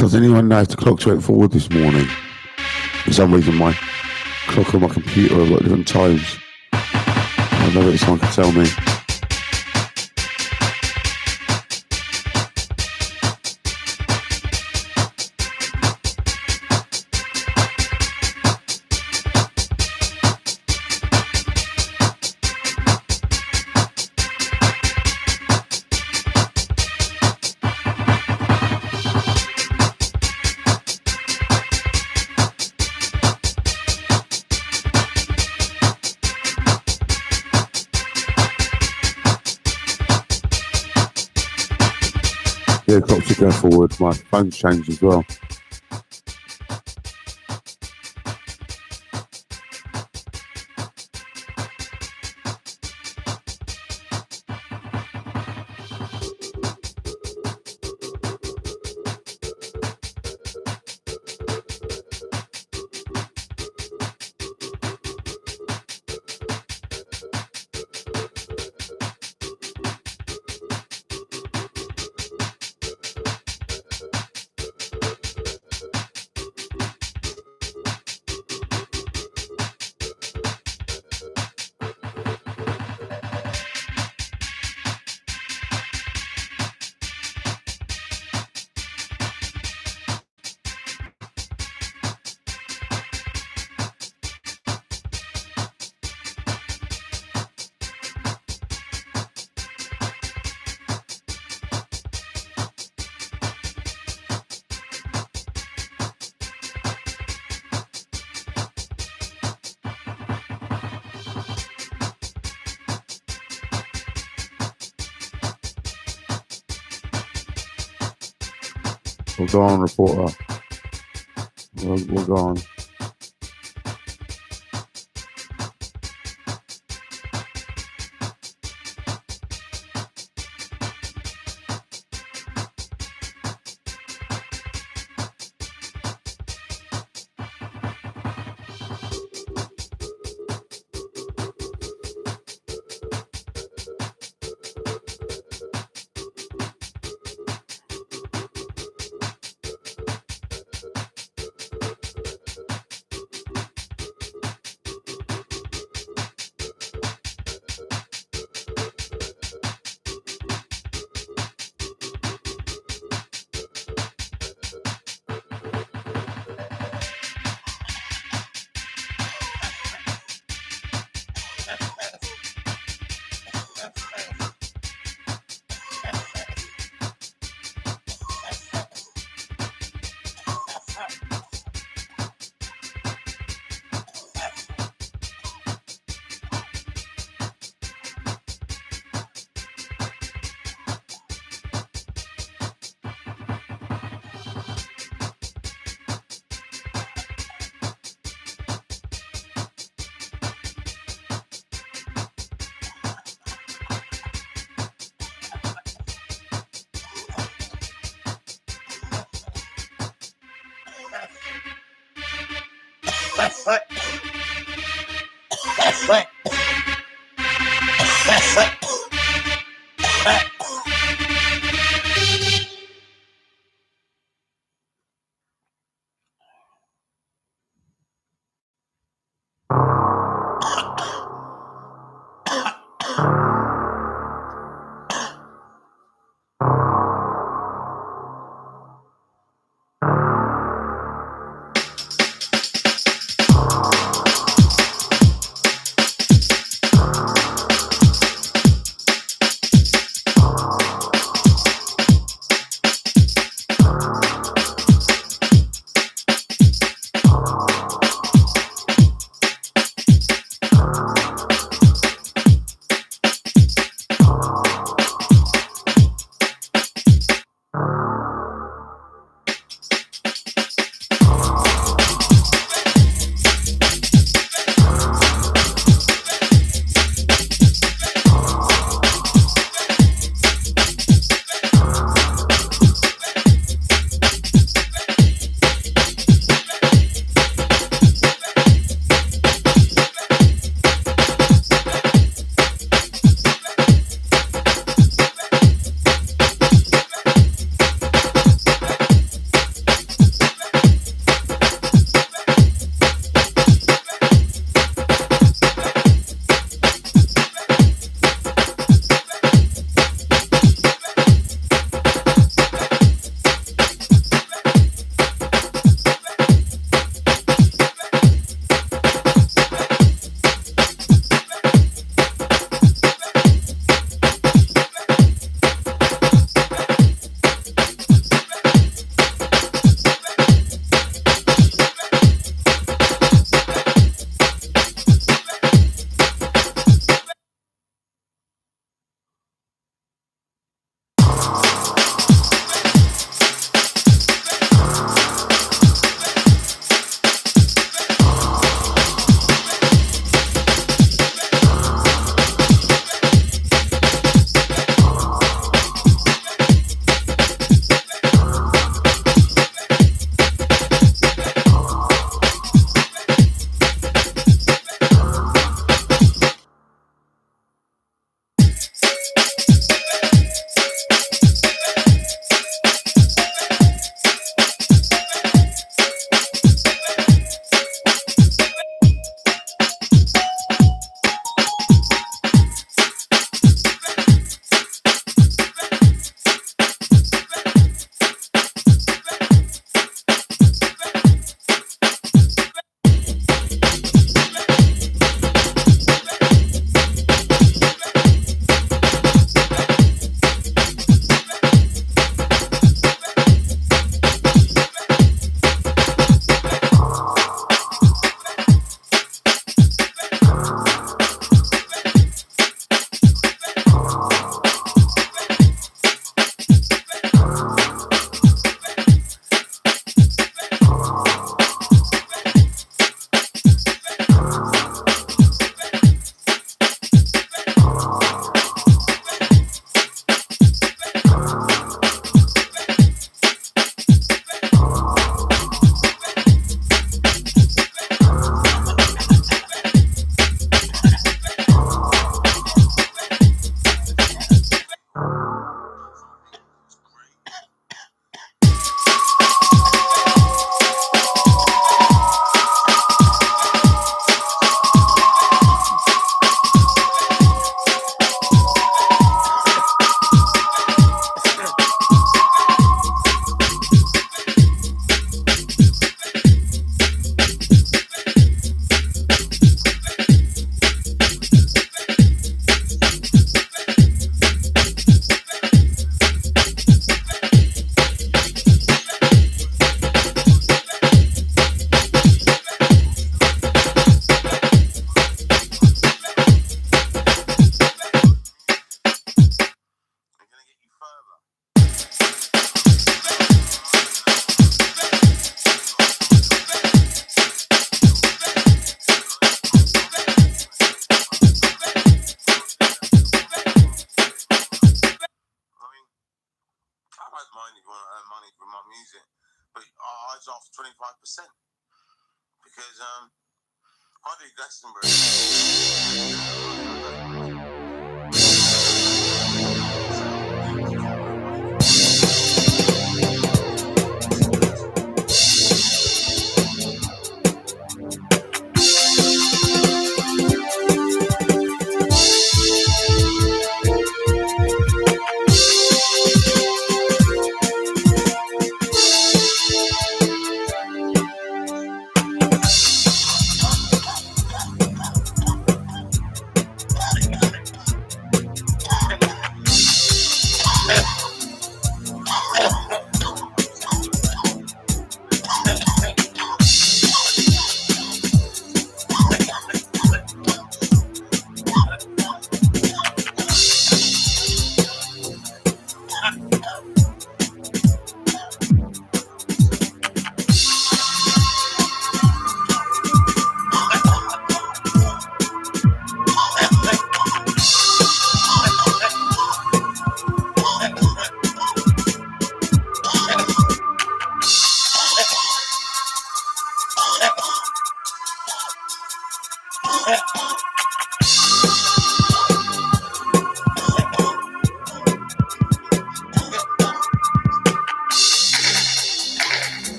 Does anyone know if the clocks went forward this morning? For some reason, my clock on my computer have got different times. I don't know if someone can tell me. Yeah, clocks should go forward. My phone's changed as well. We'll go on, reporter. We'll go on.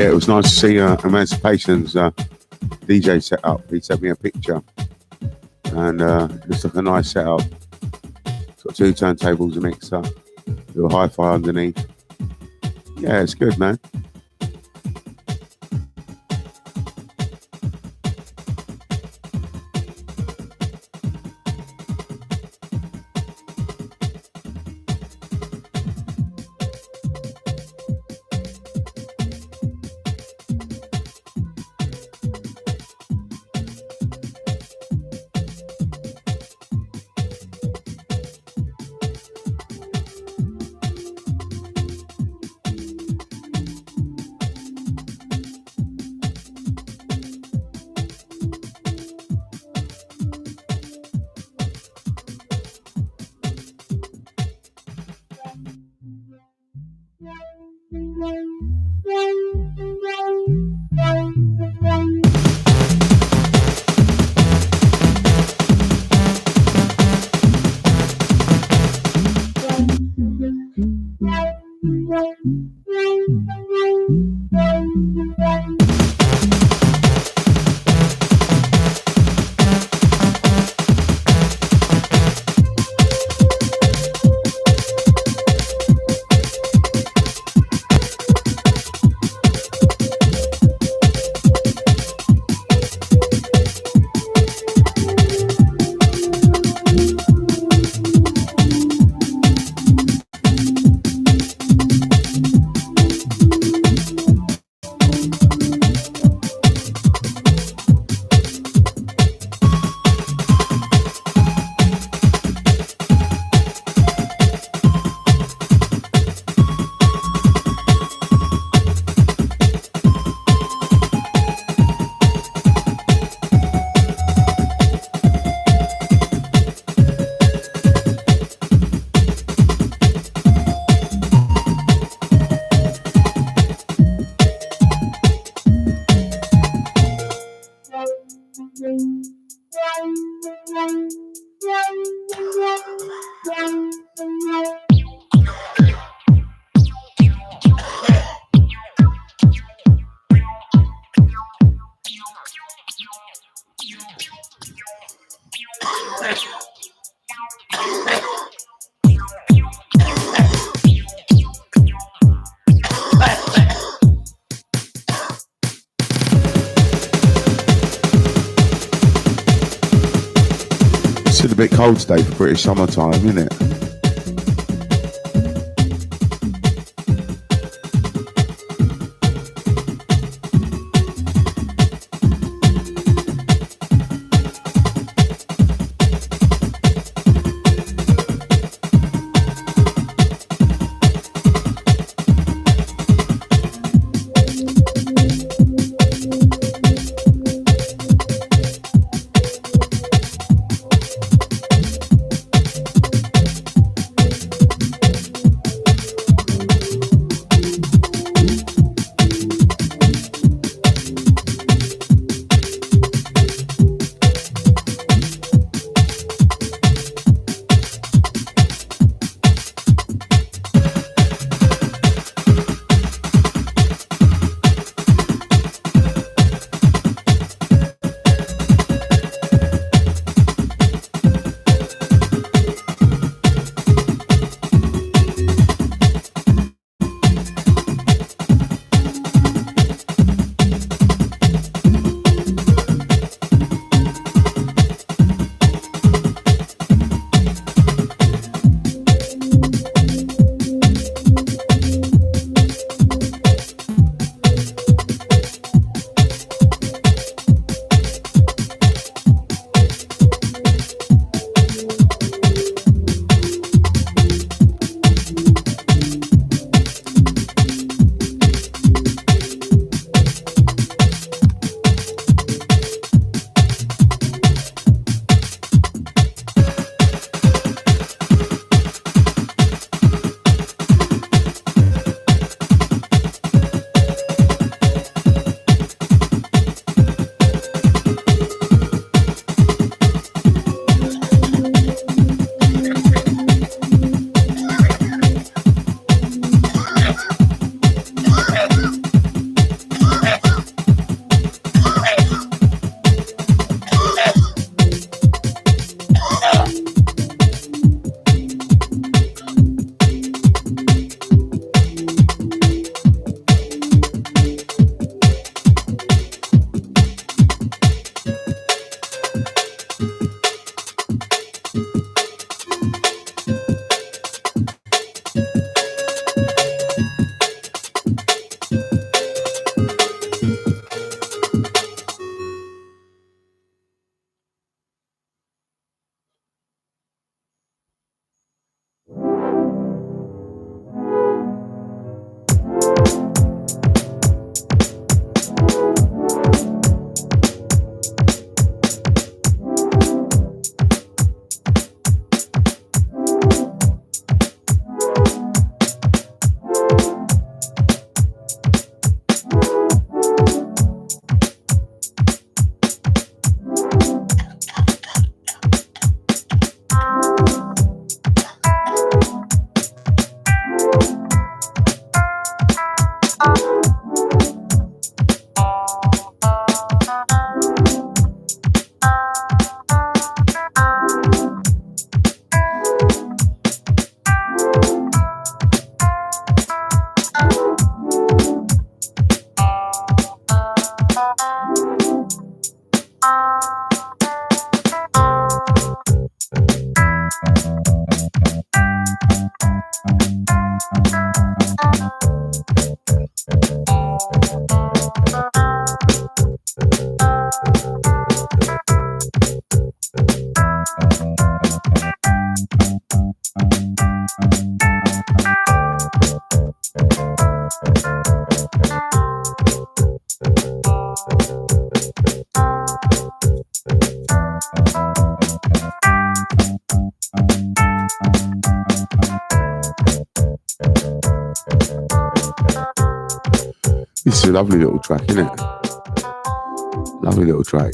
it was nice to see Emancipation's DJ set up. He sent me a picture, and it looks like a nice setup. It's got 2 turntables, a mixer, little hi-fi underneath. Yeah, it's good, man. It's a bit cold today for British summertime, isn't it? This is a lovely little track, isn't it? Lovely little track.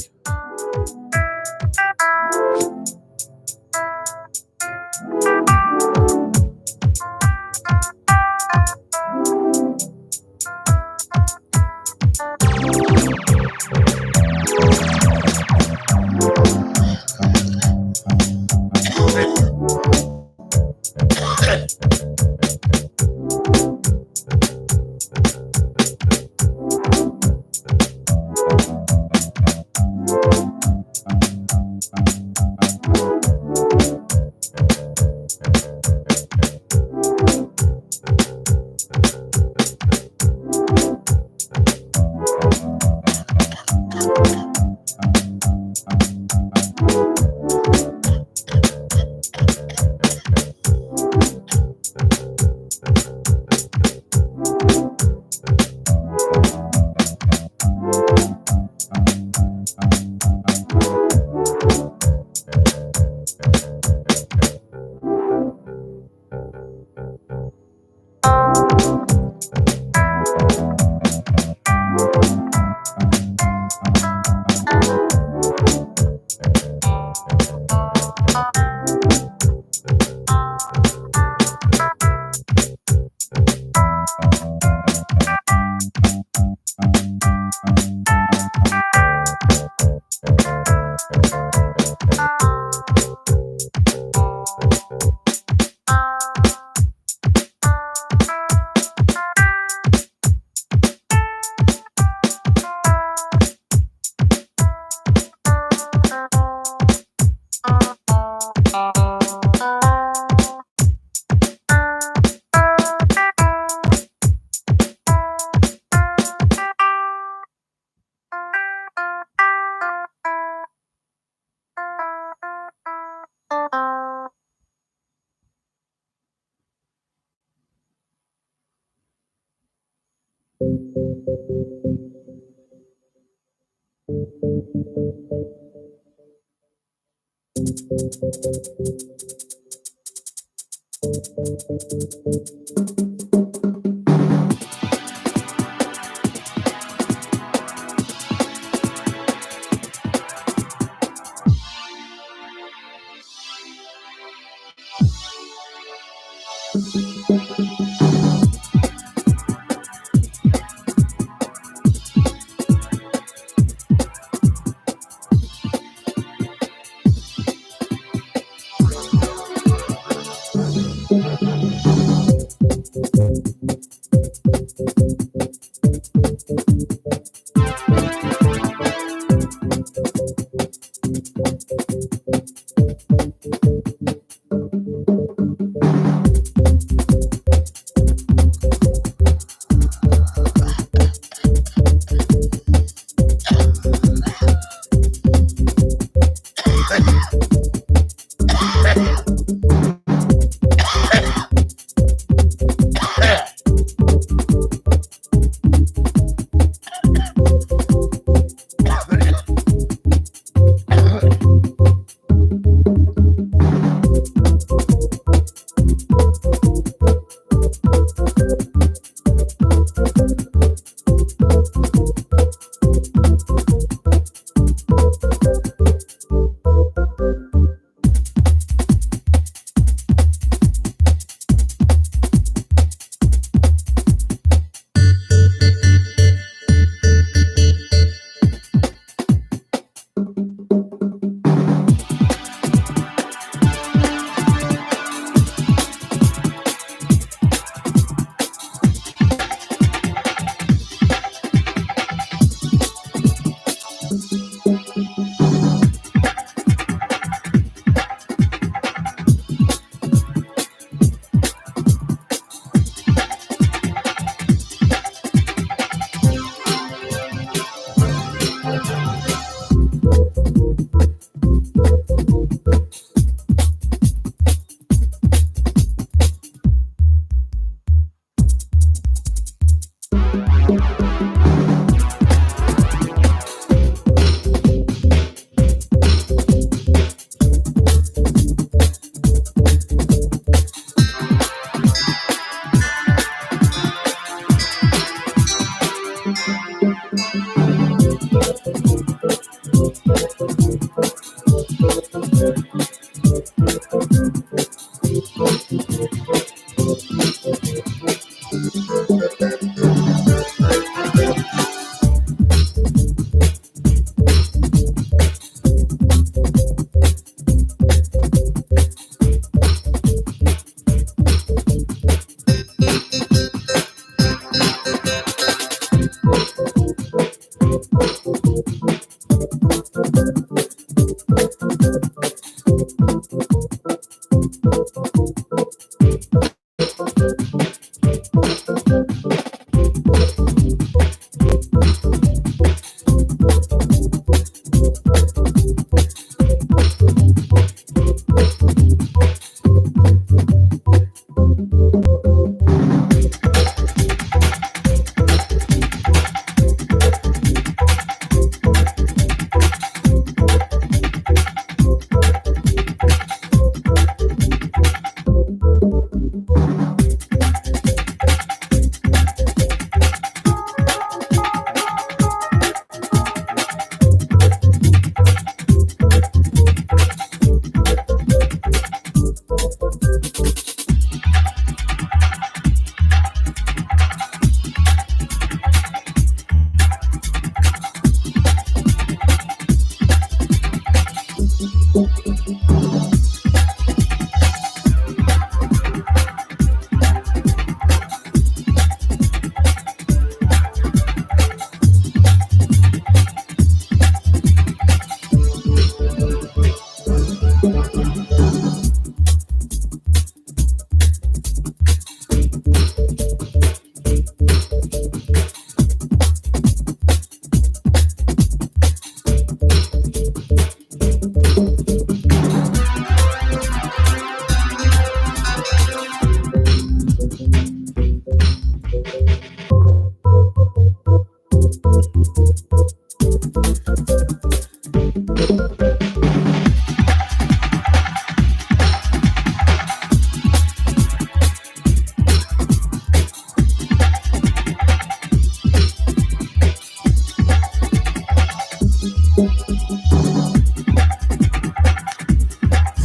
I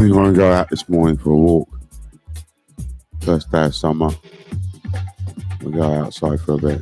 think I want to go out this morning for a walk. First day of summer. We'll go outside for a bit.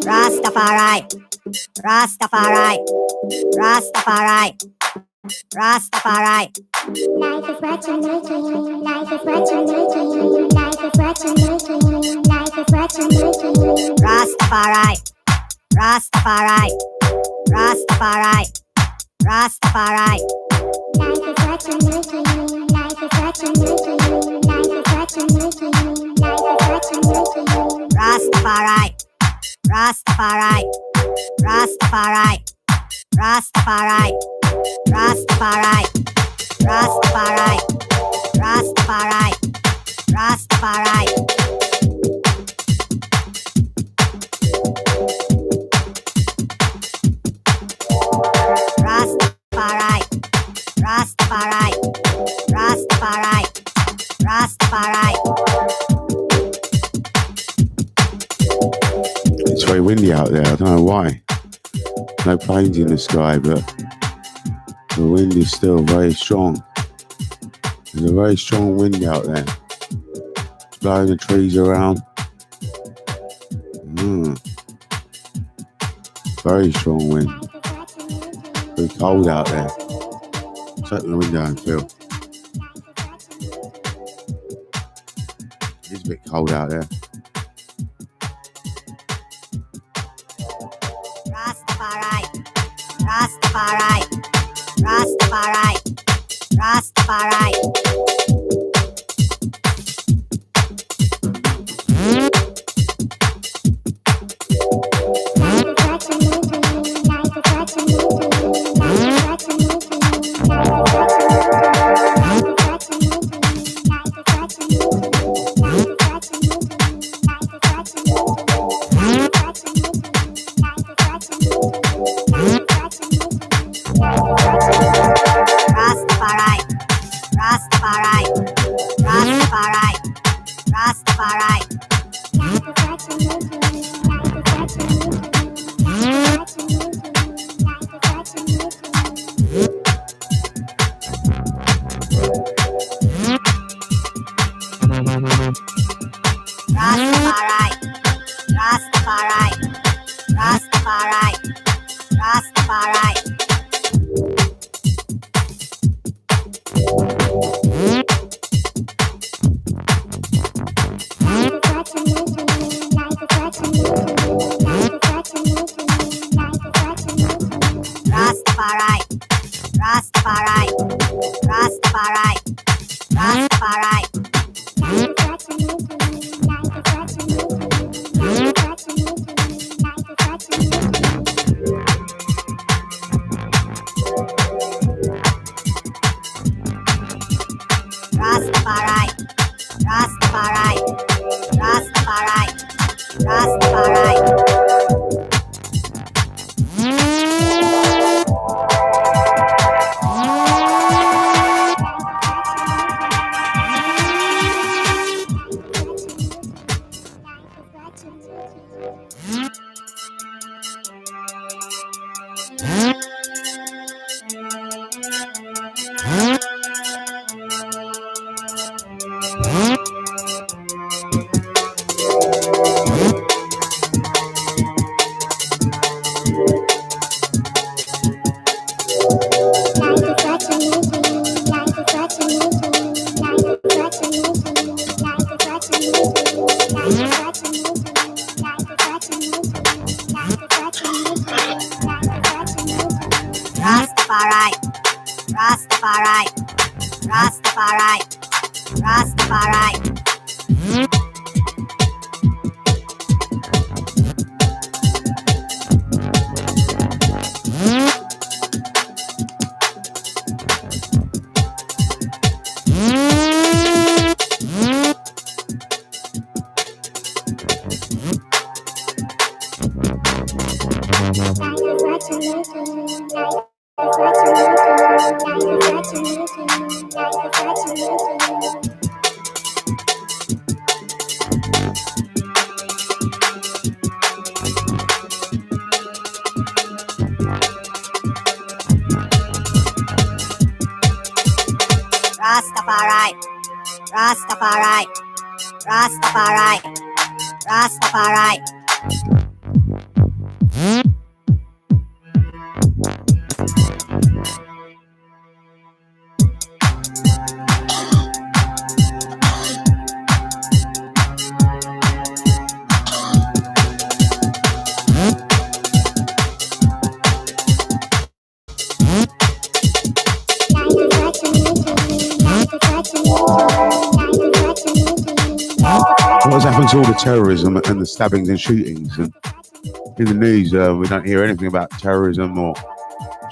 Rastafari, Rastafari, Rastafari, Rastafari. Life is what you're making. Life is what you're making. Life is what you're making. Life is what you're making. Rastafari, Rastafari, Rastafari, Rastafari. Life is what you're making. Life is what you're making. Life is what you're making. Life is what you're making. Rastafari, Rastafari, Rastafari, Rastafari, Rastafari, Rastafari, Rastafari, Rastafari. Rastafari, Rastafari, Rastafari, Rastafari. It's very windy out there. I don't know why. No planes in the sky, but the wind is still very strong. There's a very strong wind out there. It's blowing the trees around. Very strong wind. Very cold out there. Let's open the window and feel. It's a bit cold out there. Rastafari, Rastafari, Rastafari, Rastafari. Rastafari, Rastafari, Rastafari, Rastafari. Rastafari, Rastafari, Rastafari, Rastafari. What's happened to all the terrorism and the stabbings and shootings? And in the news, we don't hear anything about terrorism or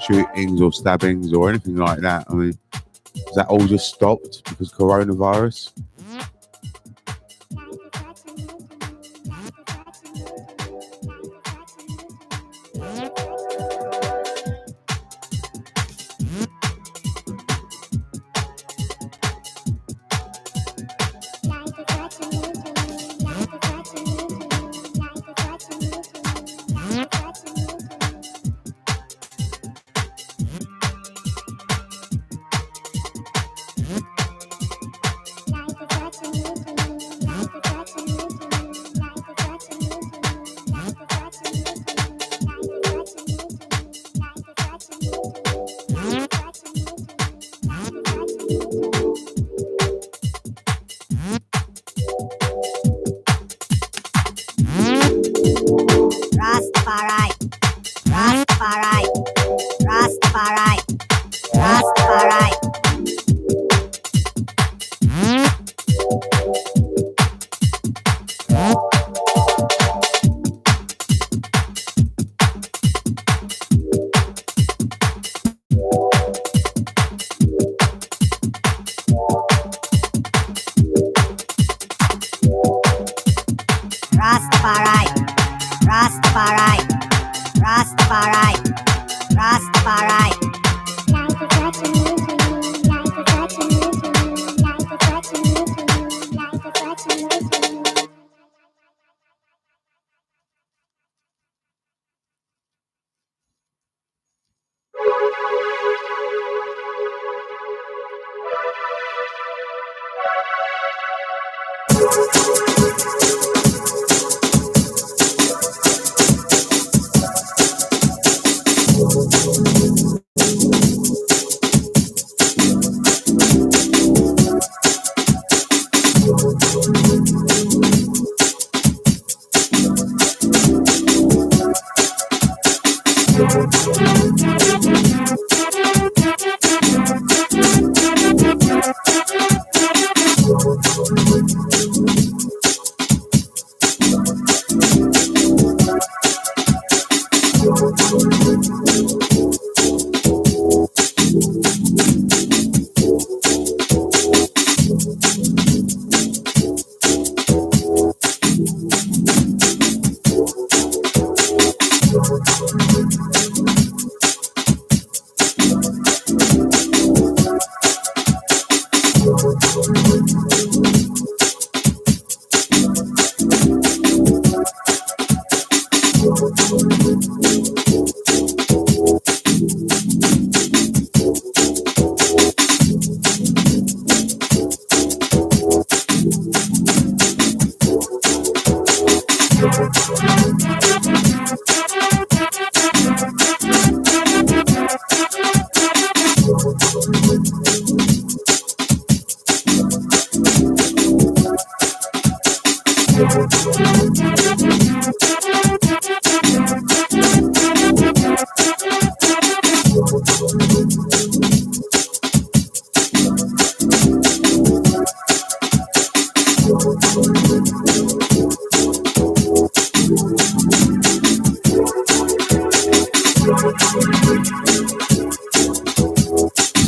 shootings or stabbings or anything like that. I mean, has that all just stopped because coronavirus? Rastafari, Rastafari, Rastafari, Rastafari. Rastafari, Rastafari, Rastafari, Rastafari. Life is what you need to know. Life is what you need to know. Life is what you need to know. Life is what you need to know.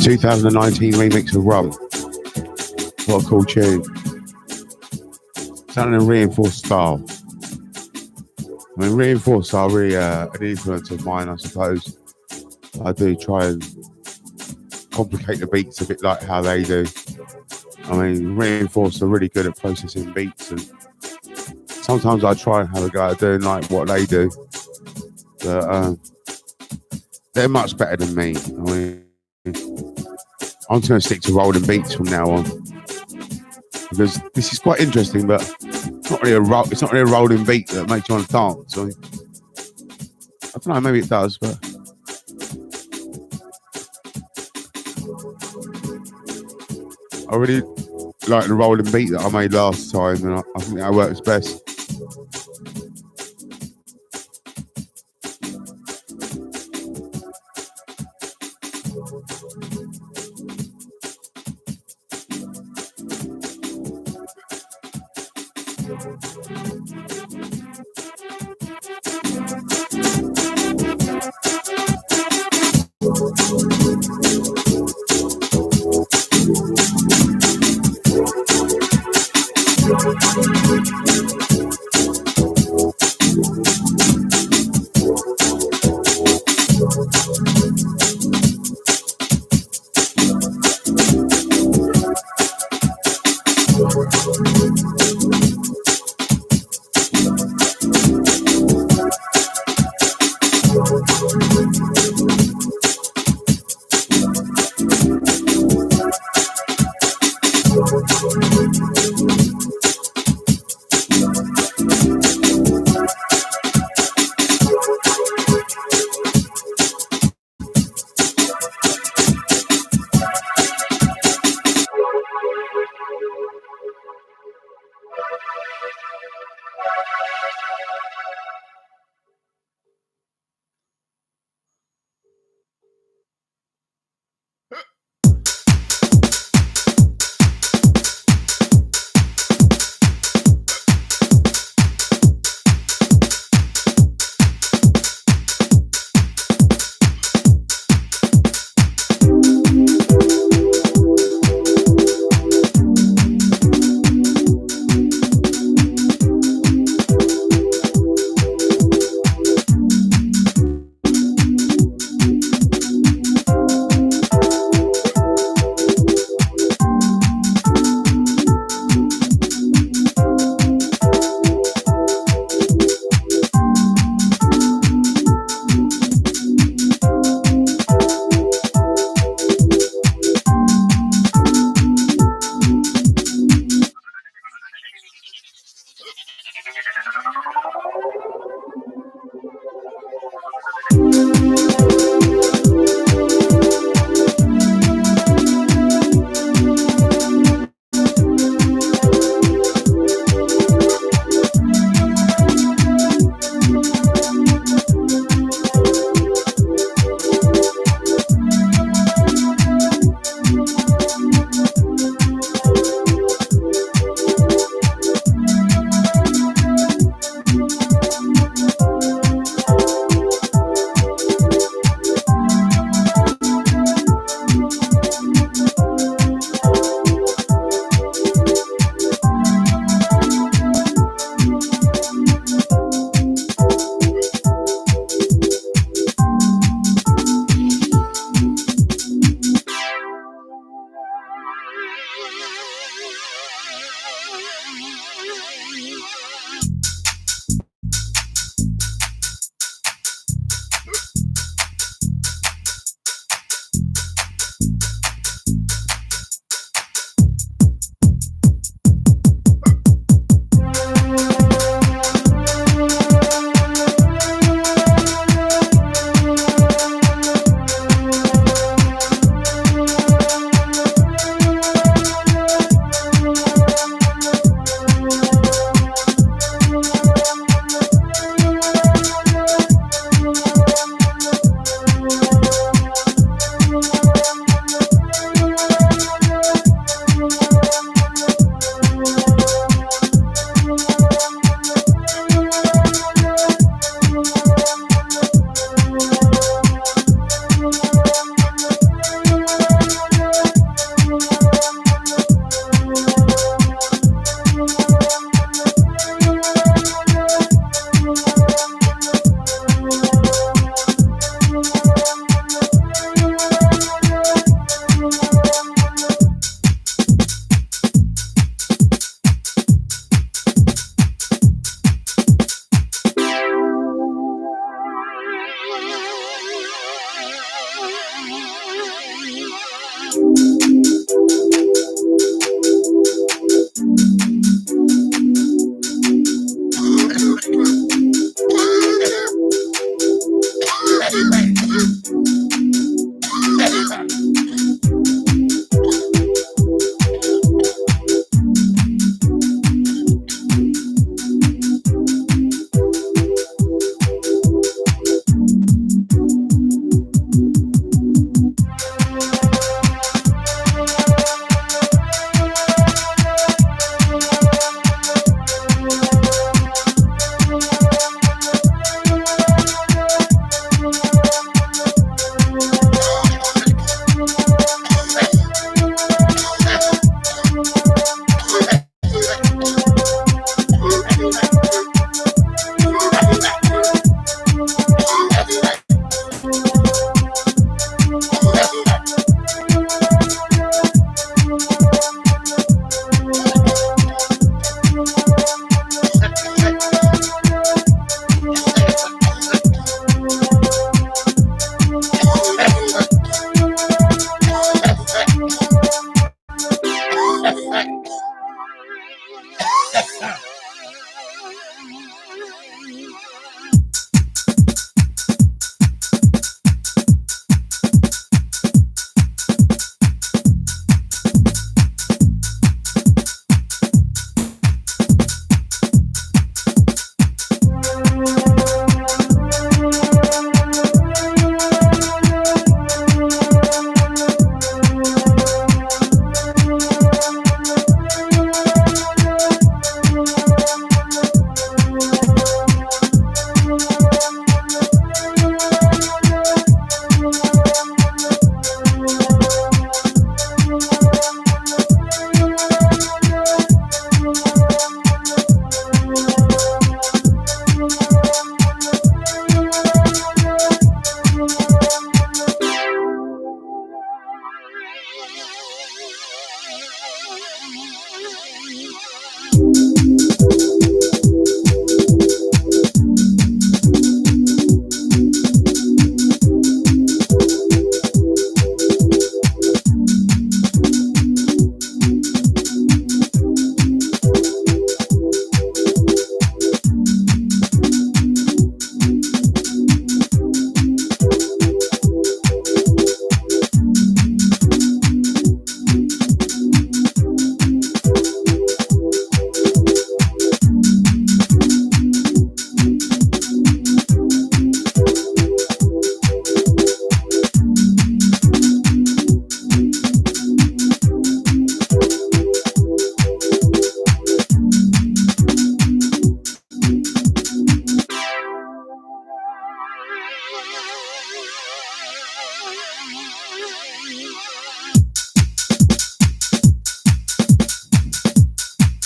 2019 remix of Rum. What a cool tune. Sounding in reinforced style. I mean, reinforced are really an influence of mine, I suppose. I do try and complicate the beats a bit like how they do. I mean, reinforced are really good at processing beats, and sometimes I try and have a go at doing like what they do. But they're much better than me. I mean, I'm just going to stick to rolling beats from now on, because this is quite interesting, but it's not really a rolling beat that makes you want to dance. I don't know, maybe it does, but I really like the rolling beat that I made last time, and I think that works best.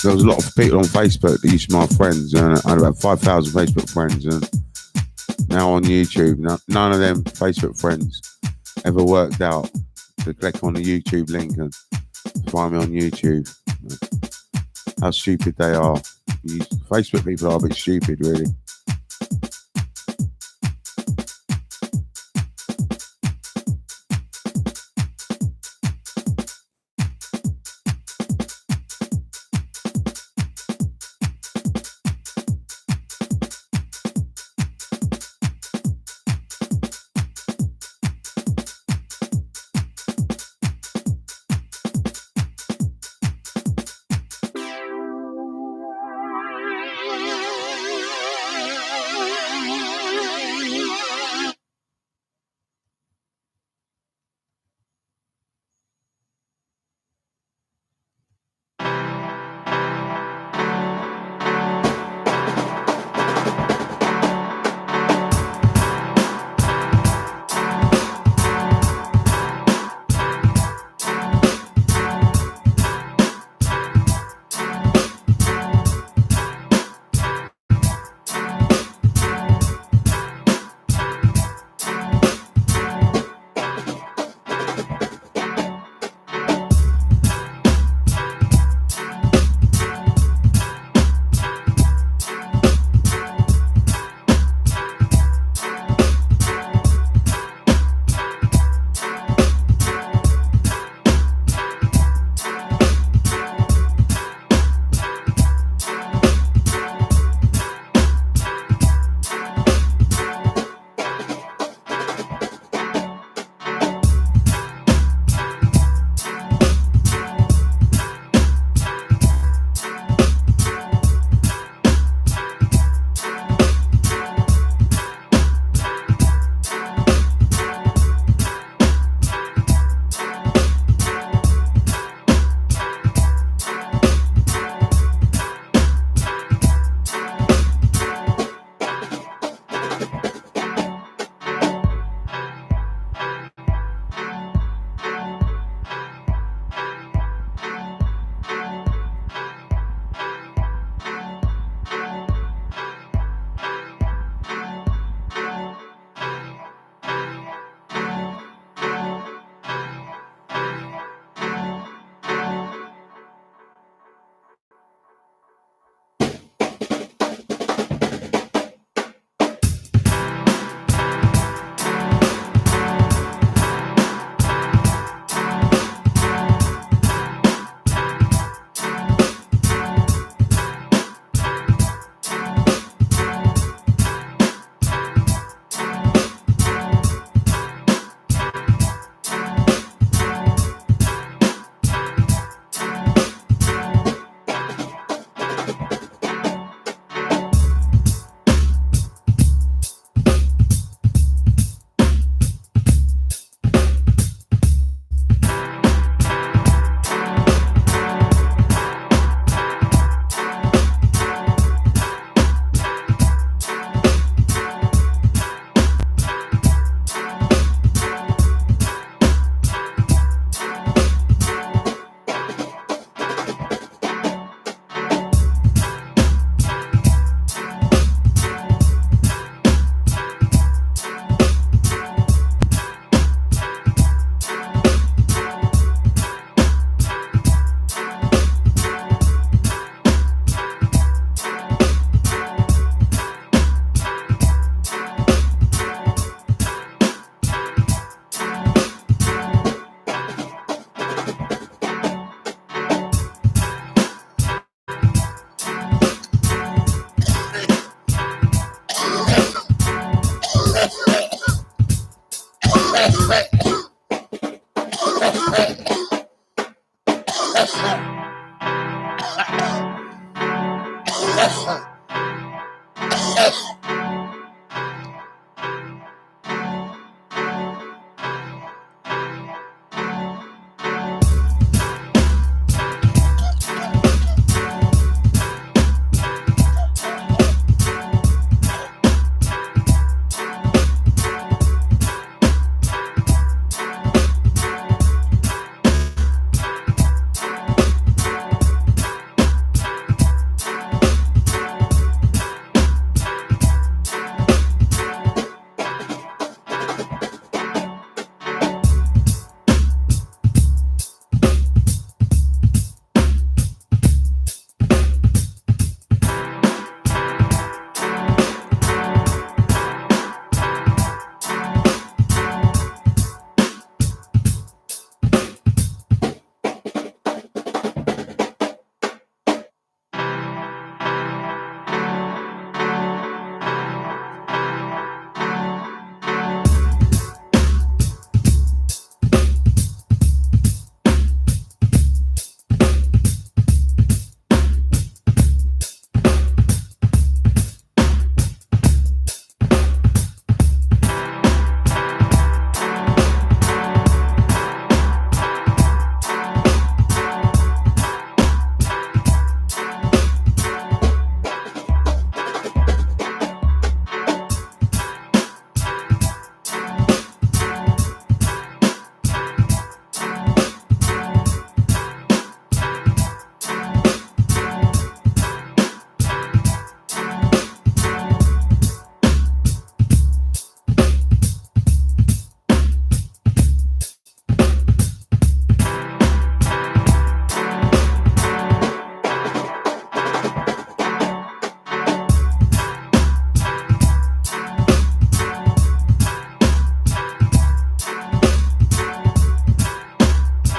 There was a lot of people on Facebook that used to be my friends, and I had about 5,000 Facebook friends, and now on YouTube, none of them Facebook friends ever worked out to click on the YouTube link and find me on YouTube. How stupid they are. Facebook people are a bit stupid, really.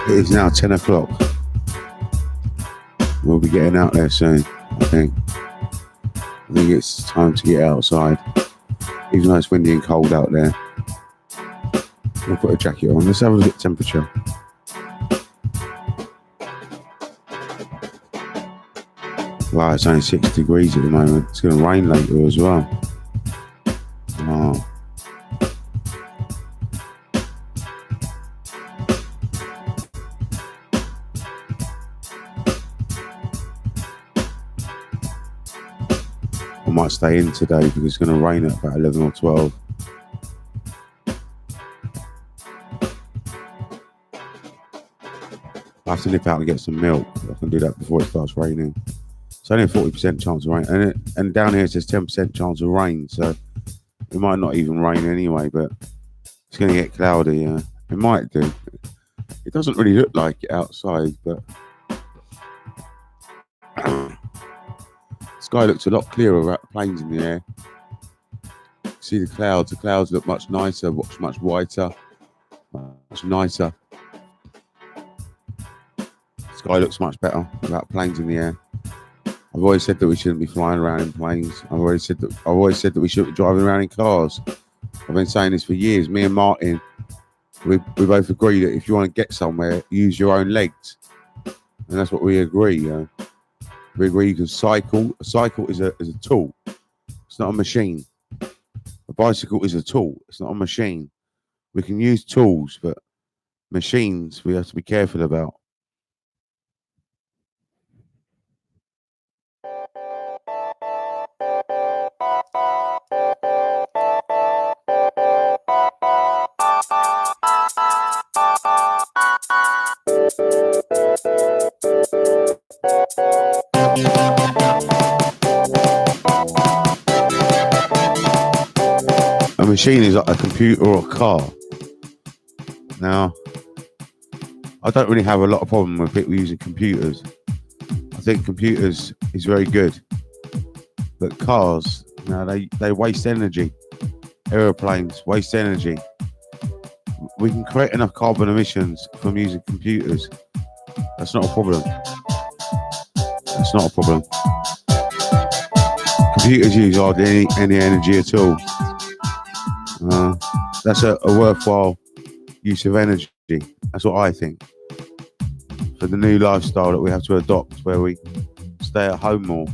It is now 10 o'clock. We'll be getting out there soon, I think. I think it's time to get outside. Even though it's windy and cold out there. We'll put a jacket on. Let's have a look at temperature. Wow, it's only 6 degrees at the moment. It's going to rain later as well. Oh. I might stay in today because it's going to rain at about 11 or 12. I have to nip out and get some milk. I can do that before it starts raining. It's only a 40% chance of rain. And down here it says 10% chance of rain. So it might not even rain anyway, but it's going to get cloudy. It might do. It doesn't really look like it outside, but the sky looks a lot clearer without the planes in the air. See the clouds. The clouds look much nicer, much whiter, much nicer. Sky looks much better without planes in the air. I've always said that we shouldn't be flying around in planes. I've always said that we shouldn't be driving around in cars. I've been saying this for years. Me and Martin, we both agree that if you want to get somewhere, use your own legs, and that's what we agree. We agree you can cycle. A cycle is a tool. It's not a machine. A bicycle is a tool. It's not a machine. We can use tools, but machines we have to be careful about. A machine is like a computer or a car. Now, I don't really have a lot of problem with people using computers. I think computers is very good. But cars, they waste energy. Aeroplanes waste energy. We can create enough carbon emissions from using computers. That's not a problem. That's not a problem. Computers use hardly any energy at all. That's a worthwhile use of energy. That's what I think. for the new lifestyle that we have to adopt, where we stay at home more.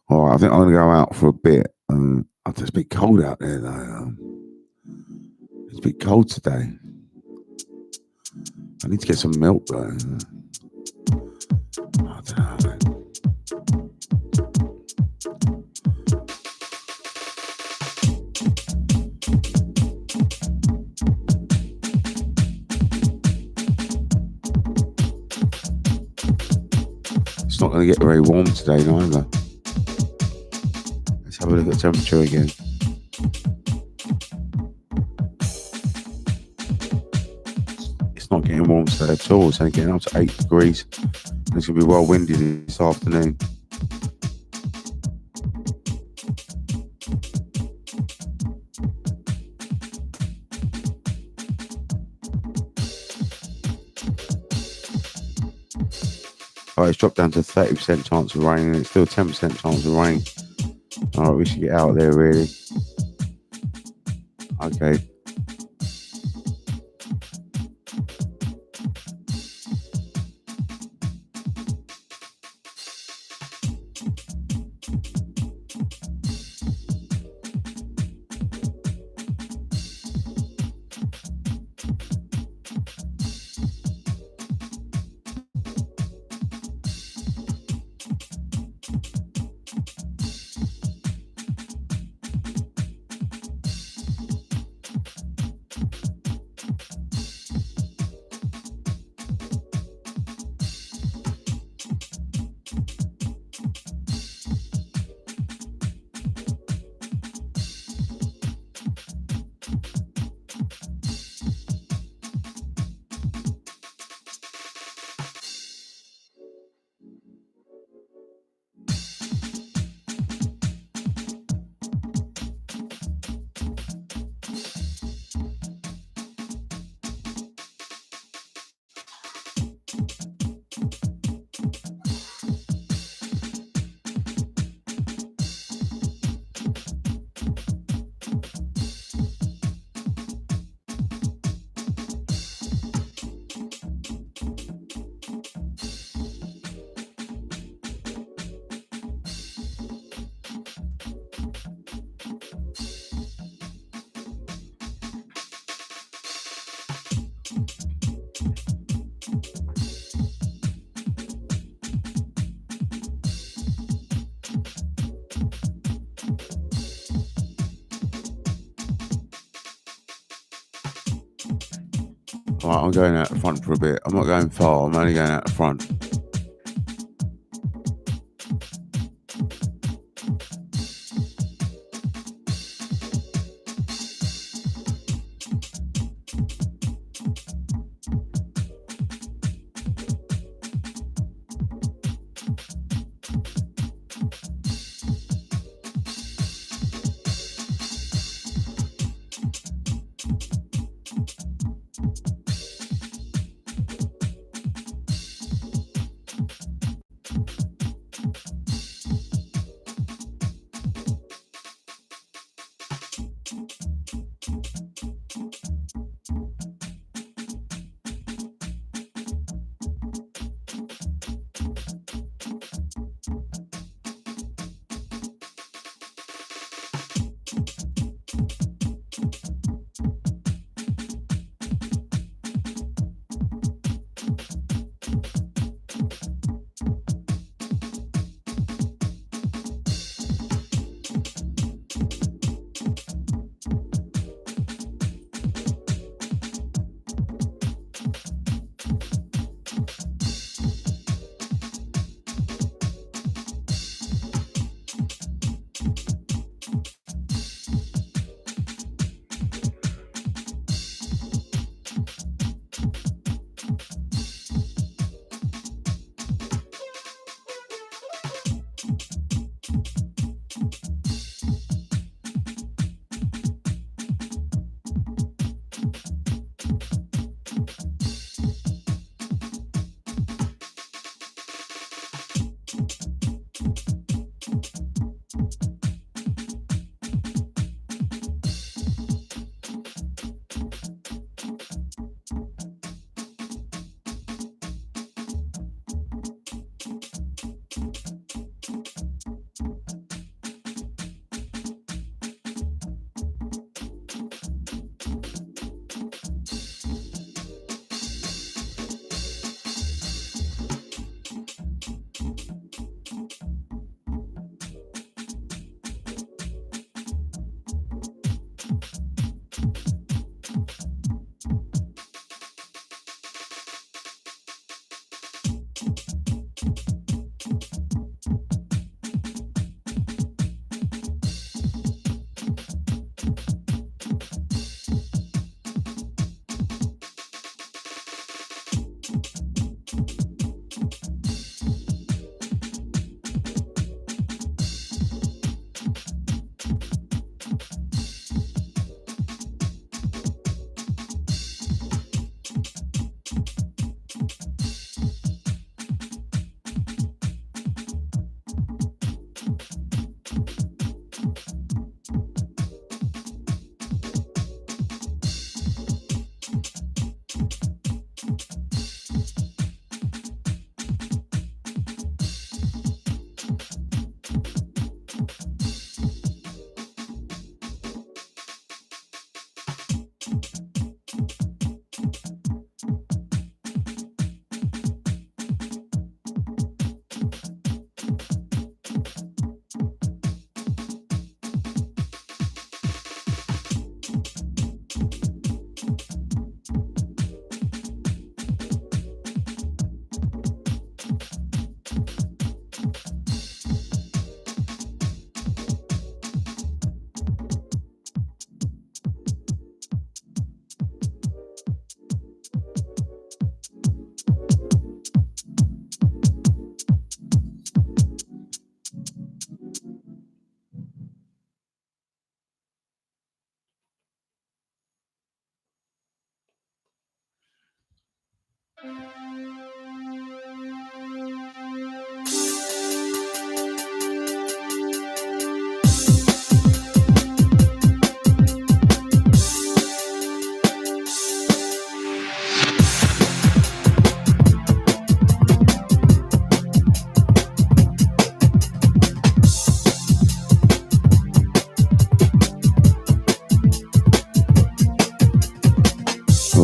All right, I think I'm going to go out for a bit. It's a bit cold out there, though. It's a bit cold today. I need to get some milk, though. I don't know. It's not going to get very warm today, neither. Let's have a look at the temperature again. It's not getting warm today at all. It's only getting up to 8 degrees. And it's going to be well windy this afternoon. Alright, it's dropped down to 30% chance of rain, and it's still 10% chance of rain. Alright, we should get out there, really. Okay. Right, I'm going out the front for a bit. I'm not going far. I'm only going out the front.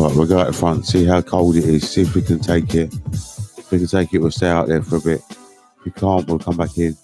Right, we'll go out the front, see how cold it is, see if we can take it. If we can take it, we'll stay out there for a bit. If we can't, we'll come back in.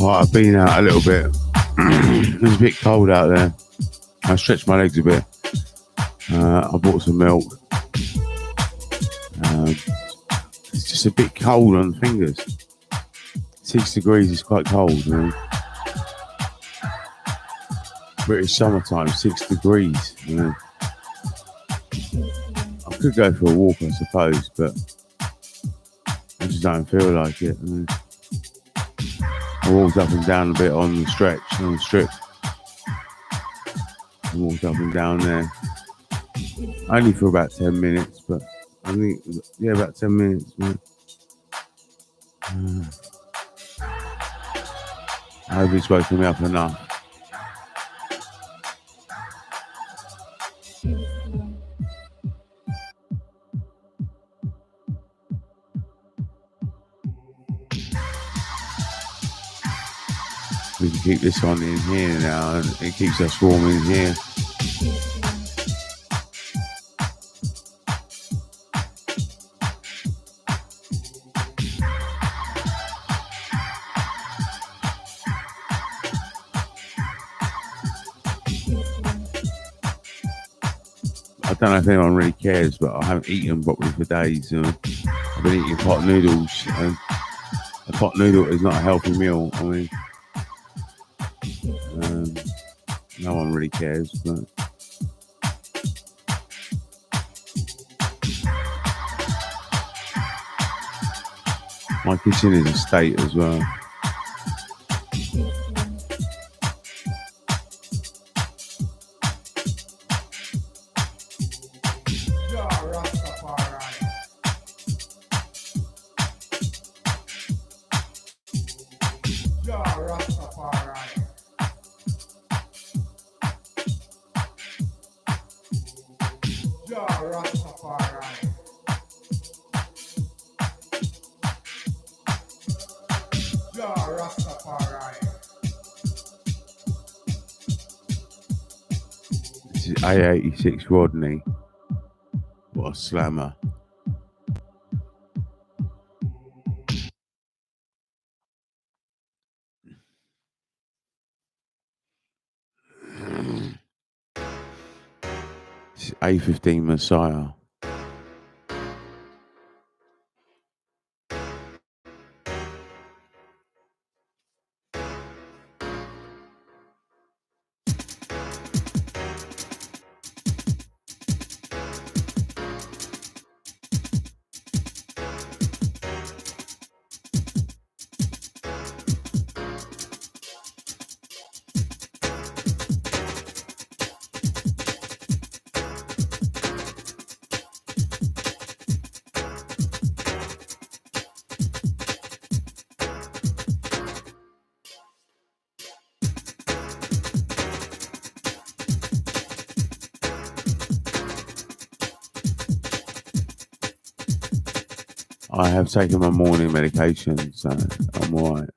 Right, I've been out a little bit. It's a bit cold out there. I stretched my legs a bit. I bought some milk. It's just a bit cold on the fingers. 6 degrees is quite cold, man. British summertime, 6 degrees. Man. I could go for a walk, I suppose, but I just don't feel like it. Man. I walked up and down a bit on the stretch, on the strip. I walked up and down there. Only for about 10 minutes, but I think, yeah, about 10 minutes, man. I hope it's woken me up enough. We can keep this on in here now, and it keeps us warm in here. I don't know if anyone really cares, but I haven't eaten properly for days. I've been eating pot noodles, and a pot noodle is not a healthy meal. I mean, no one really cares, but my kitchen is a state as well. This is A86 Rodney. What a slammer. This is A15 Messiah. I have taken my morning medication, so I'm alright.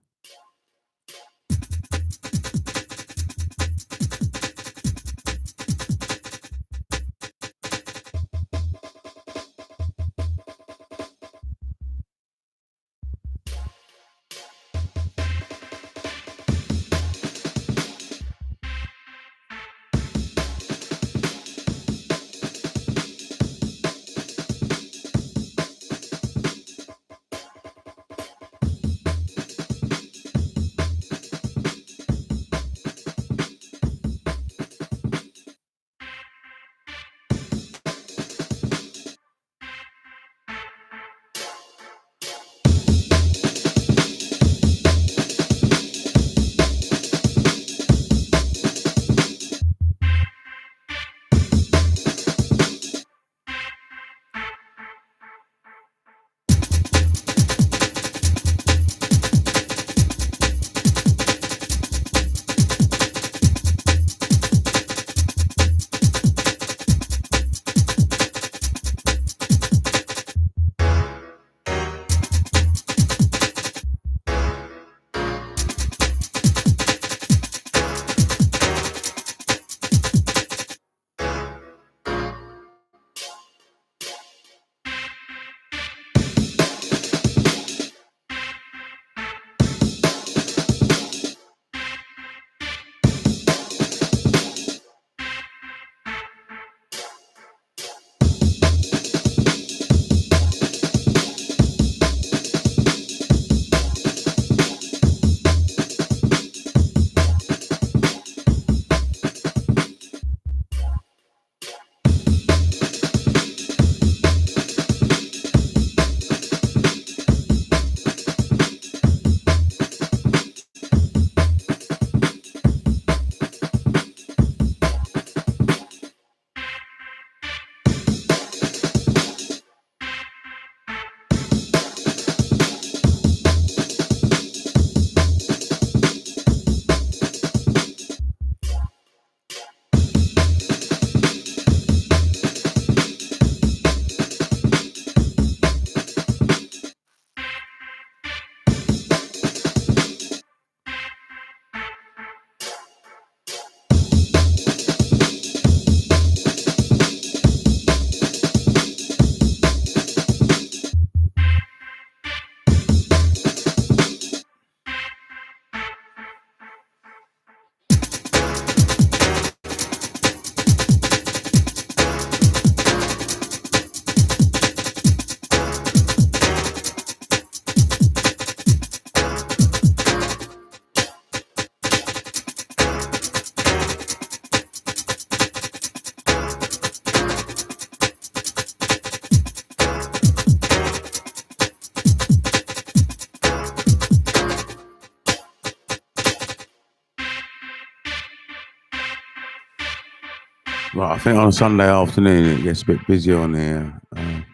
Right, I think on a Sunday afternoon it gets a bit busy on here. I'm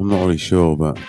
not really sure, but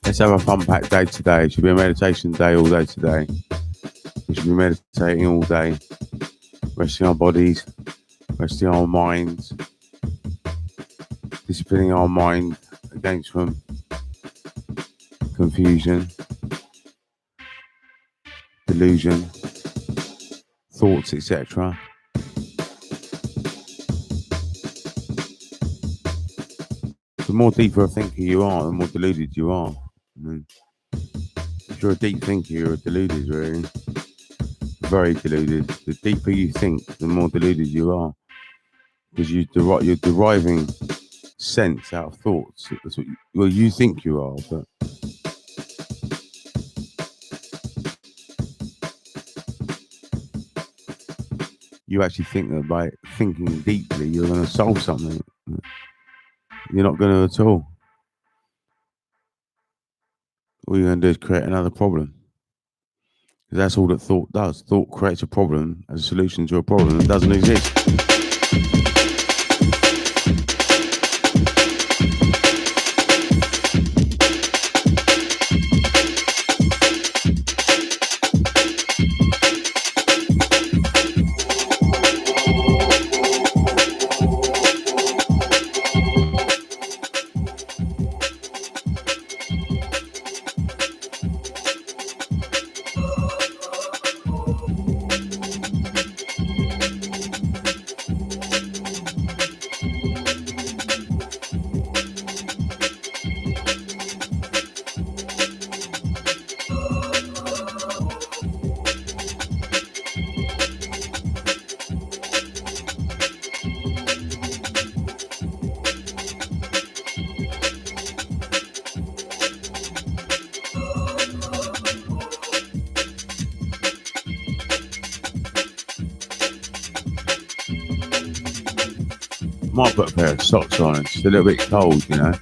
let's have a fun-packed day today. It should be a meditation day all day today. We should be meditating all day, resting our bodies, resting our minds, disciplining our mind against from confusion, delusion, thoughts, etc. The more deeper a thinker you are, the more deluded you are. If you're a deep thinker, you're deluded, really. Very deluded. The deeper you think, the more deluded you are. Because you're deriving sense out of thoughts. That's what you think you are, but you actually think that by thinking deeply, you're going to solve something. You're not going to at all. All you're going to do is create another problem. Because that's all that thought does. Thought creates a problem as a solution to a problem that doesn't exist. Might put a pair of socks on. It's a little bit cold, you know.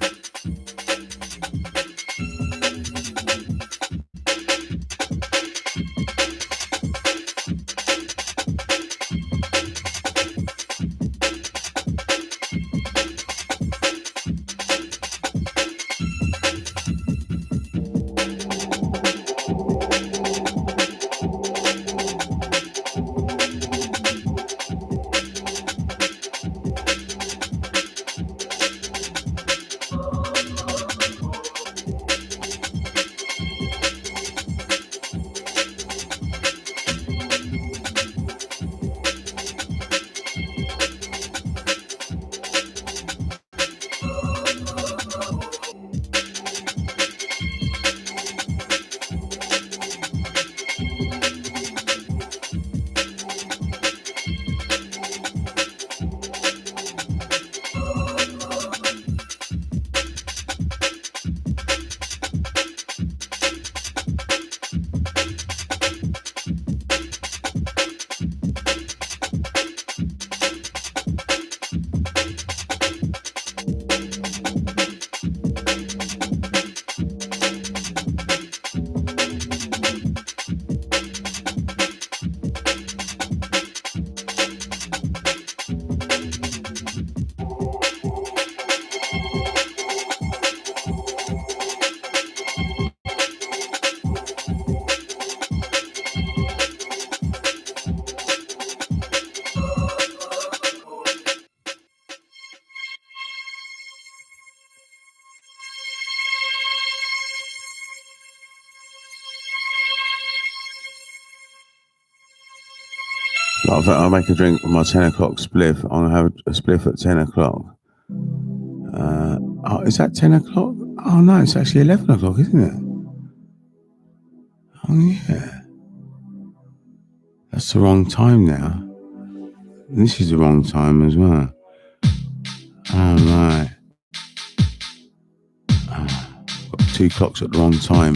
I'll make a drink with my 10 o'clock spliff. I'm going to have a spliff at 10 o'clock. Is that 10 o'clock? Oh, no, it's actually 11 o'clock, isn't it? Oh, yeah. That's the wrong time now. This is the wrong time as well. Oh, right. Got 2 clocks at the wrong time.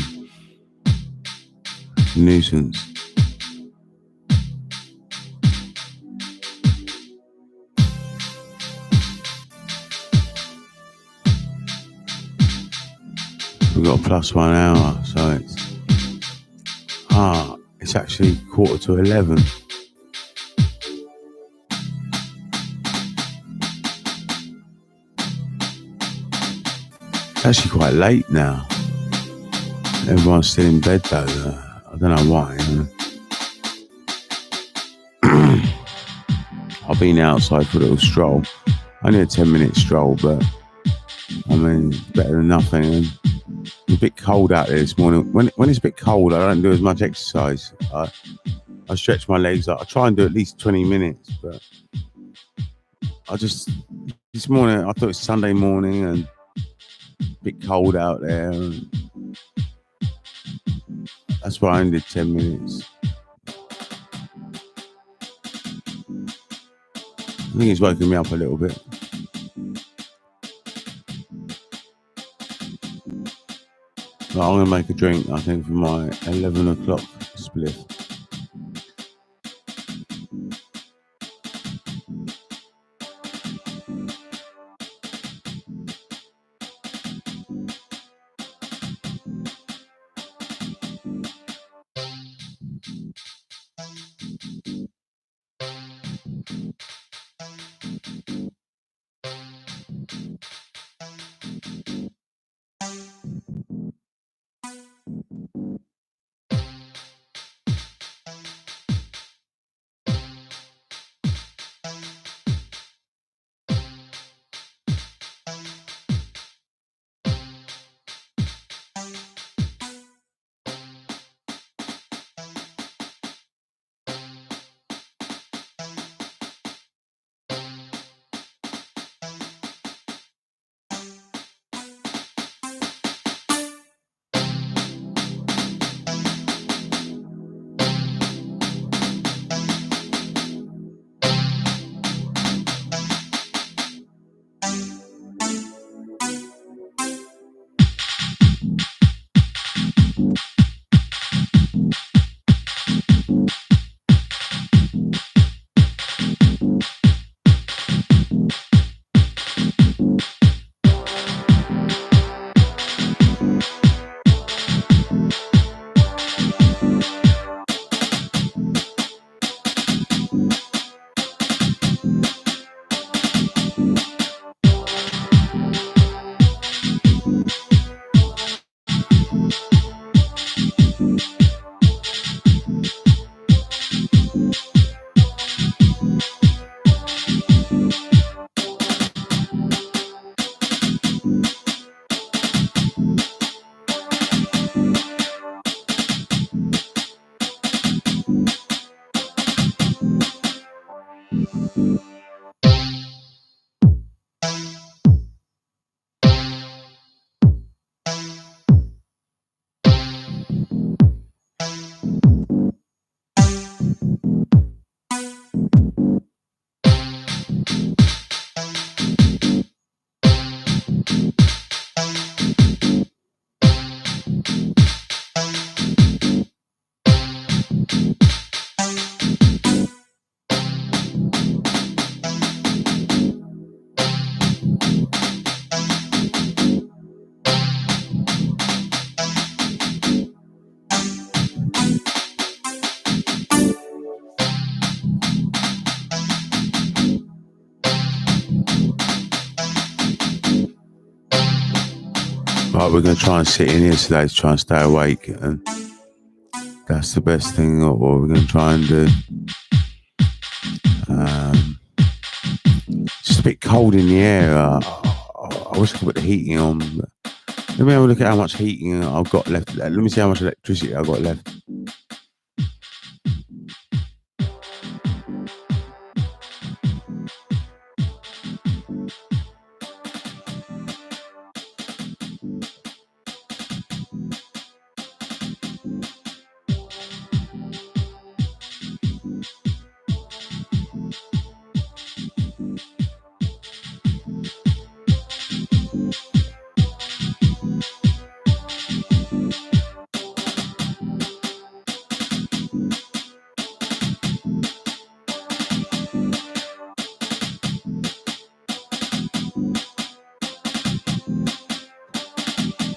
Nuisance. We've got a +1 hour, so it's actually 11:15. It's actually quite late now. Everyone's still in bed though. I don't know why. I've been outside for a little stroll. Only a 10-minute stroll, but I mean, better than nothing. And it's a bit cold out there this morning. When it's a bit cold, I don't do as much exercise. I stretch my legs out. I try and do at least 20 minutes, but this morning, I thought it's Sunday morning and a bit cold out there. And that's why I only did 10 minutes. I think it's woken me up a little bit. But I'm going to make a drink, I think, for my 11 o'clock split. Right, we're going to try and sit in here today to try and stay awake, and that's the best thing what we're going to try and do. It's a bit cold in the air. I wish I could put the heating on. Let me have a look at how much heating I've got left. Let me see how much electricity I've got left.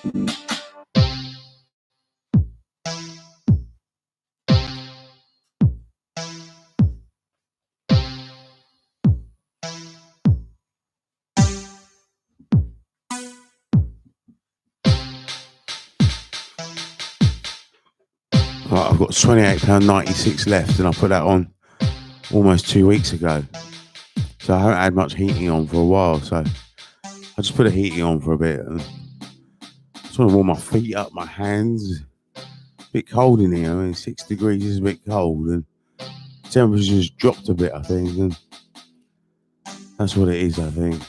Right, I've got £28.96 left, and I put that on almost 2 weeks ago. So I haven't had much heating on for a while. So I just put the heating on for a bit. And I just want to warm my feet up, my hands. A bit cold in here. I mean, 6 degrees is a bit cold, and temperature's dropped a bit, I think. And that's what it is, I think.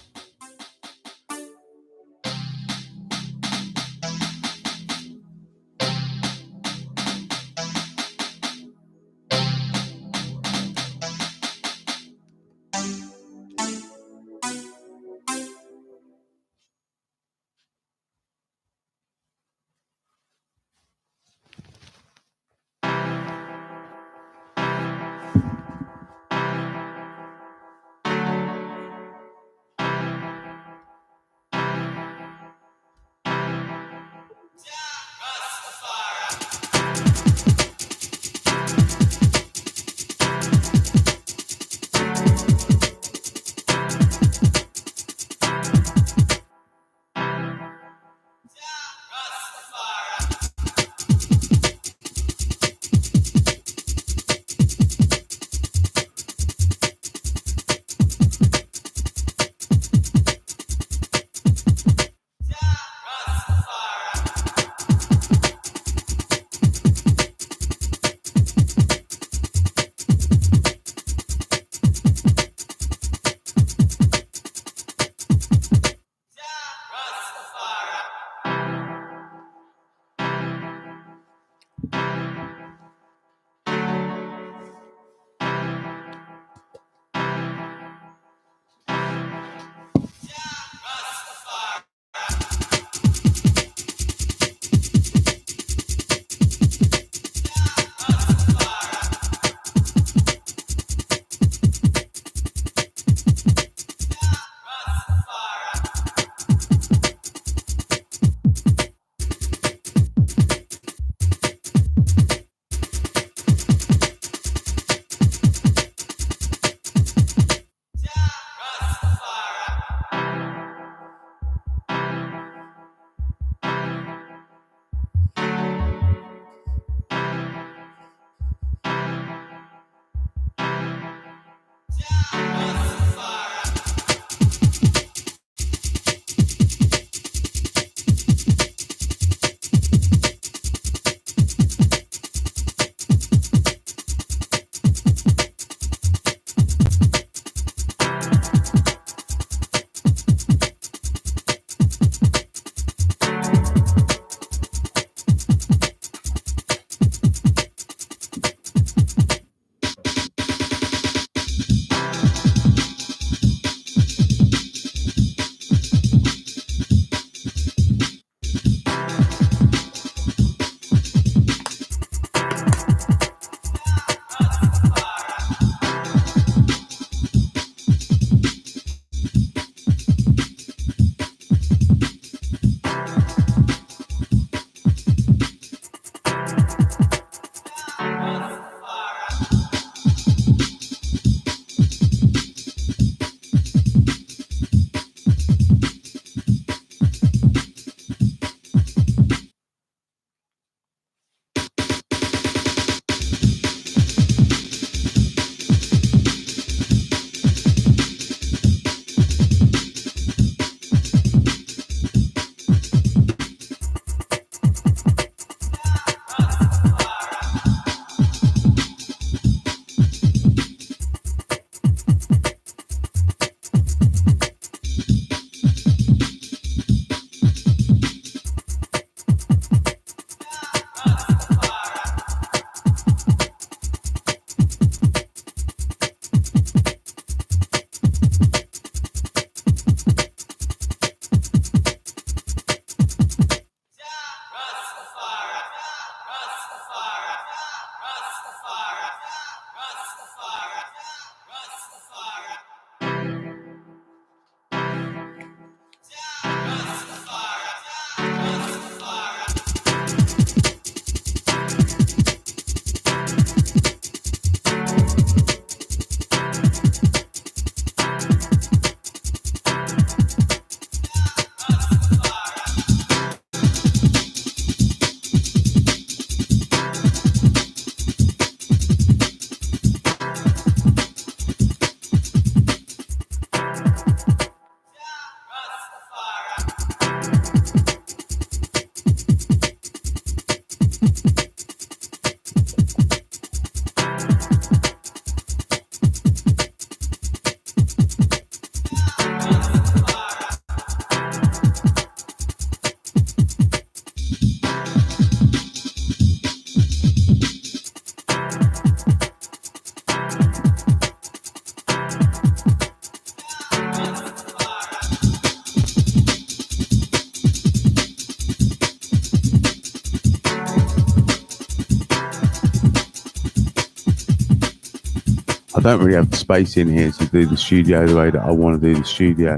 don't really have the space in here to do the studio the way that I want to do the studio.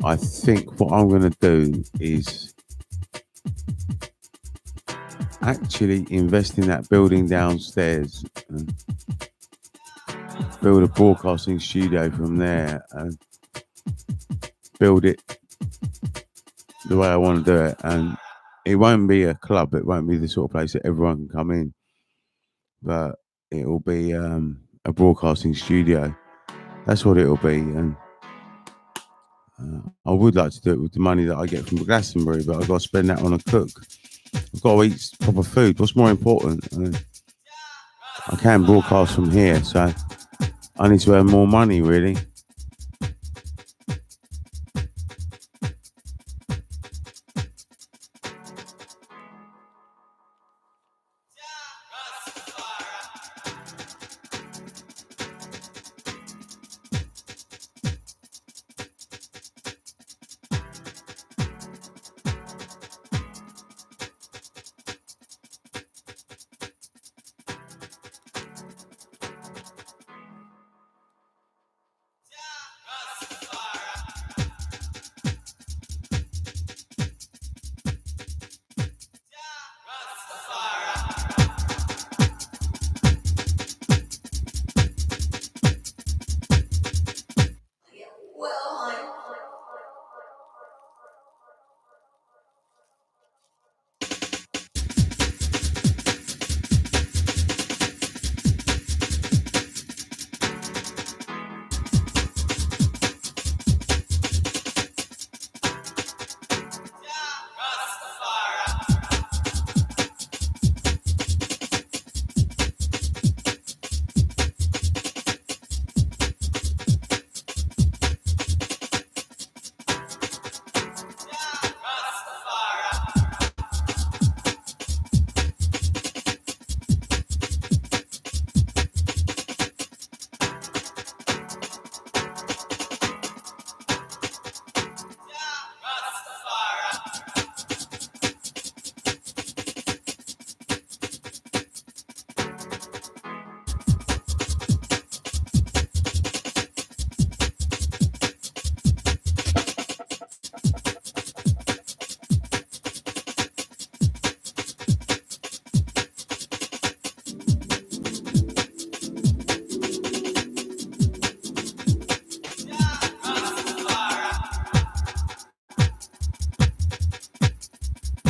I think what I'm going to do is actually invest in that building downstairs and build a broadcasting studio from there and build it the way I want to do it. And it won't be a club, it won't be the sort of place that everyone can come in, but it will be a broadcasting studio. That's what it will be. And I would like to do it with the money that I get from Glastonbury, but I've got to spend that on a cook. I've got to eat proper food. What's more important? I can broadcast from here, so I need to earn more money, really.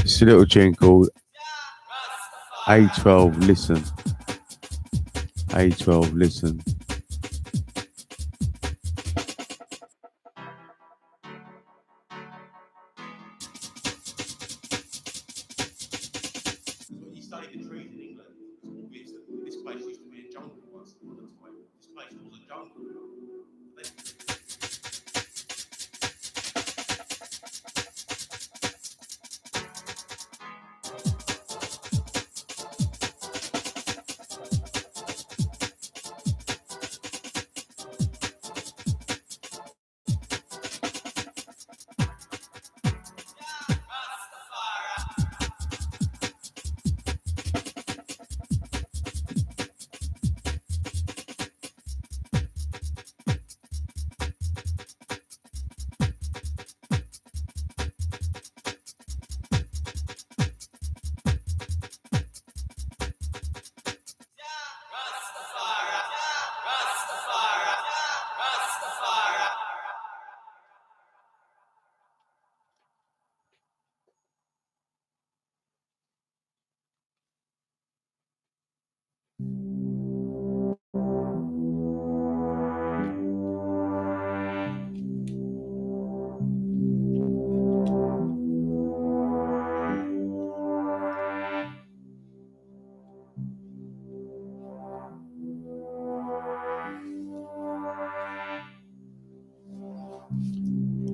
It's a little tune called A12 Listen. A12 Listen. You study the trees in England, it's obvious that this place used to be a jungle once upon a time. This place was a jungle.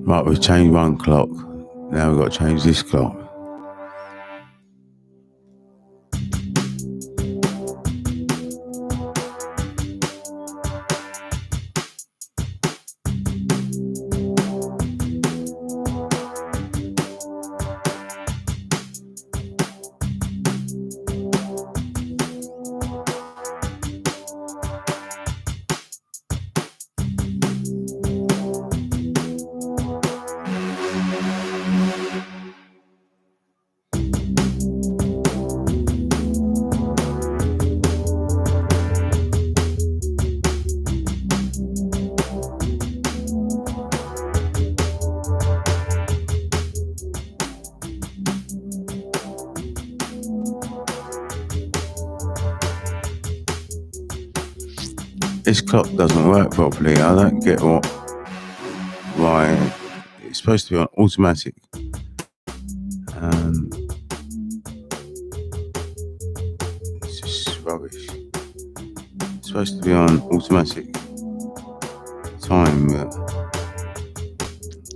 Right, we've changed one clock. Now we've got to change this clock. This clock doesn't work properly. I don't get why it's supposed to be on automatic. It's just rubbish. It's supposed to be on automatic time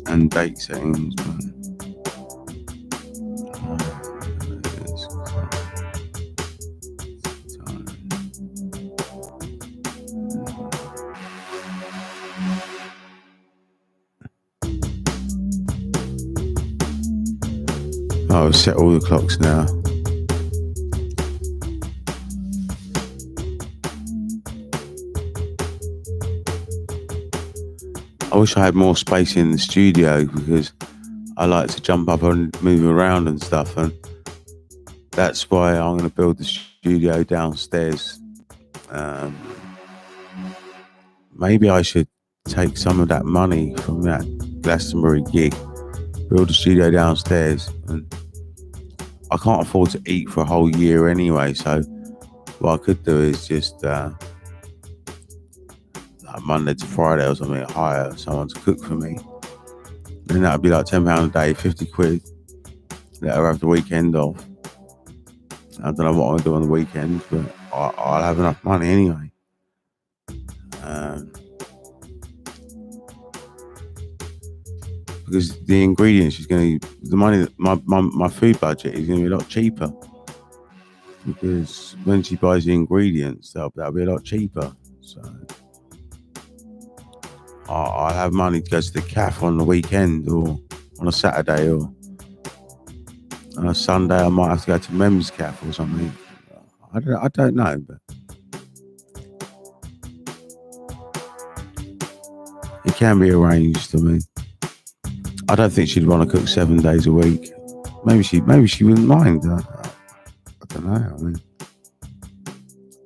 and date settings, but I'll set all the clocks now. I wish I had more space in the studio because I like to jump up and move around and stuff, and that's why I'm going to build the studio downstairs. Maybe I should take some of that money from that Glastonbury gig, build a studio downstairs, and I can't afford to eat for a whole year anyway, so what I could do is just like Monday to Friday or something, hire someone to cook for me, and that would be like £10 a day, 50 quid. Let her have the weekend off. I don't know what I'll do on the weekends, but I'll have enough money anyway. Because the ingredients is going to, the money, my food budget is going to be a lot cheaper. Because when she buys the ingredients, that'll be a lot cheaper. So I'll have money to go to the cafe on the weekend or on a Saturday, or on a Sunday I might have to go to Mem's Cafe or something. I don't know, but it can be arranged. I mean, I don't think she'd want to cook 7 days a week. Maybe she wouldn't mind. I don't know. I mean,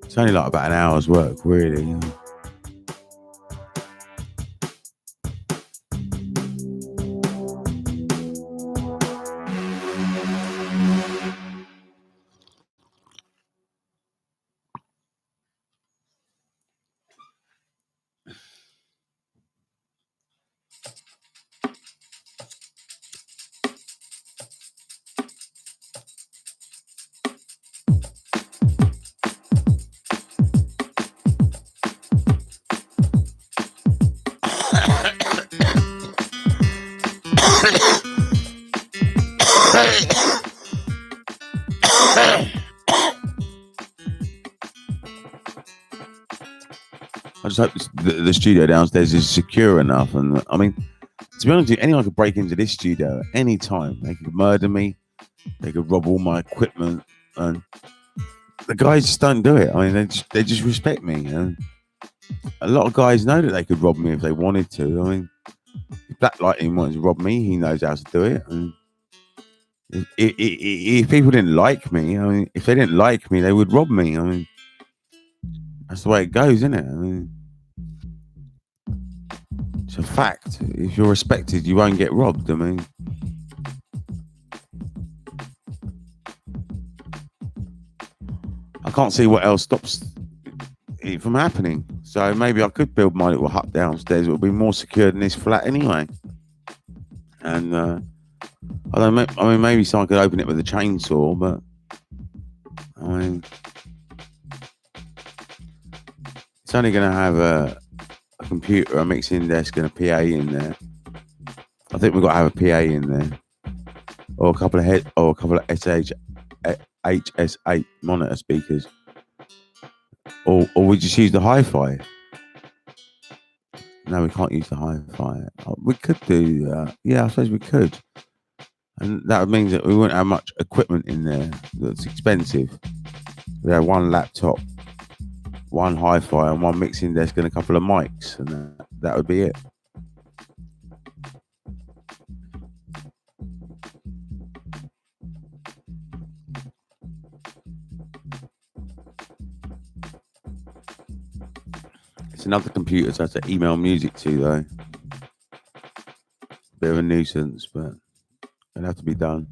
it's only like about an hour's work, really. I just hope the studio downstairs is secure enough. And I mean, to be honest with you, anyone could break into this studio at any time. They could murder me. They could rob all my equipment. And the guys just don't do it. I mean, they just respect me. And a lot of guys know that they could rob me if they wanted to. I mean, if Black Lightning wanted to rob me, he knows how to do it. And if people didn't like me, I mean, if they didn't like me, they would rob me. I mean, that's the way it goes, isn't it? I mean, it's a fact. If you're respected, you won't get robbed. I mean, I can't see what else stops it from happening. So maybe I could build my little hut downstairs. It would be more secure than this flat anyway. And I don't know. I mean, maybe someone could open it with a chainsaw, but I mean, it's only going to have a computer, a mixing desk, and a PA in there. I think we've got to have a PA in there, or a couple of HS8 monitor speakers, or we just use the hi-fi. No, we can't use the hi-fi. We could do, yeah, I suppose we could, and that would mean that we wouldn't have much equipment in there that's expensive. We have one laptop, one hi-fi, and one mixing desk, and a couple of mics, and that would be it. It's another computer to have to email music to, though. Bit of a nuisance, but it'll have to be done.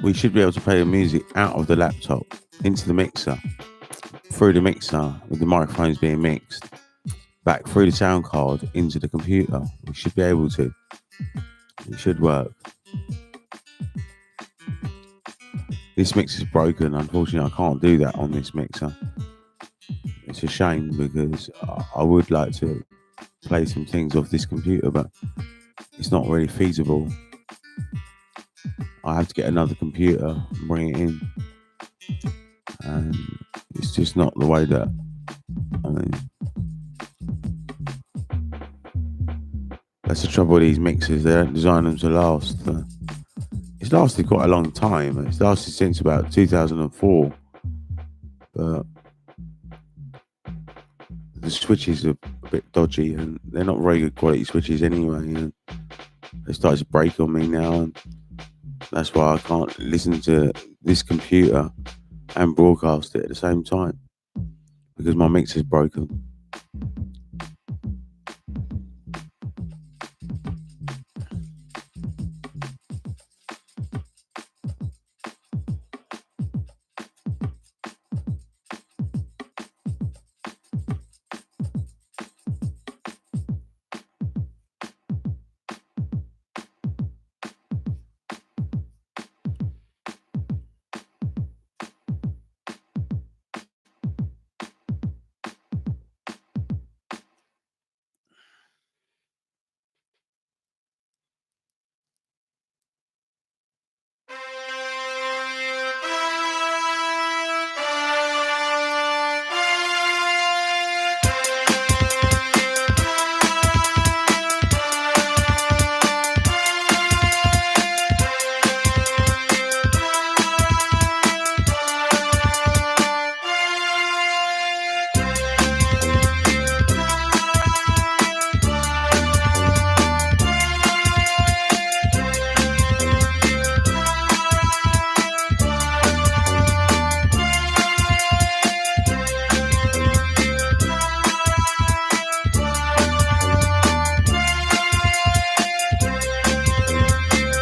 we should be able to play the music out of the laptop into the mixer, through the mixer with the microphones being mixed, back through the sound card into the computer. We should be able to. It should work. This mixer's broken. Unfortunately, I can't do that on this mixer. It's a shame because I would like to play some things off this computer, but it's not really feasible. I have to get another computer and bring it in, and it's just not the way that I mean. That's the trouble with these mixers. They don't design them to last. It's lasted quite a long time. It's lasted since about 2004, but the switches are a bit dodgy, and they're not very good quality switches anyway. And they started to break on me now, and that's why I can't listen to this computer and broadcast it at the same time, because my mixer's broken.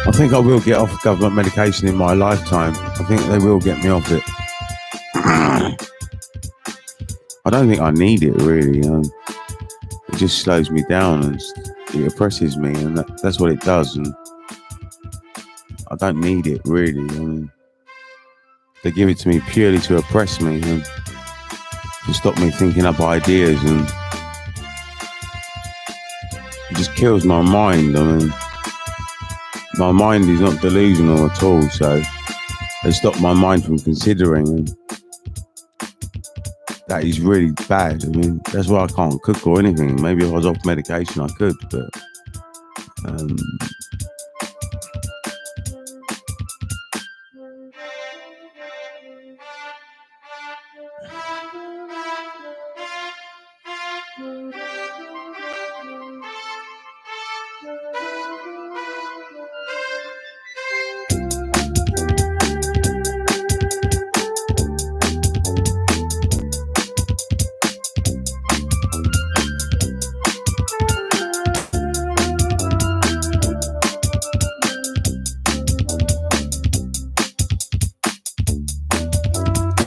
I think I will get off government medication in my lifetime. I think they will get me off it. I don't think I need it really. It just slows me down and it oppresses me, and that's what it does. And I don't need it really. I mean, they give it to me purely to oppress me and to stop me thinking up ideas, and it just kills my mind. I mean, my mind is not delusional at all, so they stop my mind from considering, and that is really bad. I mean, that's why I can't cook or anything. Maybe if I was off medication I could, but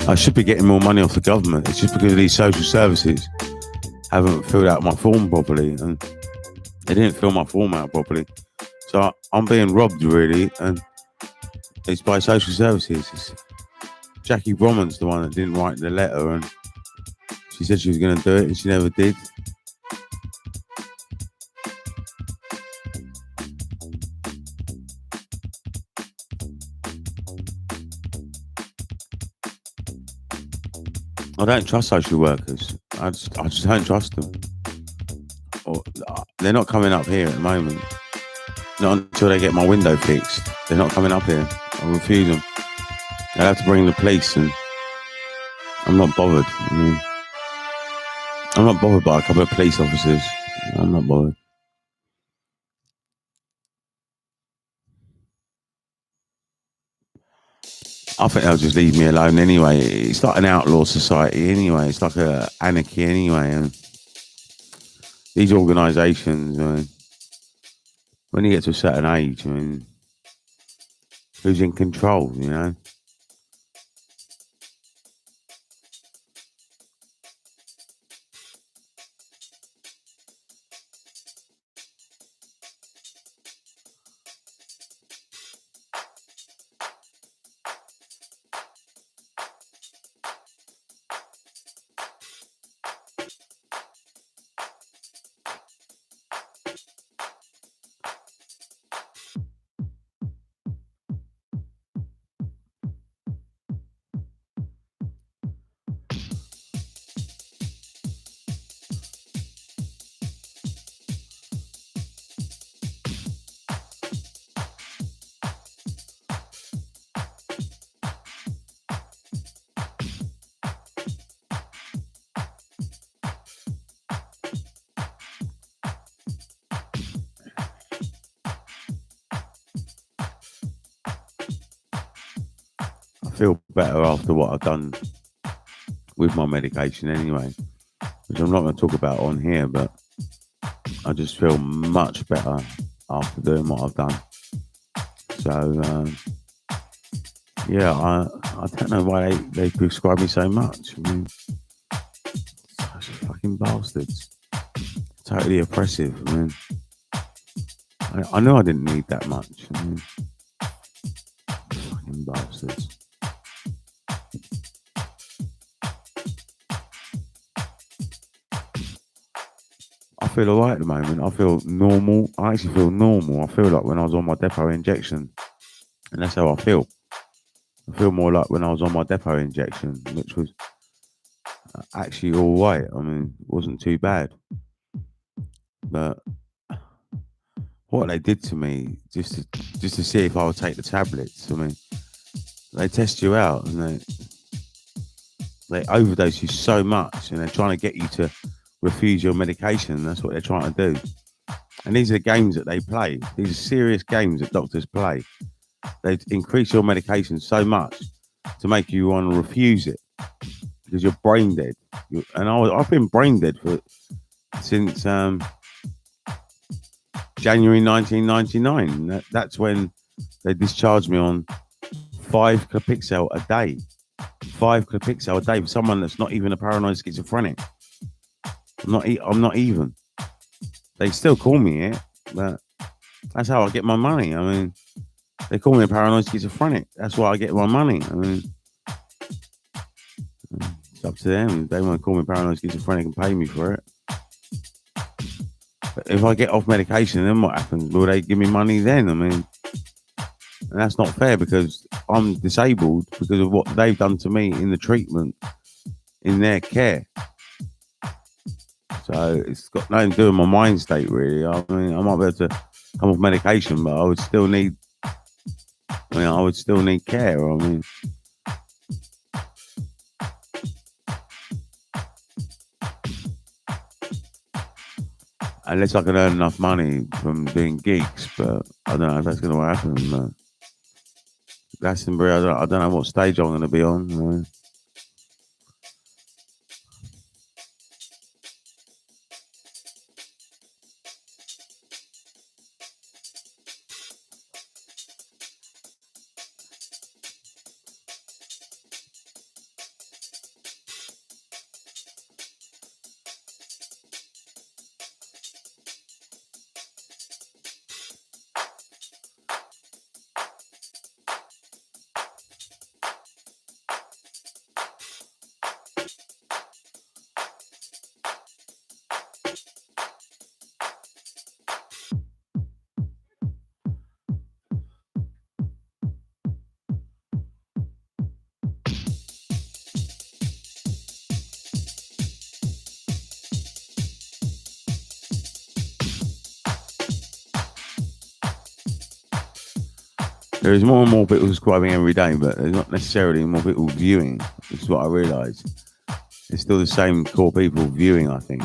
I should be getting more money off the government. It's just because these social services haven't filled out my form properly, and they didn't fill my form out properly. So I'm being robbed really, and it's by social services. It's Jackie Bromman's the one that didn't write the letter, and she said she was going to do it, and she never did. I don't trust social workers. I just don't trust them. They're not coming up here at the moment. Not until they get my window fixed. They're not coming up here. I refuse them. They'll have to bring the police, and I'm not bothered. I mean, I'm not bothered by a couple of police officers. I'm not bothered. I think they'll just leave me alone anyway. It's like an outlaw society anyway. It's like a anarchy anyway. And these organisations, I mean, when you get to a certain age, I mean, who's in control, you know. I feel better after what I've done with my medication anyway, which I'm not going to talk about on here, but I just feel much better after doing what I've done. So, yeah, I don't know why they prescribe me so much. I mean, such fucking bastards. Totally oppressive. I mean, I know I didn't need that much. I mean, fucking bastards. I feel alright at the moment. I feel normal. I actually feel normal. I feel like when I was on my depot injection, and that's how I feel. I feel more like when I was on my depot injection, which was actually all right. I mean, it wasn't too bad. But what they did to me, just to see if I would take the tablets, I mean, they test you out and they overdose you so much, and they're trying to get you to refuse your medication. That's what they're trying to do. And these are the games that they play. These are serious games that doctors play. They increase your medication so much to make you want to refuse it because you're brain dead. And I've been brain dead since January 1999. That's when they discharged me on 5 Clopixel a day. 5 Clopixel a day for someone that's not even a paranoid schizophrenic. I'm not even. They still call me it, but that's how I get my money. I mean, they call me a paranoid schizophrenic. That's why I get my money. I mean, it's up to them. If they want to call me paranoid schizophrenic and pay me for it. But if I get off medication, then what happens? Will they give me money then? I mean, and that's not fair because I'm disabled because of what they've done to me in the treatment, in their care. So it's got nothing to do with my mind state, really. I mean, I might be able to come off medication, but I would still need care. I mean, unless I can earn enough money from doing gigs, but I don't know if that's going to happen. Glastonbury, I don't know what stage I'm going to be on. I mean, there is more and more people subscribing every day, but there's not necessarily more people viewing. This is what I realise. It's still the same core people viewing, I think.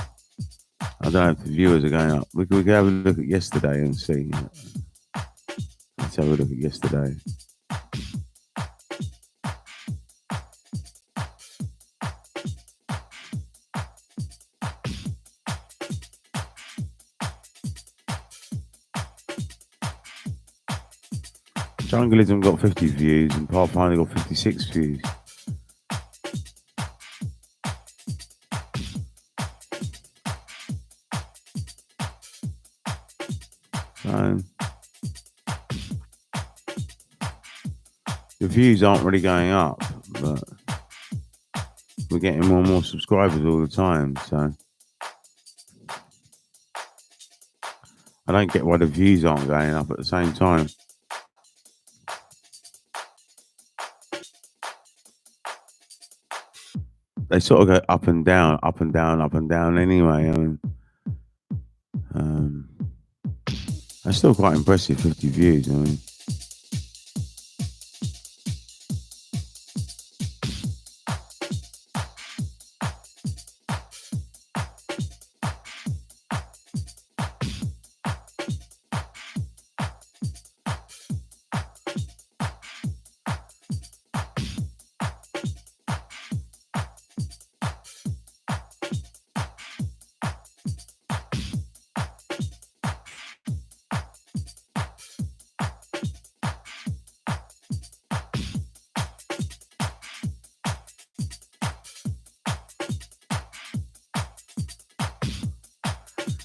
I don't know if the viewers are going up. We could have a look at yesterday and see. Let's have a look at yesterday. Junglism got 50 views and Pathfinder got 56 views. So the views aren't really going up, but we're getting more and more subscribers all the time. So I don't get why the views aren't going up at the same time. They sort of go up and down, up and down, up and down anyway. I mean, that's still quite impressive, 50 views. I mean,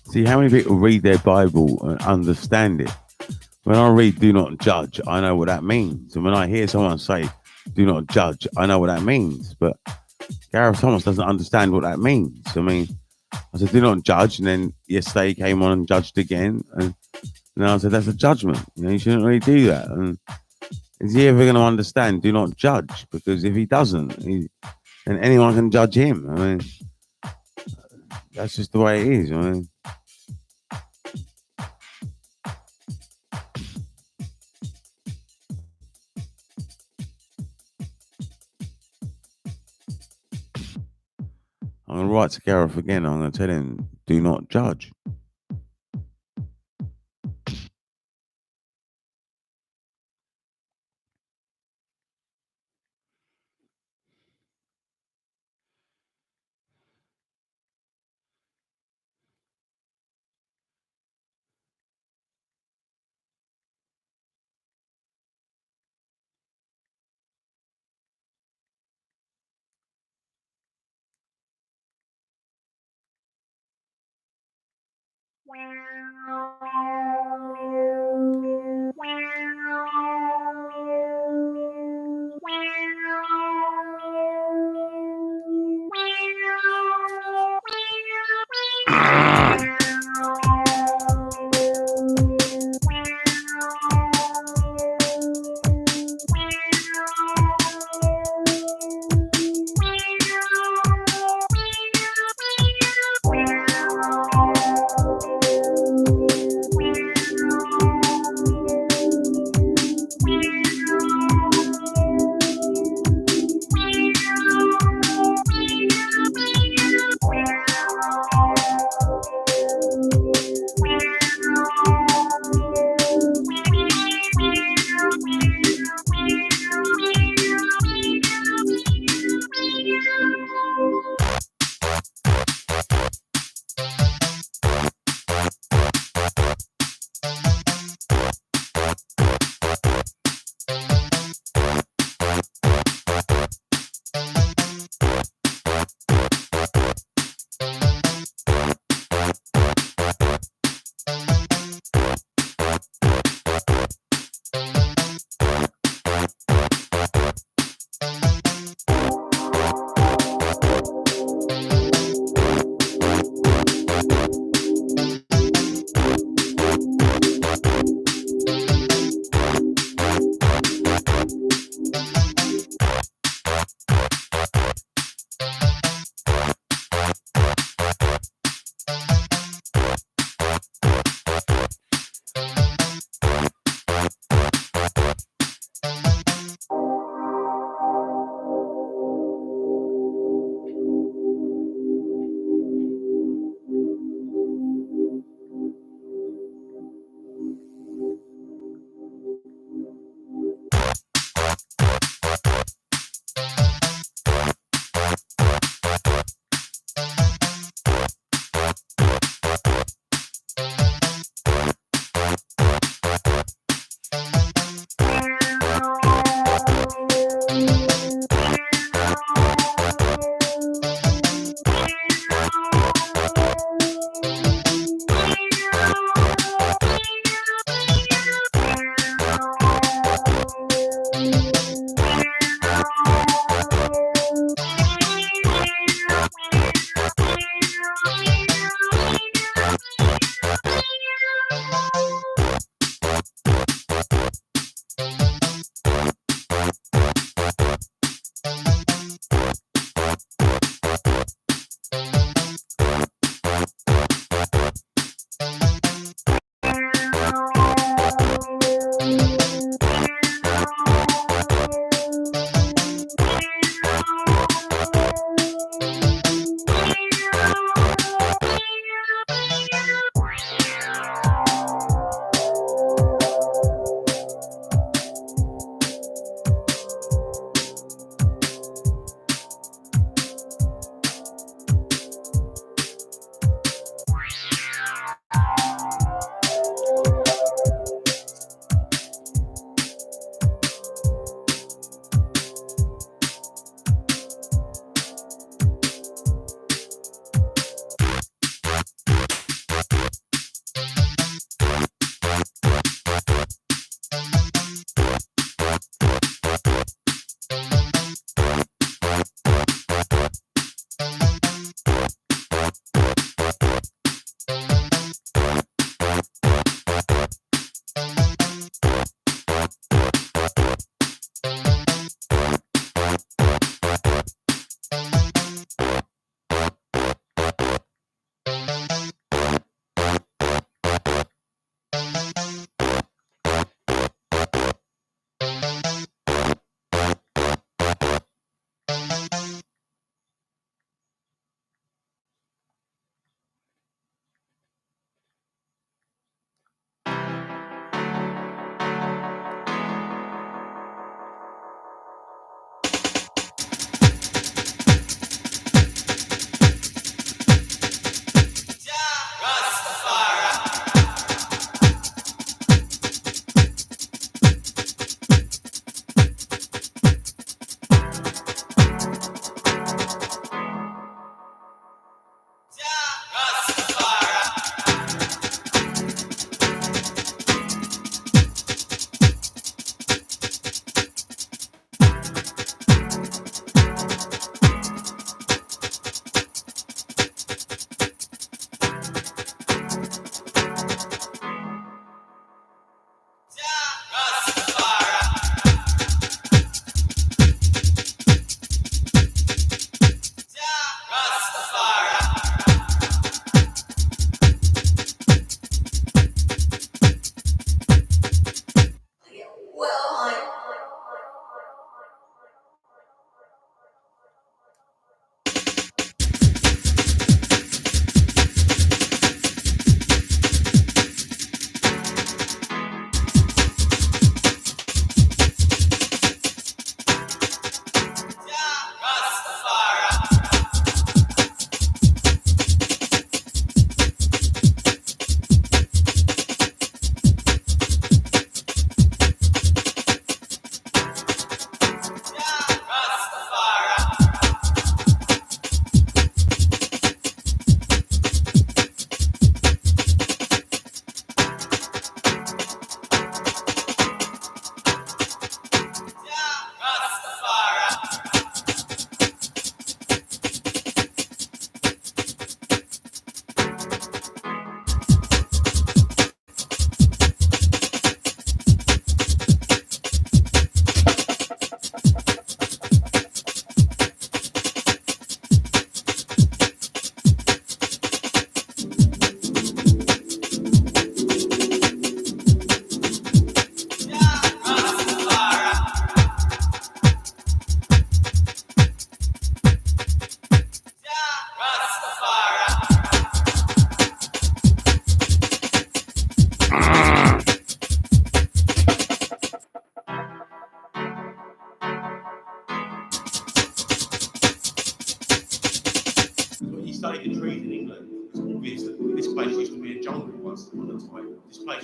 see how many people read their Bible and understand it. When I read "Do not judge," I know what that means, and when I hear someone say "Do not judge," I know what that means. But Gareth Thomas doesn't understand what that means. I mean, I said, "Do not judge," and then yesterday he came on and judged again, and I said, "That's a judgment. You know, you shouldn't really do that." And is he ever going to understand "Do not judge"? Because if he doesn't, then anyone can judge him. I mean, that's just the way it is. I mean. I'm going to write to Gareth again. I'm going to tell him, do not judge.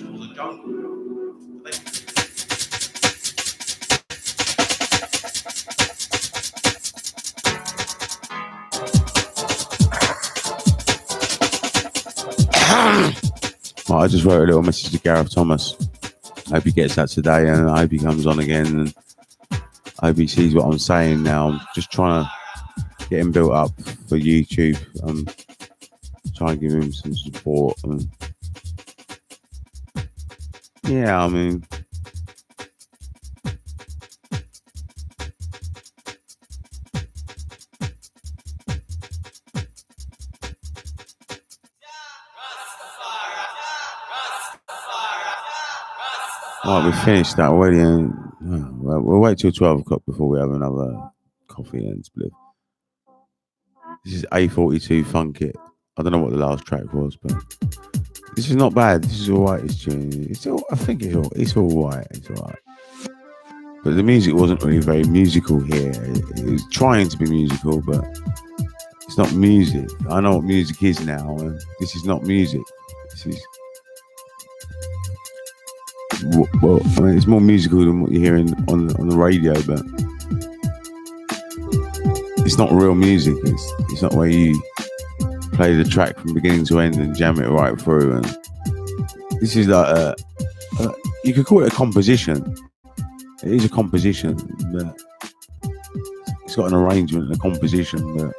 station was a jungle. They Well, I just wrote a little message to Gareth Thomas. I hope he gets that today, and I hope he comes on again, and I hope he sees what I'm saying now. I'm just trying to get him built up for YouTube. Try and give him some support. And yeah, I mean, right, we finished that already, and well, we'll wait till 12 o'clock before we have another coffee and split. This is A42 Funk It. I don't know what the last track was, but this is not bad. This is alright. It's all, I think it's alright. It's alright. But the music wasn't really very musical here. It was trying to be musical, but it's not music. I know what music is now, and this is not music. This is, well, I mean, it's more musical than what you're hearing on the radio, but it's not real music. It's not where you play the track from beginning to end and jam it right through. And this is like you could call it a composition. It is a composition, but it's got an arrangement and a composition, but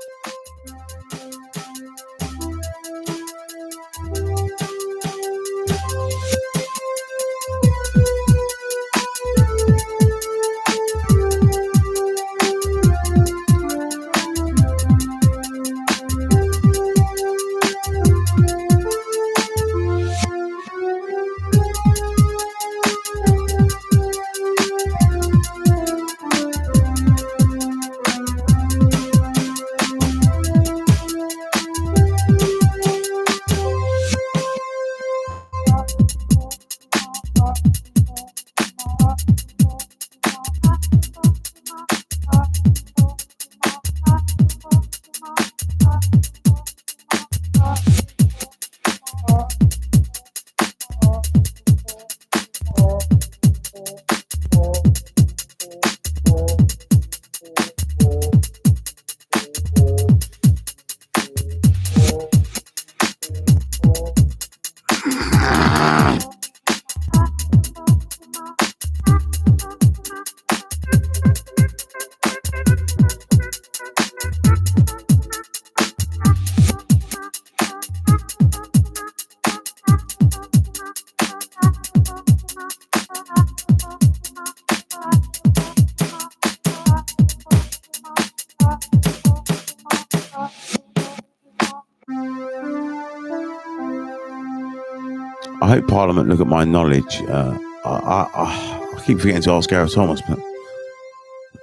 I hope Parliament look at my knowledge. I keep forgetting to ask Gareth Thomas, but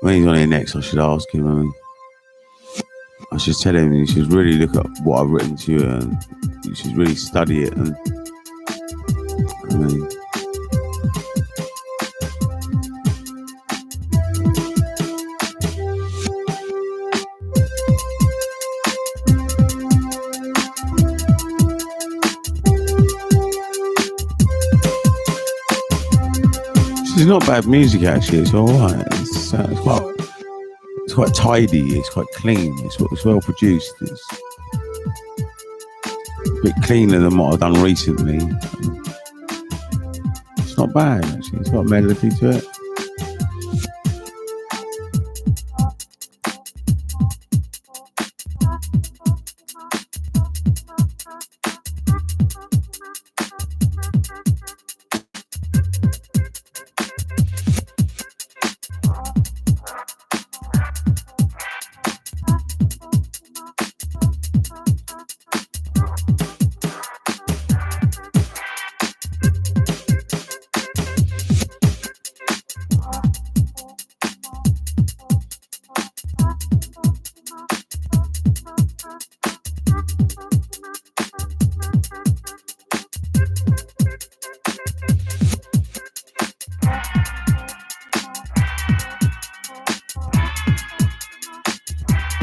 when he's on here next, I should ask him. I mean, I should tell him he should really look at what I've written to you, and you should really study it. And I mean, it's not bad music actually. It's all right. It's quite tidy. It's quite clean. It's well produced. It's a bit cleaner than what I've done recently. It's not bad actually. It's got a melody to it.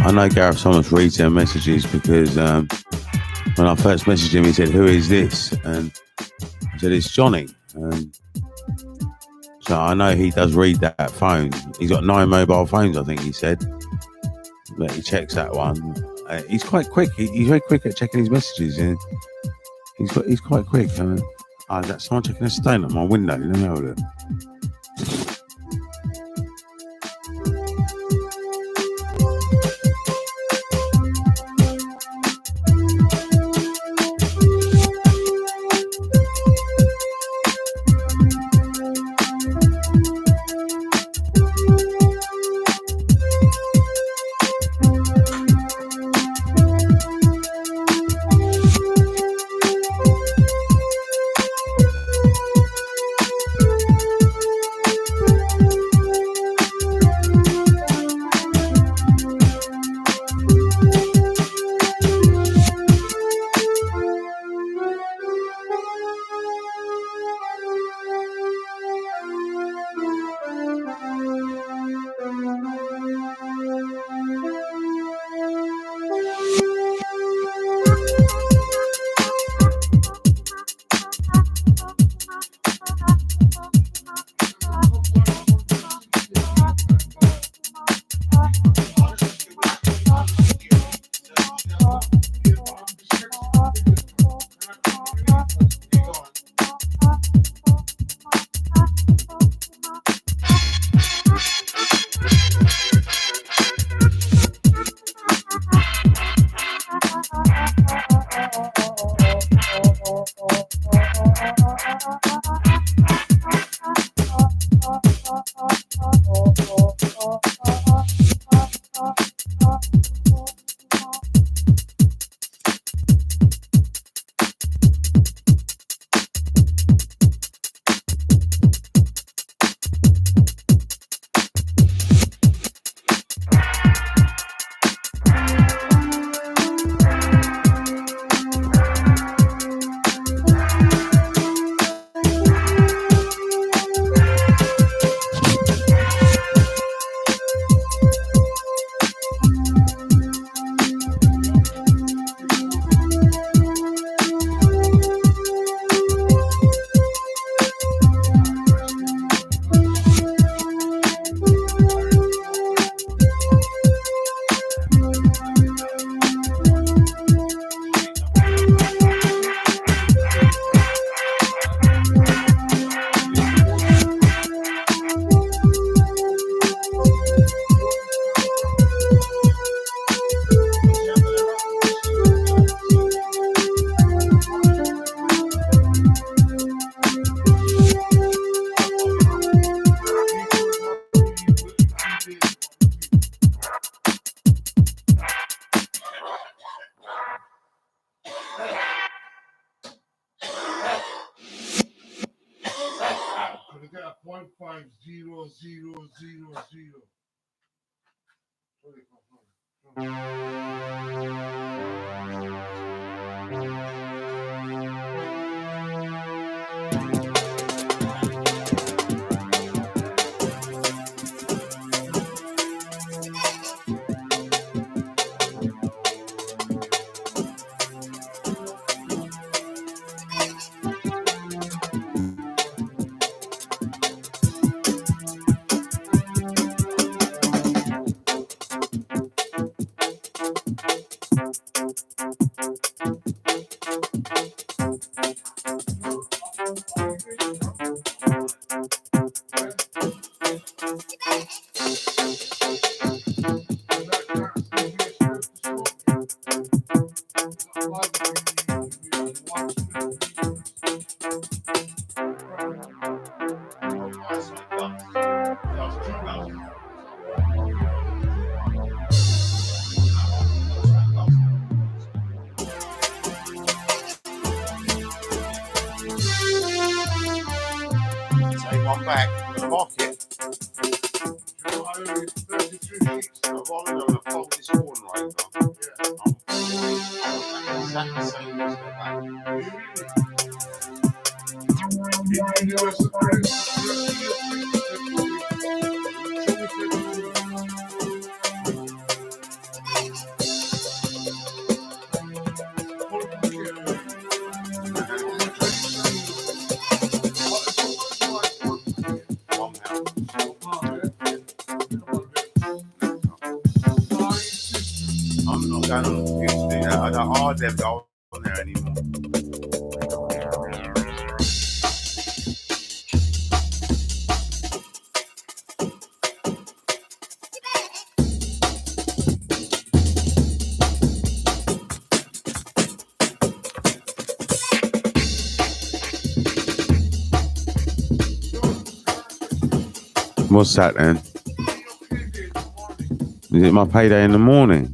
I know Gareth Thomas reads their messages because when I first messaged him, he said, "Who is this?" And I said, it's Johnny. So I know he does read that phone. He's got 9 mobile phones, I think he said. But he checks that one. He's quite quick. He's very quick at checking his messages. And he's quite quick. That's someone checking a stain at my window. Let me have a look. Take one back in the pocket. I've only done a fold this corner over. Exactly the same as the back. going on the computer to do that. I don't hardly ever go on there anymore. What's that then? Is it my payday in the morning?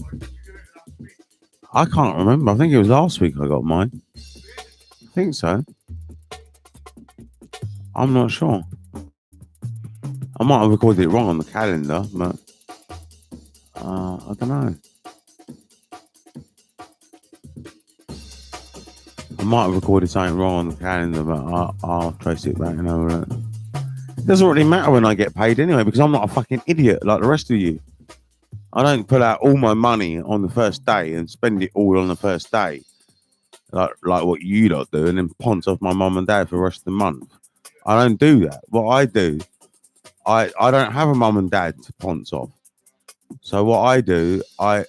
I can't remember. I think it was last week I got mine. I think so. I'm not sure. I might have recorded it wrong on the calendar, but I don't know. I might have recorded something wrong on the calendar, but I'll trace it back and over it. It doesn't really matter when I get paid anyway, because I'm not a fucking idiot like the rest of you. I don't pull out all my money on the first day and spend it all on the first day, like what you lot do, and then ponce off my mum and dad for the rest of the month. I don't do that. What I do, I don't have a mum and dad to ponce off. So what I do, I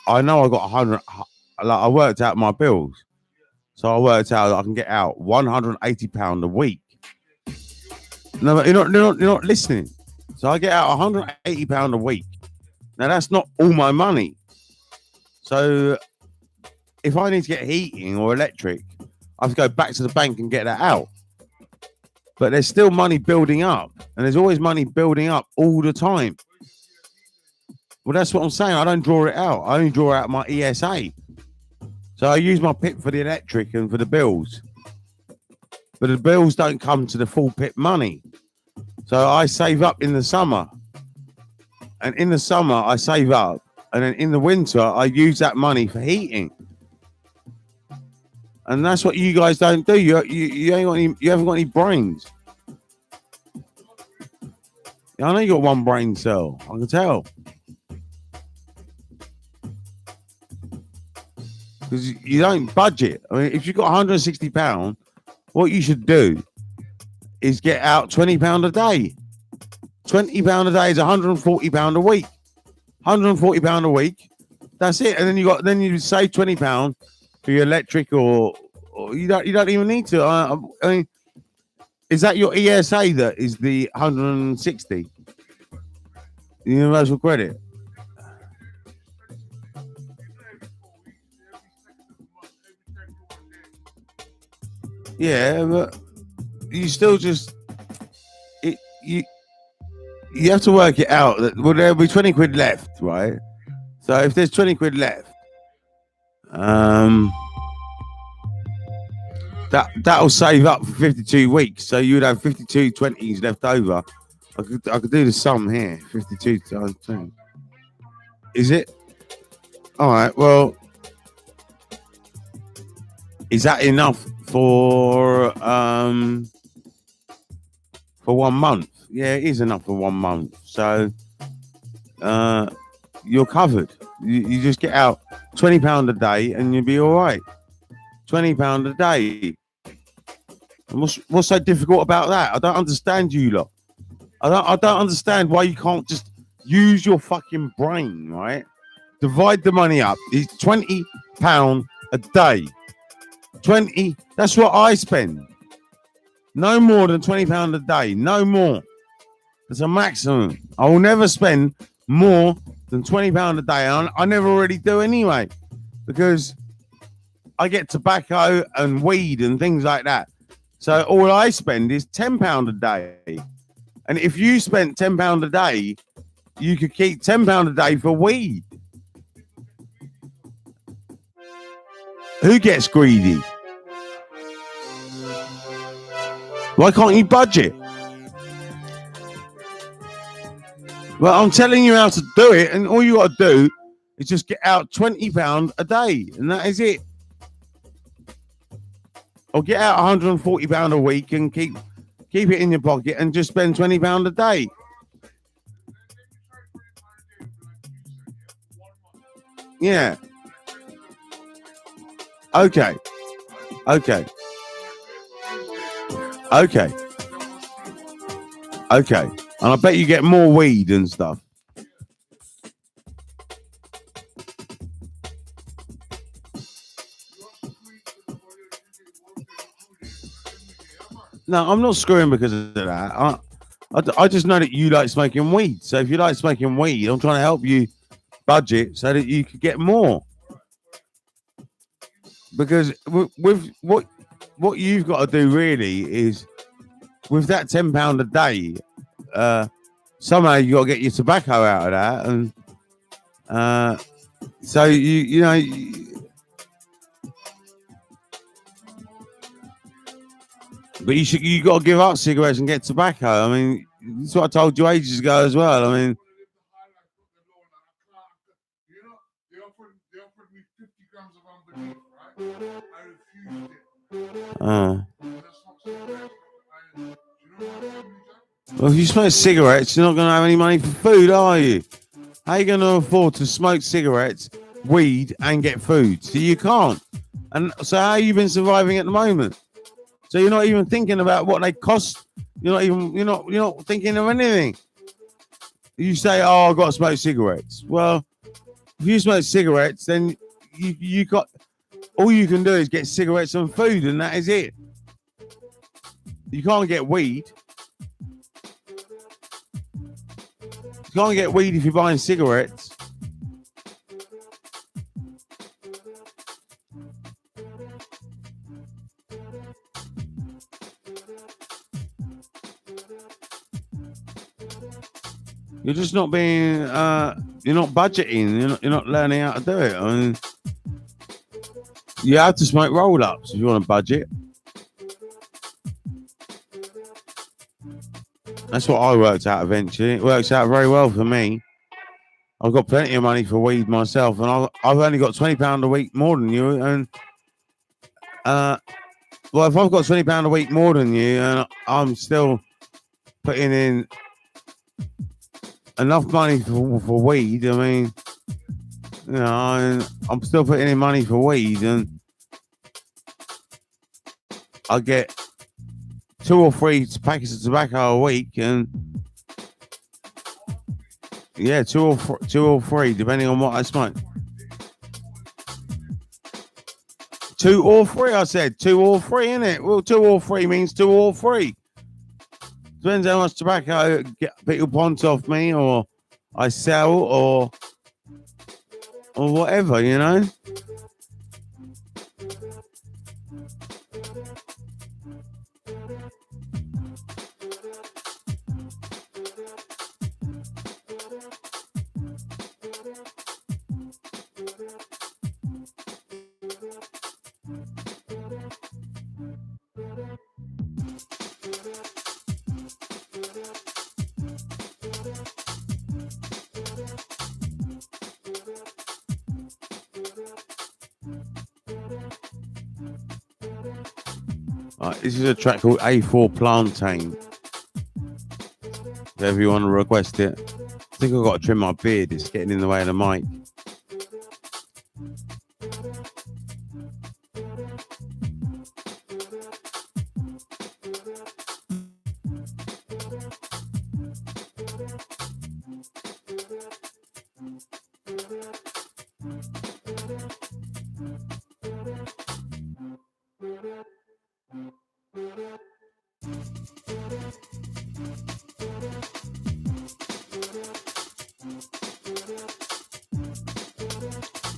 know I got 100. Like I worked out my bills, so I worked out that I can get out £180 a week. No, but you're not listening. So I get out £180 a week. Now that's not all my money. So if I need to get heating or electric, I have to go back to the bank and get that out. But there's still money building up, and there's always money building up all the time. Well, that's what I'm saying. I don't draw it out. I only draw out my ESA. So I use my PIP for the electric and for the bills. But the bills don't come to the full PIP money. So I save up in the summer. And in the summer, I save up. And then in the winter, I use that money for heating. And that's what you guys don't do. You ain't got any, you haven't got any brains. I know you got one brain cell. I can tell. Because you don't budget. I mean, if you've got £160, what you should do is get out £20 a day. £20 a day is £140 a week. £140 a week. That's it. And then you save £20 for your electric, or you don't even need to. I mean, is that your ESA that is the 160? Universal credit. Yeah, but you still just you have to work it out. That well, there'll be 20 quid left, right? So if there's 20 quid left, that'll save up for 52 weeks. So you'd have 52 20s left over. I could do the sum here. 52 times 2. Is it? All right. Well, is that enough for 1 month? Yeah, it is enough for 1 month. So you're covered. You just get out £20 a day and you'll be all right. £20 a day. And what's so difficult about that? I don't understand you lot. I don't understand why you can't just use your fucking brain, right? Divide the money up. It's £20 a day. 20. That's what I spend. No more than £20 a day. No more. That's a maximum. I will never spend more than £20 a day. I never really do anyway, because I get tobacco and weed and things like that. So all I spend is £10 a day. And if you spent £10 a day, you could keep £10 a day for weed. Who gets greedy? Why can't you budget? Well, I'm telling you how to do it, and all you got to do is just get out £20 a day, and that is it. Or get out £140 a week and keep it in your pocket and just spend £20 a day. Yeah. Okay. Okay. Okay. Okay. And I bet you get more weed and stuff. No, I'm not screwing because of that. I just know that you like smoking weed. So if you like smoking weed, I'm trying to help you budget so that you could get more. Because with what you've got to do really is with that £10 a day, somehow you got to get your tobacco out of that, and so you know. But you got to give up cigarettes and get tobacco. I mean, that's what I told you ages ago as well. I mean, uh, well, if you smoke cigarettes, you're not going to have any money for food, are you? How are you going to afford to smoke cigarettes, weed, and get food? So you can't. And so how have you been surviving at the moment? So you're not even thinking about what they cost. You're not thinking of anything. You say, "Oh, I've got to smoke cigarettes." Well, if you smoke cigarettes, then you got all you can do is get cigarettes and food, and that is it. You can't get weed. You can't get weed if you're buying cigarettes. You're just not being. You're not budgeting. You're not learning how to do it. I mean, you have to smoke roll-ups if you want to budget. That's what I worked out eventually. It works out very well for me. I've got plenty of money for weed myself, and I've only got £20 a week more than you. And well, if I've got £20 a week more than you, and I'm still putting in enough money for weed, I mean, you know, I'm still putting in money for weed, and I get 2 or 3 packets of tobacco a week, and yeah, two or three, depending on what I smoke. 2 or 3, I said 2 or 3, innit? Well, 2 or 3 means 2 or 3. Depends how much tobacco people want off me, or I sell, or whatever, you know. This is a track called A4 Plantain. If you want to request it. I think I've got to trim my beard. It's getting in the way of the mic.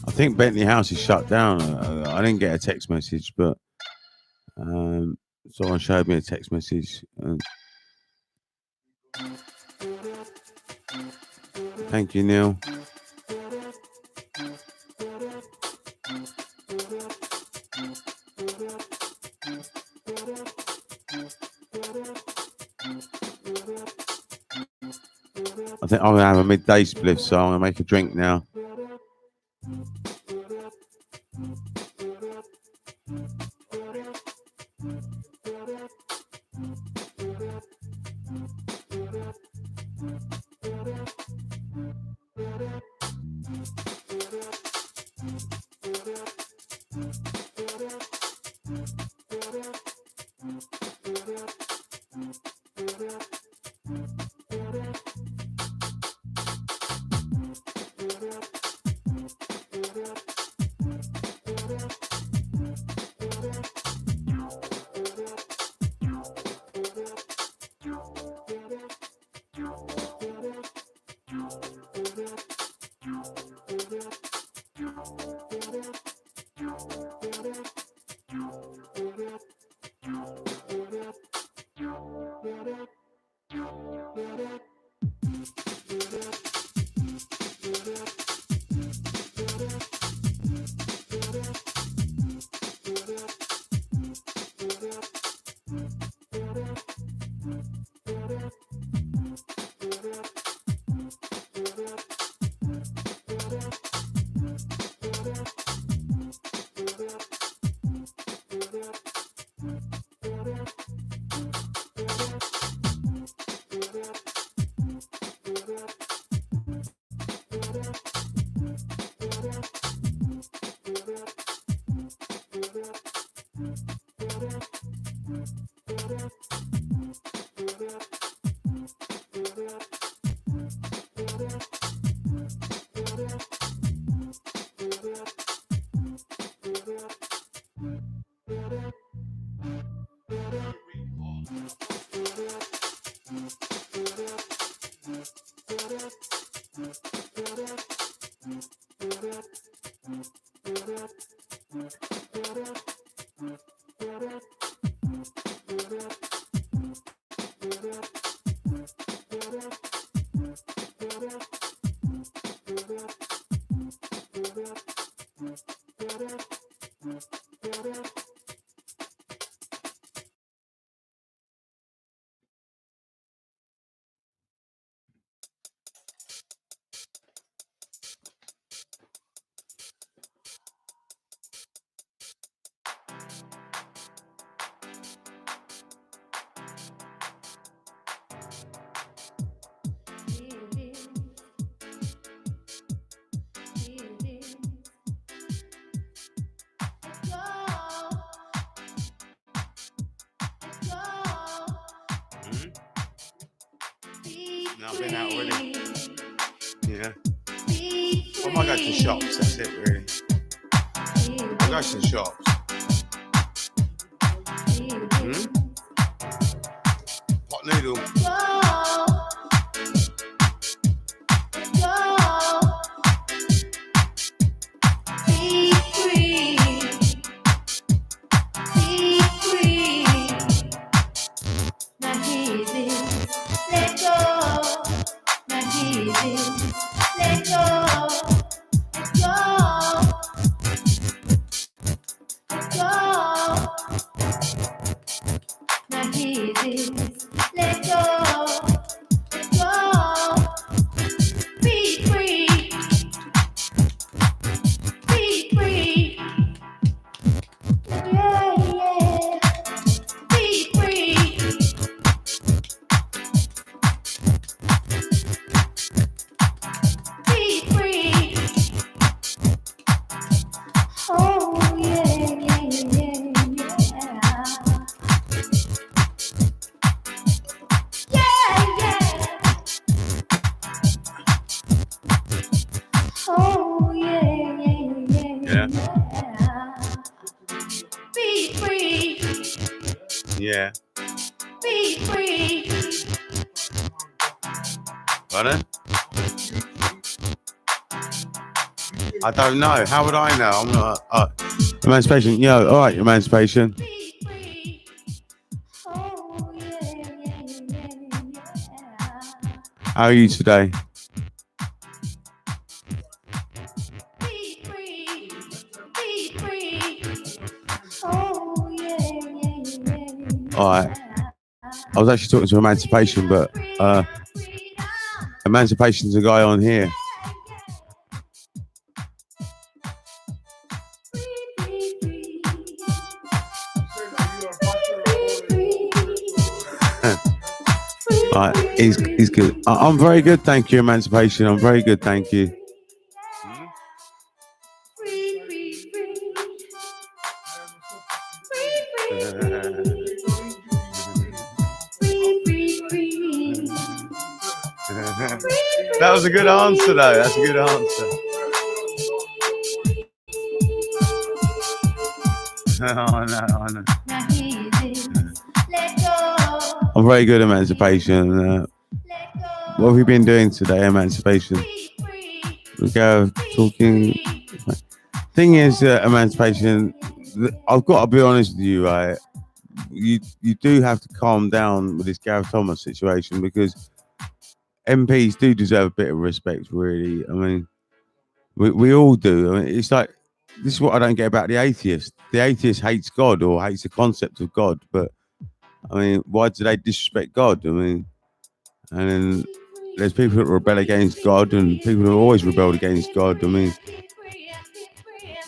I think Bentley House is shut down. I didn't get a text message, but someone showed me a text message. Thank you, Neil. I think I'm going to have a midday spliff, so I'm going to make a drink now. No, I've been out already. Yeah. I might go to the shops, that's it really. I'll go to the shops. Hot noodle. Yeah. Be free. Pardon? I don't know. How would I know? I'm not. Emancipation. Yeah, all right, Emancipation. How are you today? All right. I was actually talking to Emancipation, but Emancipation's a guy on here. All right, he's good. I'm very good, thank you, Emancipation. I'm very good, thank you. That was a good answer, though. That's a good answer. I know. I'm very good, Emancipation. What have you been doing today, Emancipation? We go talking. Thing is, Emancipation, I've got to be honest with you, right? You do have to calm down with this Gareth Thomas situation because MPs do deserve a bit of respect, really. I mean, we all do. I mean, it's like, this is what I don't get about the atheist. The atheist hates God or hates the concept of God, but I mean, why do they disrespect God? I mean, and then there's people that rebel against God and people who always rebelled against God. I mean,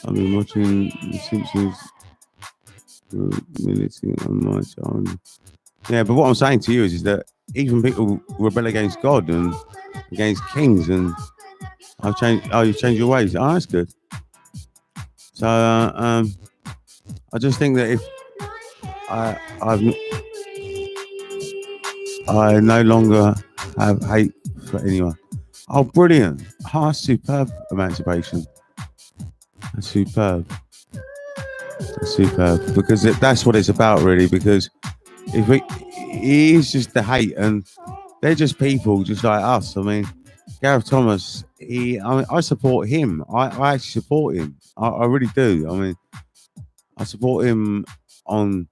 I've been watching The Simpsons for minutes on my time. Yeah, but what I'm saying to you is that even people rebel against God and against kings, and I've changed. Oh, you changed your ways. Oh, that's good. So I just think that if I've I no longer have hate for anyone. Oh, brilliant! Oh, superb, Emancipation. That's superb. That's superb because that's what it's about, really. Because if it is just the hate, and they're just people, just like us. I mean, Gareth Thomas. I support him. I actually support him. I really do. I mean, I support him on.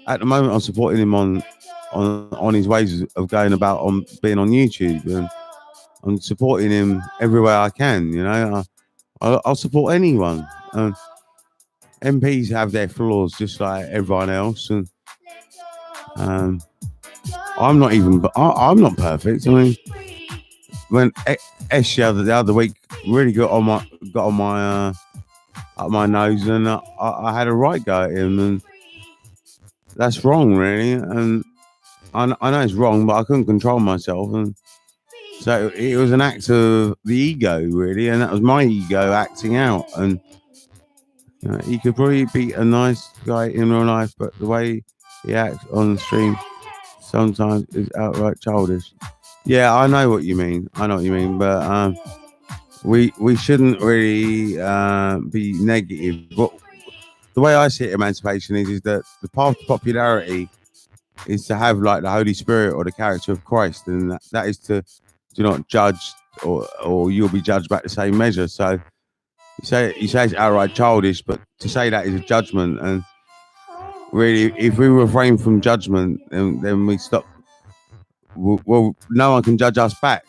At the moment, I'm supporting him on his ways of going about on being on YouTube, and I'm supporting him everywhere I can. You know, I'll support anyone. And MPs have their flaws, just like everyone else, and um, I'm not even. I'm not perfect. I mean, when Esh the other week really got on my up my nose, and I had a right go at him, and that's wrong, really. And I know it's wrong, but I couldn't control myself, and so it was an act of the ego, really, and that was my ego acting out. And he could probably be a nice guy in real life, but the way he acts on the stream sometimes is outright childish. Yeah, I know what you mean. I know what you mean, but we shouldn't really be negative. But the way I see it, Emancipation is that the path to popularity is to have like the Holy Spirit or the character of Christ, and that is to do not judge, or you'll be judged back the same measure. So you say it's outright childish, but to say that is a judgment, and really, if we refrain from judgment, then we stop. Well, no one can judge us back.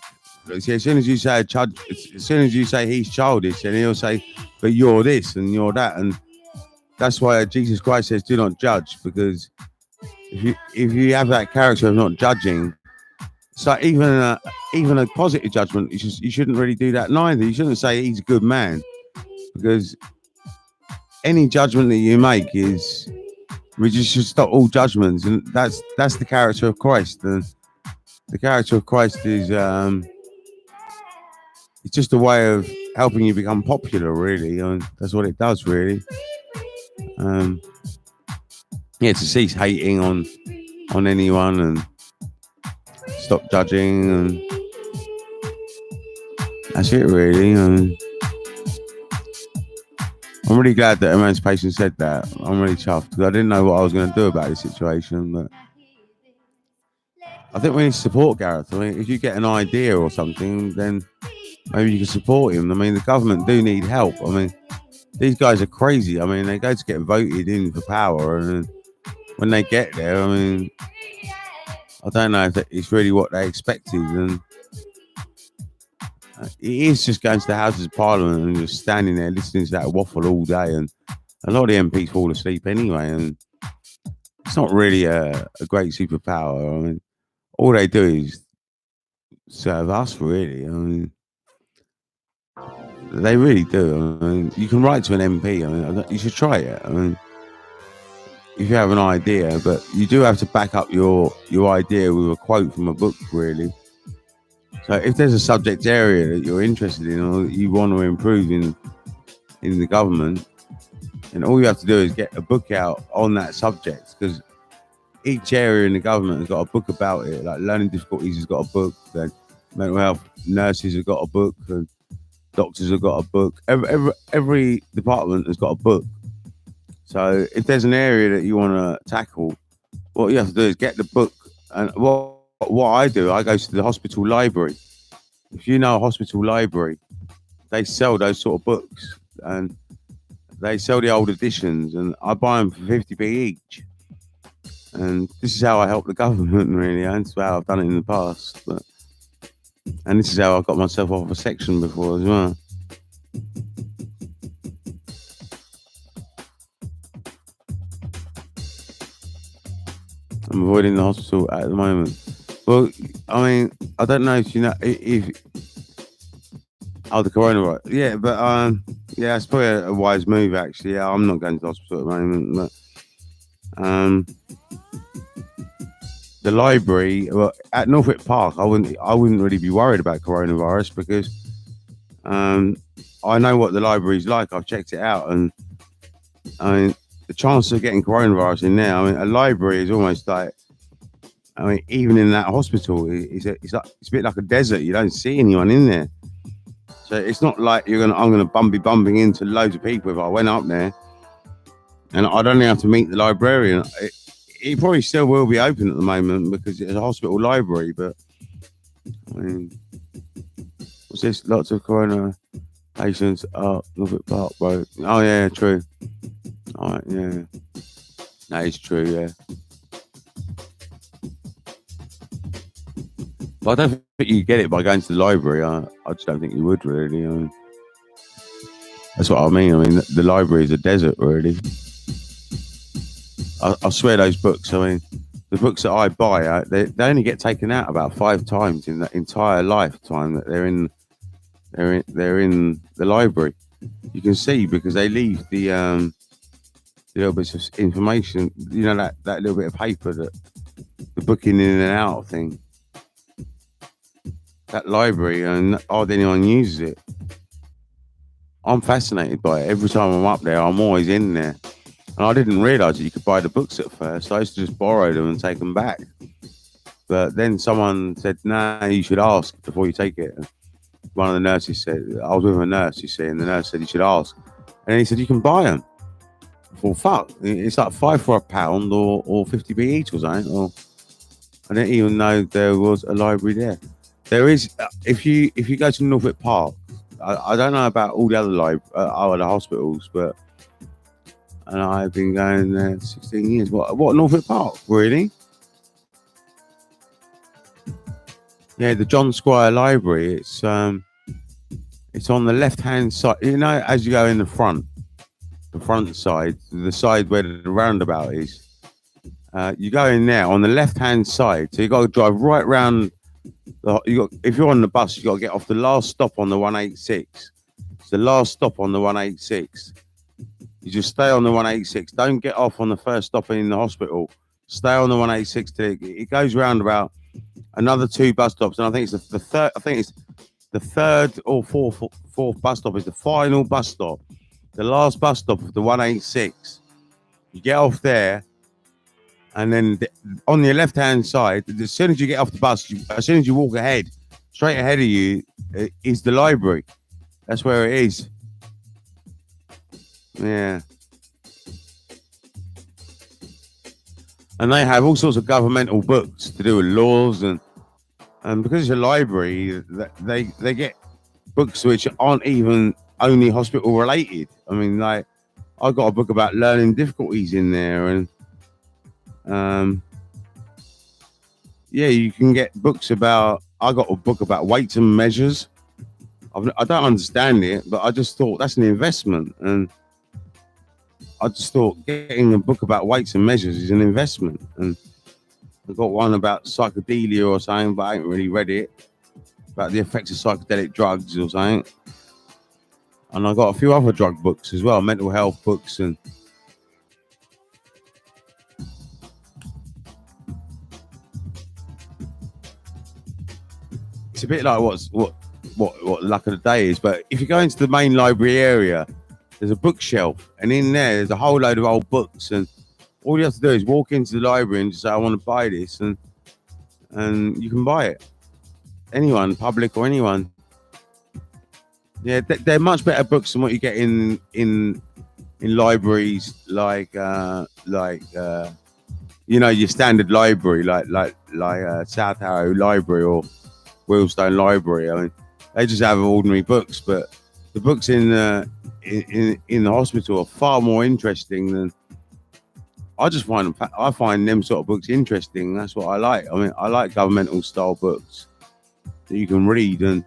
See, as soon as you say as soon as you say he's childish, and he'll say, "But you're this and you're that," and that's why Jesus Christ says, "Do not judge," because if you have that character of not judging, so even a positive judgment, you shouldn't really do that neither. You shouldn't say he's a good man, because any judgment that you make is, we just should stop all judgments, and that's the character of Christ. And the character of Christ is it's just a way of helping you become popular, really, and that's what it does, really. Yeah, to cease hating on anyone and stop judging, and that's it, really. I'm really glad that Emancipation said that. I'm really chuffed because I didn't know what I was going to do about this situation, but I think we need to support Gareth. I mean, if you get an idea or something, then maybe you can support him. I mean, the government do need help. I mean, these guys are crazy. I mean, they go to get voted in for power, and when they get there, I mean, I don't know if it's really what they expected. And it is just going to the Houses of Parliament and just standing there listening to that waffle all day. And a lot of the MPs fall asleep anyway. And it's not really a great superpower. I mean, all they do is serve us, really. I mean, they really do. I mean, you can write to an MP. I mean, you should try it. I mean, if you have an idea, but you do have to back up your idea with a quote from a book, really. So if there's a subject area that you're interested in or you want to improve in the government, and all you have to do is get a book out on that subject, because each area in the government has got a book about it. Like learning difficulties has got a book, then mental health nurses have got a book, and doctors have got a book. Every department has got a book. So if there's an area that you want to tackle, what you have to do is get the book, and what what I do, I go to the hospital library. If you know a hospital library, they sell those sort of books, and they sell the old editions, and I buy them for 50p each. And this is how I help the government, really. And it's how I've done it in the past. And this is how I got myself off a section before as well. I'm avoiding the hospital at the moment. Well, I mean, I don't know if you know if the coronavirus. Yeah, but yeah, it's probably a wise move actually. Yeah, I'm not going to the hospital at the moment, but the library, well, at Norfolk Park, I wouldn't really be worried about coronavirus because I know what the library's like. I've checked it out, and I mean, the chance of getting coronavirus in there. I mean, a library is almost like, I mean, even in that hospital, it's a bit like a desert. You don't see anyone in there, so it's not like I'm gonna be bumping into loads of people if I went up there, and I'd only have to meet the librarian. It probably still will be open at the moment because it's a hospital library, but I mean, what's this? Lots of corona patients up Norfolk Park Road. Oh yeah, true. All right, yeah, that is true. Yeah, but I don't think you get it by going to the library. I just don't think you would really. I mean, that's what I mean. I mean, the library is a desert, really. I swear those books. I mean, the books that I buy, they only get taken out about 5 times in the entire lifetime that they're in the library. You can see because they leave the little bits of information. You know, that little bit of paper, that the booking in and out thing. That library, and hardly anyone uses it. I'm fascinated by it. Every time I'm up there, I'm always in there. And I didn't realise that you could buy the books at first. I used to just borrow them and take them back. But then someone said, "No, you should ask before you take it." And one of the nurses said, I was with a nurse, you see, and the nurse said, "You should ask." And he said, "You can buy them." Well, fuck, it's like £5 for £1 or 50p each or something. Or I didn't even know there was a library there. There is, if you go to Norfolk Park, I don't know about all the other other hospitals, but. And I've been going there 16 years. What Norfolk Park, really? Yeah, the John Squire Library. It's on the left-hand side. You know, as you go in the front side, the side where the roundabout is. You go in there on the left-hand side. So you got to drive right round. If you're on the bus, you got to get off the last stop on the 186. It's the last stop on the 186. You just stay on the 186. Don't get off on the first stop in the hospital. Stay on the 186 till it goes round about another 2 bus stops, and I think it's the third. I think it's the third or fourth bus stop is the final bus stop, the last bus stop of the 186. You get off there, and then on your left-hand side, as soon as you get off the bus, as soon as you walk ahead, straight ahead of you is the library. That's where it is. Yeah. And they have all sorts of governmental books to do with laws, and because it's a library, they get books which aren't even only hospital related. I mean, like, I got a book about learning difficulties in there, and yeah, you can get books about. I got a book about weights and measures. I don't understand it, but I just thought that's an investment, and I just thought getting a book about weights and measures is an investment. And I got one about psychedelia or something, but I ain't really read it, about the effects of psychedelic drugs or something. And I got a few other drug books as well, mental health books, and it's a bit like what the luck of the day is. But if you go into the main library area, there's a bookshelf, and in there's a whole load of old books, and all you have to do is walk into the library and just say, "I want to buy this," and you can buy it. Anyone, public or anyone. Yeah, they're much better books than what you get in libraries like your standard library, like South Harrow Library or Wheelstone Library. I mean, they just have ordinary books, but the books in the hospital are far more interesting than. I find them sort of books interesting. That's what I like. I mean, I like governmental style books that you can read, and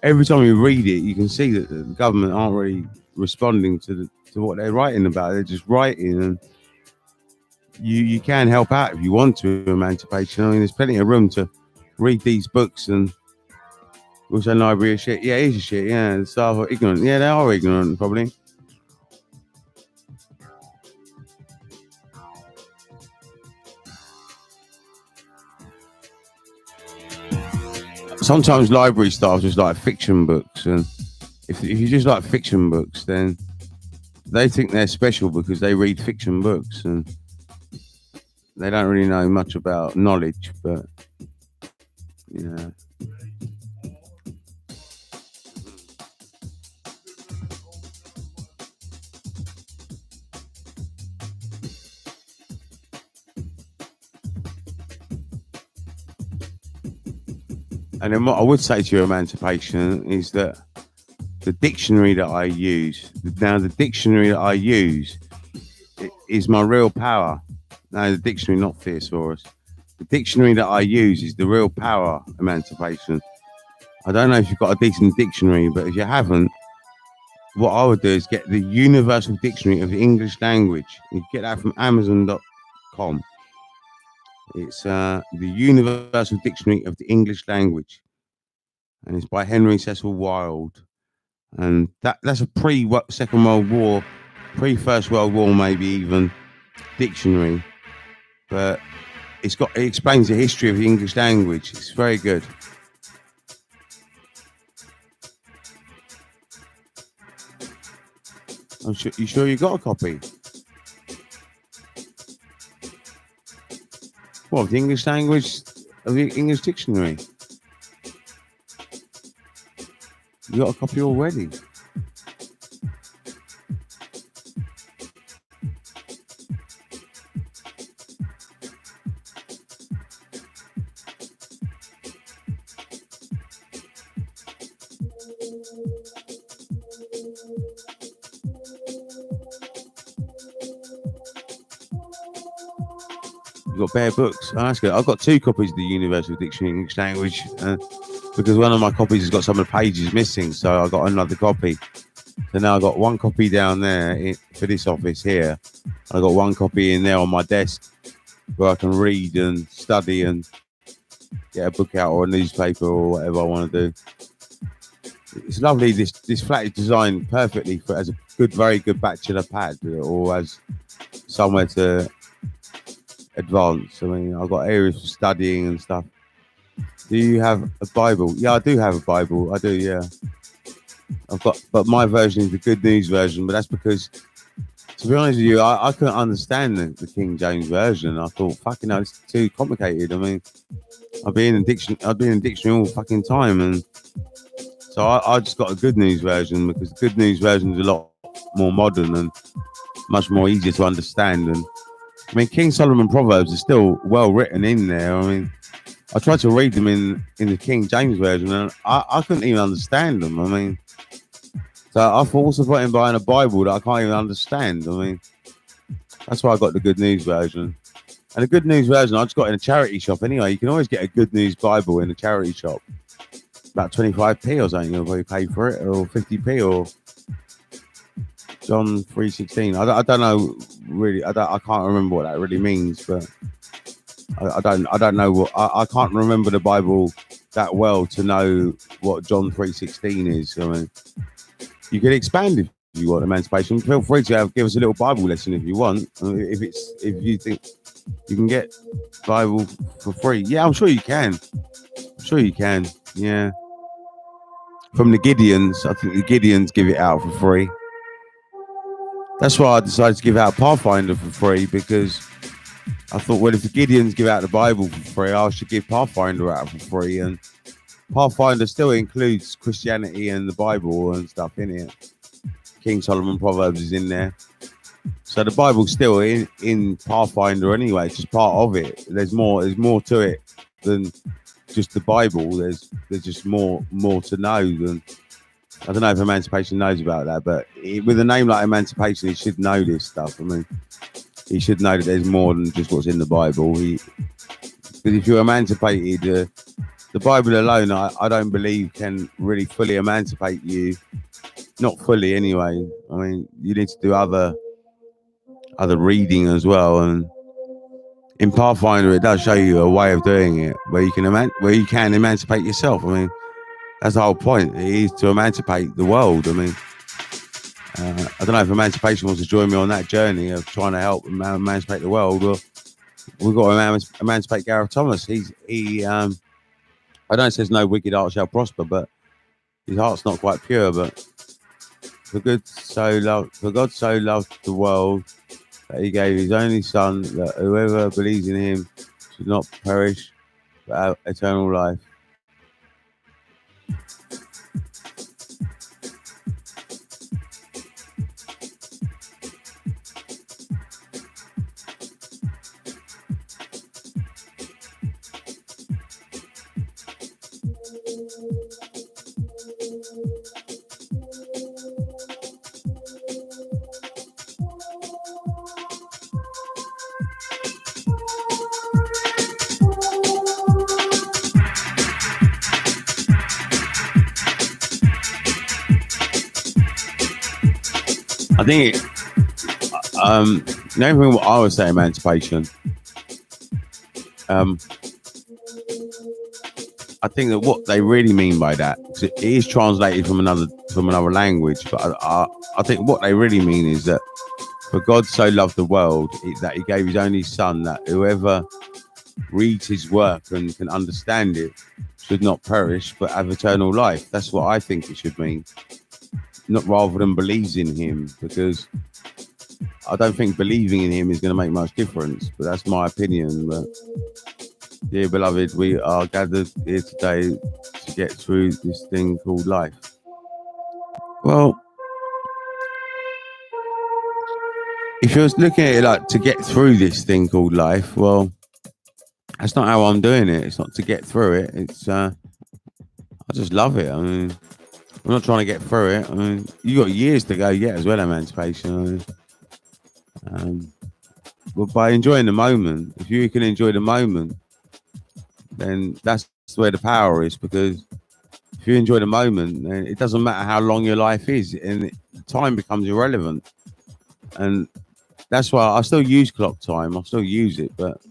every time you read it, you can see that the government aren't really responding to what they're writing about. They're just writing, and you can help out if you want to. Emancipation. I mean, there's plenty of room to read these books, and also library of shit. Yeah, it is a shit. Yeah, the staff are ignorant. Yeah, they are ignorant, probably. Sometimes library staff just like fiction books, and if you just like fiction books, then they think they're special because they read fiction books, and they don't really know much about knowledge. But yeah. And then what I would say to your emancipation is that the dictionary that I use, is my real power. No, the dictionary, not Theosaurus. The dictionary that I use is the real power, emancipation. I don't know if you've got a decent dictionary, but if you haven't, what I would do is get the Universal Dictionary of the English Language. You get that from Amazon.com. It's the Universal Dictionary of the English Language, and it's by Henry Cecil Wilde. And that's a pre-Second World War, pre-First World War, maybe even dictionary. But it explains the history of the English language. It's very good. You sure you got a copy? What, the English language of the English dictionary? You got a copy already? You got bare books. Oh, that's good. I've got 2 copies of the Universal Dictionary of English Language because one of my copies has got some of the pages missing, so I got another copy. So now I've got 1 copy down there for this office here. I've got 1 copy in there on my desk where I can read and study and get a book out or a newspaper or whatever I want to do. It's lovely. This flat is designed perfectly as a very good bachelor pad or as somewhere to advance. I mean, I've got areas for studying and stuff. Do you have a Bible? Yeah, I do have a Bible. I do, yeah. But my version is the Good News version. But that's because, to be honest with you, I couldn't understand the King James version. I thought, fucking hell, it's too complicated. I mean, I've been in dictionary all fucking time, and so I just got a Good News version because the Good News version is a lot more modern and much more easier to understand. And I mean, King Solomon Proverbs are still well written in there. I mean, I tried to read them in the King James version, and I couldn't even understand them. I mean, so I thought, what's the point in buying a Bible that I can't even understand? I mean, that's why I got the Good News version. And the Good News version I just got in a charity shop anyway. You can always get a Good News Bible in a charity shop. About 25p or something, you'll probably pay for it, or 50p, or John 3:16. I don't know really. I can't remember what that really means, but I don't know what I can't remember the Bible that well to know what John 3:16 is. I mean, you can expand if you want emancipation. Feel free to give us a little Bible lesson if you want. If you think you can get Bible for free, yeah, I'm sure you can. Yeah. From the Gideons, I think the Gideons give it out for free. That's why I decided to give out Pathfinder for free, because I thought, well, if the Gideons give out the Bible for free, I should give Pathfinder out for free. And Pathfinder still includes Christianity and the Bible and stuff in it. King Solomon Proverbs is in there. So the Bible's still in Pathfinder anyway. It's just part of it. There's more to it than just the Bible. There's just more to know than. I don't know if Emancipation knows about that, but with a name like Emancipation, he should know this stuff. I mean, he should know that there's more than just what's in the Bible. Because if you're emancipated, the Bible alone, I don't believe can really fully emancipate you. Not fully, anyway. I mean, you need to do other reading as well. And in Pathfinder, it does show you a way of doing it where you can emancipate yourself. I mean, that's the whole point. It is to emancipate the world. I mean, I don't know if Emancipation wants to join me on that journey of trying to help emancipate the world. Well, we've got to emancipate Gareth Thomas. I don't say there's no wicked heart shall prosper, but his heart's not quite pure. But for God so loved the world that he gave his only Son, that whoever believes in him should not perish but have eternal life. I think the only thing what I would say Emancipation, I think that what they really mean by that, because it is translated from another language, but I think what they really mean is that for God so loved the world that he gave his only Son, that whoever reads his work and can understand it should not perish but have eternal life. That's what I think it should mean, not rather than believes in him, because I don't think believing in him is going to make much difference, but that's my opinion. But dear beloved, we are gathered here today to get through this thing called life. Well, if you're looking at it like to get through this thing called life, well, that's not how I'm doing it. It's not to get through it. It's I just love it. I mean, I'm not trying to get through it. I mean, you got years to go yet as well, Emancipation. I mean, but by enjoying the moment, if you can enjoy the moment, then that's where the power is. Because if you enjoy the moment, then it doesn't matter how long your life is, and time becomes irrelevant. And that's why I still use clock time. I still use it, but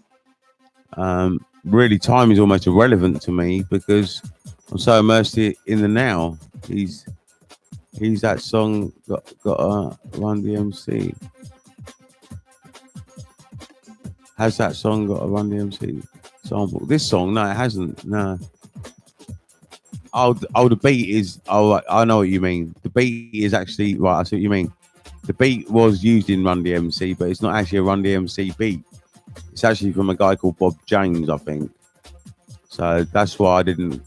really, time is almost irrelevant to me because I'm so immersed in the now. He's that song got Run DMC. Has that song got a Run DMC sample? This song, no, it hasn't. No. Oh, the beat is. Oh, I know what you mean. The beat is actually right. I see what you mean. The beat was used in Run DMC, but it's not actually a Run DMC beat. It's actually from a guy called Bob James, I think. So that's why I didn't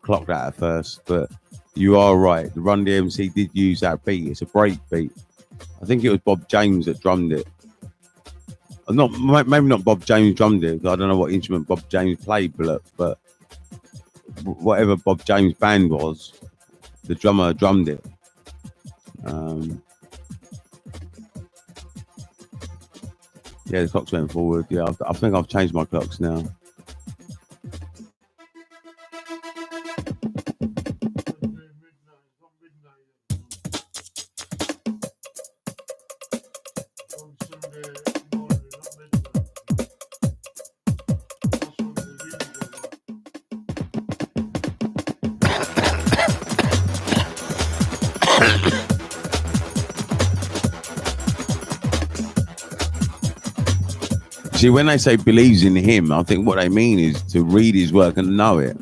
clock that at first. But you are right. The Run DMC did use that beat. It's a break beat. I think it was Bob James that drummed it. Maybe not Bob James drummed it. I don't know what instrument Bob James played, but whatever Bob James' band was, the drummer drummed it. Yeah, the clocks went forward. Yeah, I think I've changed my clocks now. See, when they say believes in him, I think what they mean is to read his work and know it.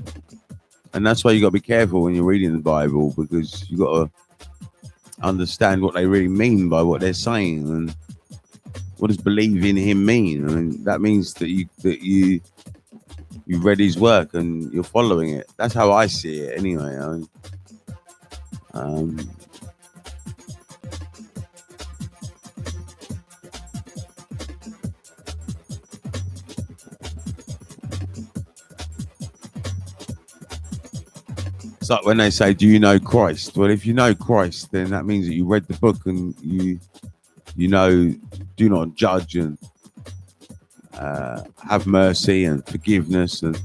And that's why you got to be careful when you're reading the Bible, because you got to understand what they really mean by what they're saying. And what does believe in him mean? I mean, that means that you read his work and you're following it. That's how I see it anyway. It's like when they say, "Do you know Christ?" Well, if you know Christ, then that means that you read the book and you know, do not judge and have mercy and forgiveness and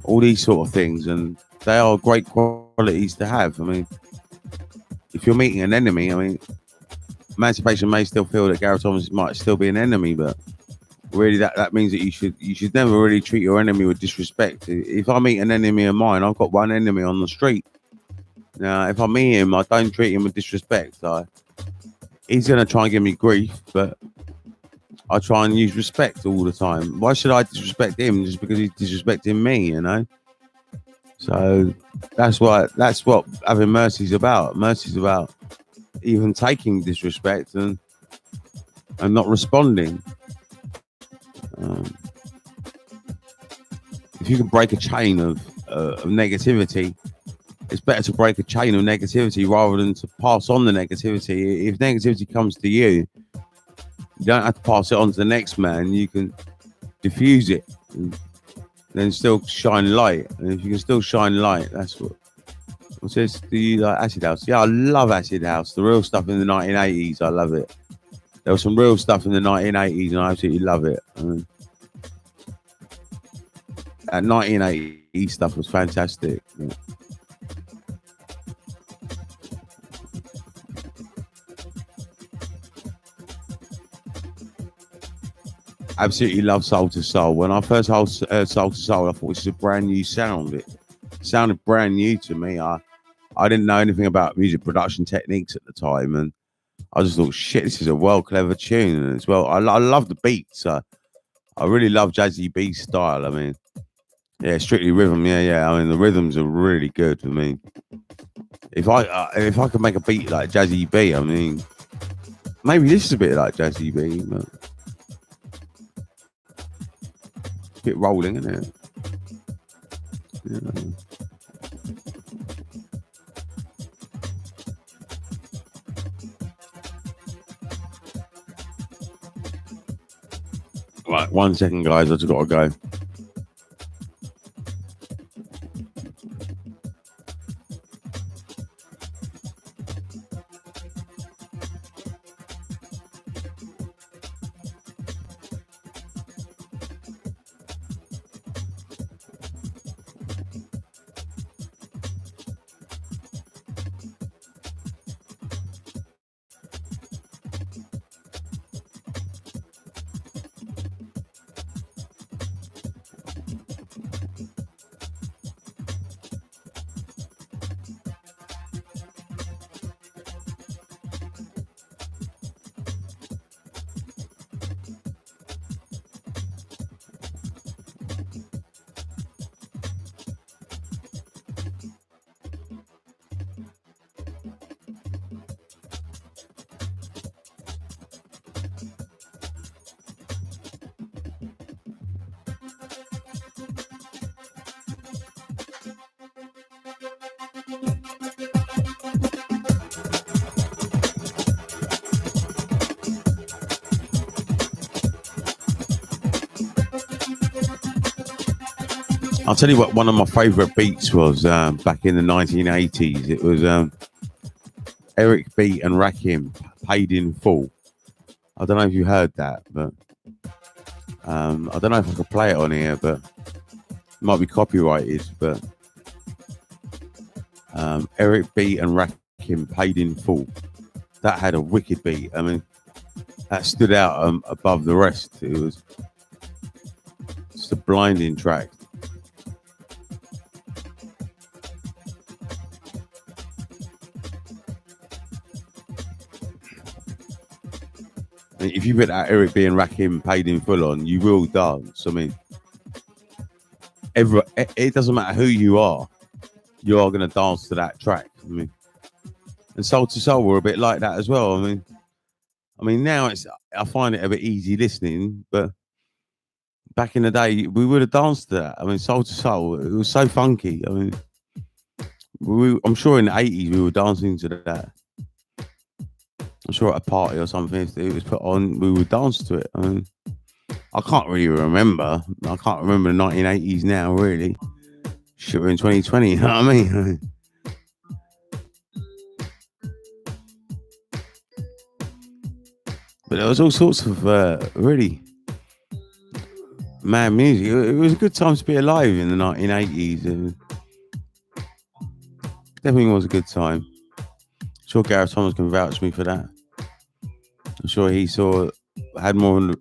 all these sort of things, and they are great qualities to have. I mean, if you're meeting an enemy, I mean, Emancipation may still feel that Gareth Thomas might still be an enemy, but really that means that you should never really treat your enemy with disrespect. If I meet an enemy of mine, I've got one enemy on the street. Now, if I meet him, I don't treat him with disrespect. He's going to try and give me grief, but I try and use respect all the time. Why should I disrespect him just because he's disrespecting me, you know? So that's what having mercy is about. Mercy is about even taking disrespect and not responding. If you can break a chain of negativity, it's better to break a chain of negativity rather than to pass on the negativity. If negativity comes to you, you don't have to pass it on to the next man. You can diffuse it and then still shine light. And if you can still shine light, that's what. What's this? Do you like Acid House? Yeah, I love Acid House. The real stuff in the 1980s, I love it. There was some real stuff in the 1980s, and I absolutely love it. That 1980s stuff was fantastic. Yeah. Absolutely love Soul to Soul. When I first heard Soul to Soul, I thought this is a brand new sound. It sounded brand new to me. I didn't know anything about music production techniques at the time, and I just thought, shit, this is a well clever tune. And as well, I love the beats. I really love Jazzy B's style. I mean, yeah, Strictly Rhythm. Yeah. I mean, the rhythms are really good. I mean, if I could make a beat like Jazzy B, I mean, maybe this is a bit like Jazzy B, but a bit rolling, isn't it? Yeah. Right, 1 second, guys. I just got to go. I'll tell you what one of my favourite beats was back in the 1980s. It was Eric B and Rakim, Paid in Full. I don't know if you heard that, but I don't know if I could play it on here, but it might be copyrighted. But Eric B and Rakim, Paid in Full. That had a wicked beat. I mean, that stood out above the rest. It was just a blinding track. If you put that Eric B and Rakim Paid in Full on, you will dance. I mean, it doesn't matter who you are going to dance to that track. I mean, and Soul to Soul were a bit like that as well. I mean, now I find it a bit easy listening, but back in the day, we would have danced to that. I mean, Soul to Soul, it was so funky. I mean, I'm sure in the 80s we were dancing to that. I'm sure at a party or something, if it was put on, we would dance to it. I mean, I can't really remember. I can't remember the 1980s now, really. Shit, we're in 2020, you know what I mean? But there was all sorts of really mad music. It was a good time to be alive in the 1980s. It definitely was a good time. I'm sure Gareth Thomas can vouch me for that. I'm sure he had more.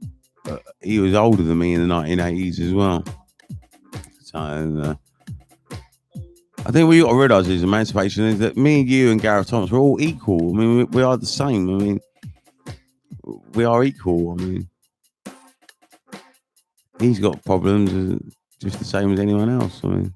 He was older than me in the 1980s as well. So I think what you got to realise is emancipation is that me and you and Gareth Thomas, we're all equal. I mean, we are the same. I mean, we are equal. I mean, he's got problems just the same as anyone else. I mean,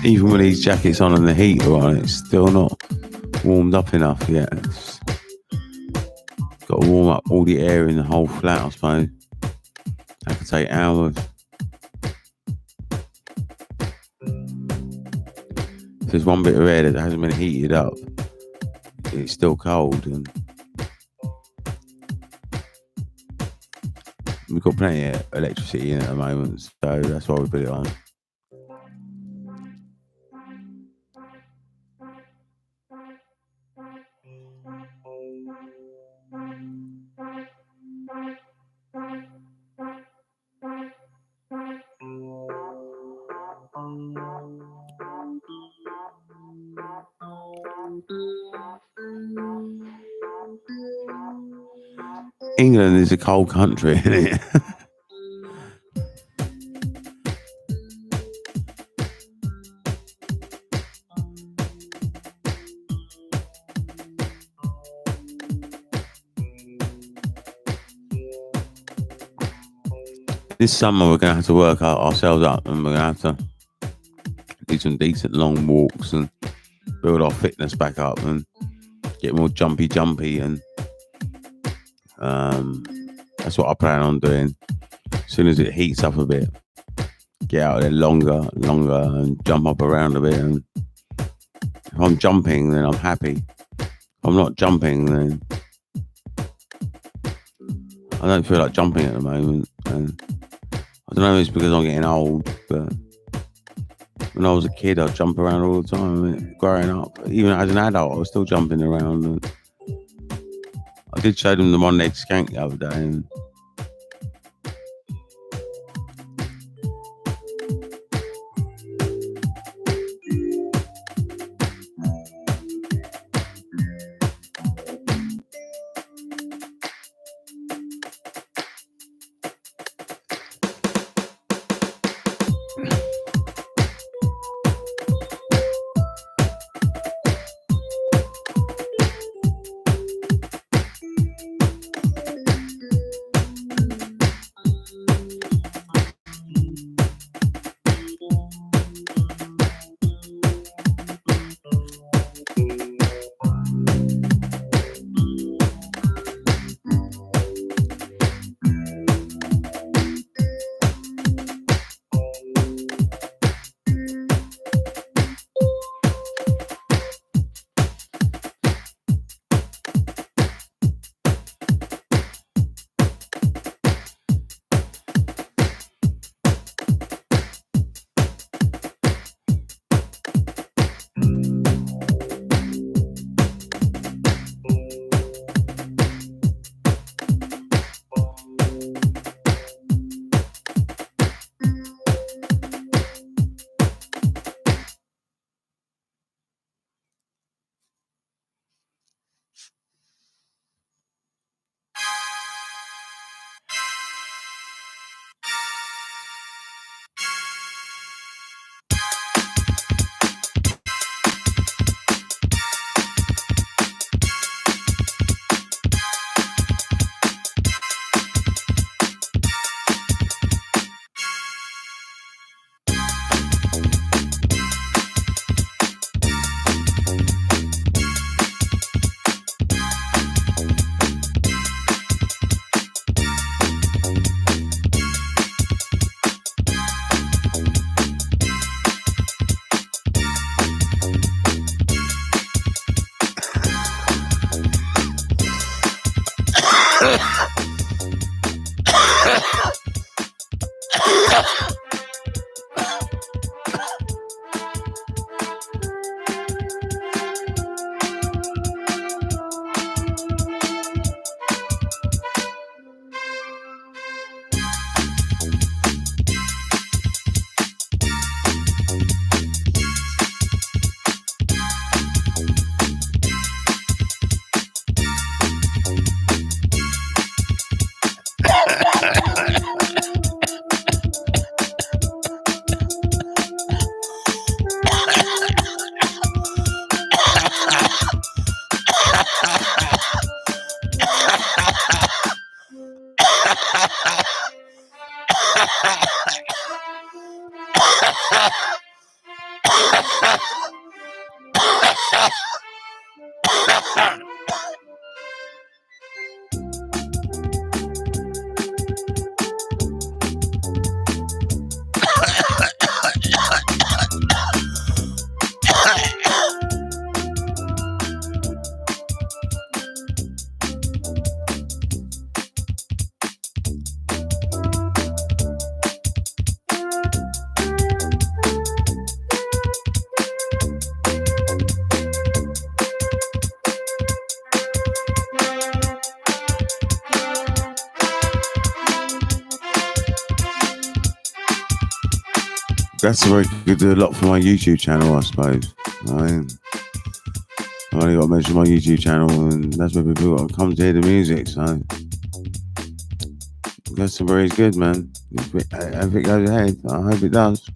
even with these jackets on and the heater on, it's still not warmed up enough yet. It's got to warm up all the air in the whole flat, I suppose. That could take hours. If there's one bit of air that hasn't been heated up, it's still cold, and we've got plenty of electricity in at the moment, so that's why we put it on. England is a cold country, isn't it? This summer we're going to have to work ourselves up, and we're going to have to do some decent long walks and build our fitness back up and get more jumpy, and that's what I plan on doing. As soon as it heats up a bit, get out there longer, and jump up around a bit. And if I'm jumping, then I'm happy. If I'm not jumping, then I don't feel like jumping at the moment. And I don't know if it's because I'm getting old, but when I was a kid, I'd jump around all the time. I mean, growing up, even as an adult, I was still jumping around. And I did show them the one-legged skank the other day, and That's where I could do a lot for my YouTube channel, I suppose. I've only got to mention my YouTube channel, and that's where people got to come to hear the music. So Glastonbury is good, man. If it goes ahead, I hope it does.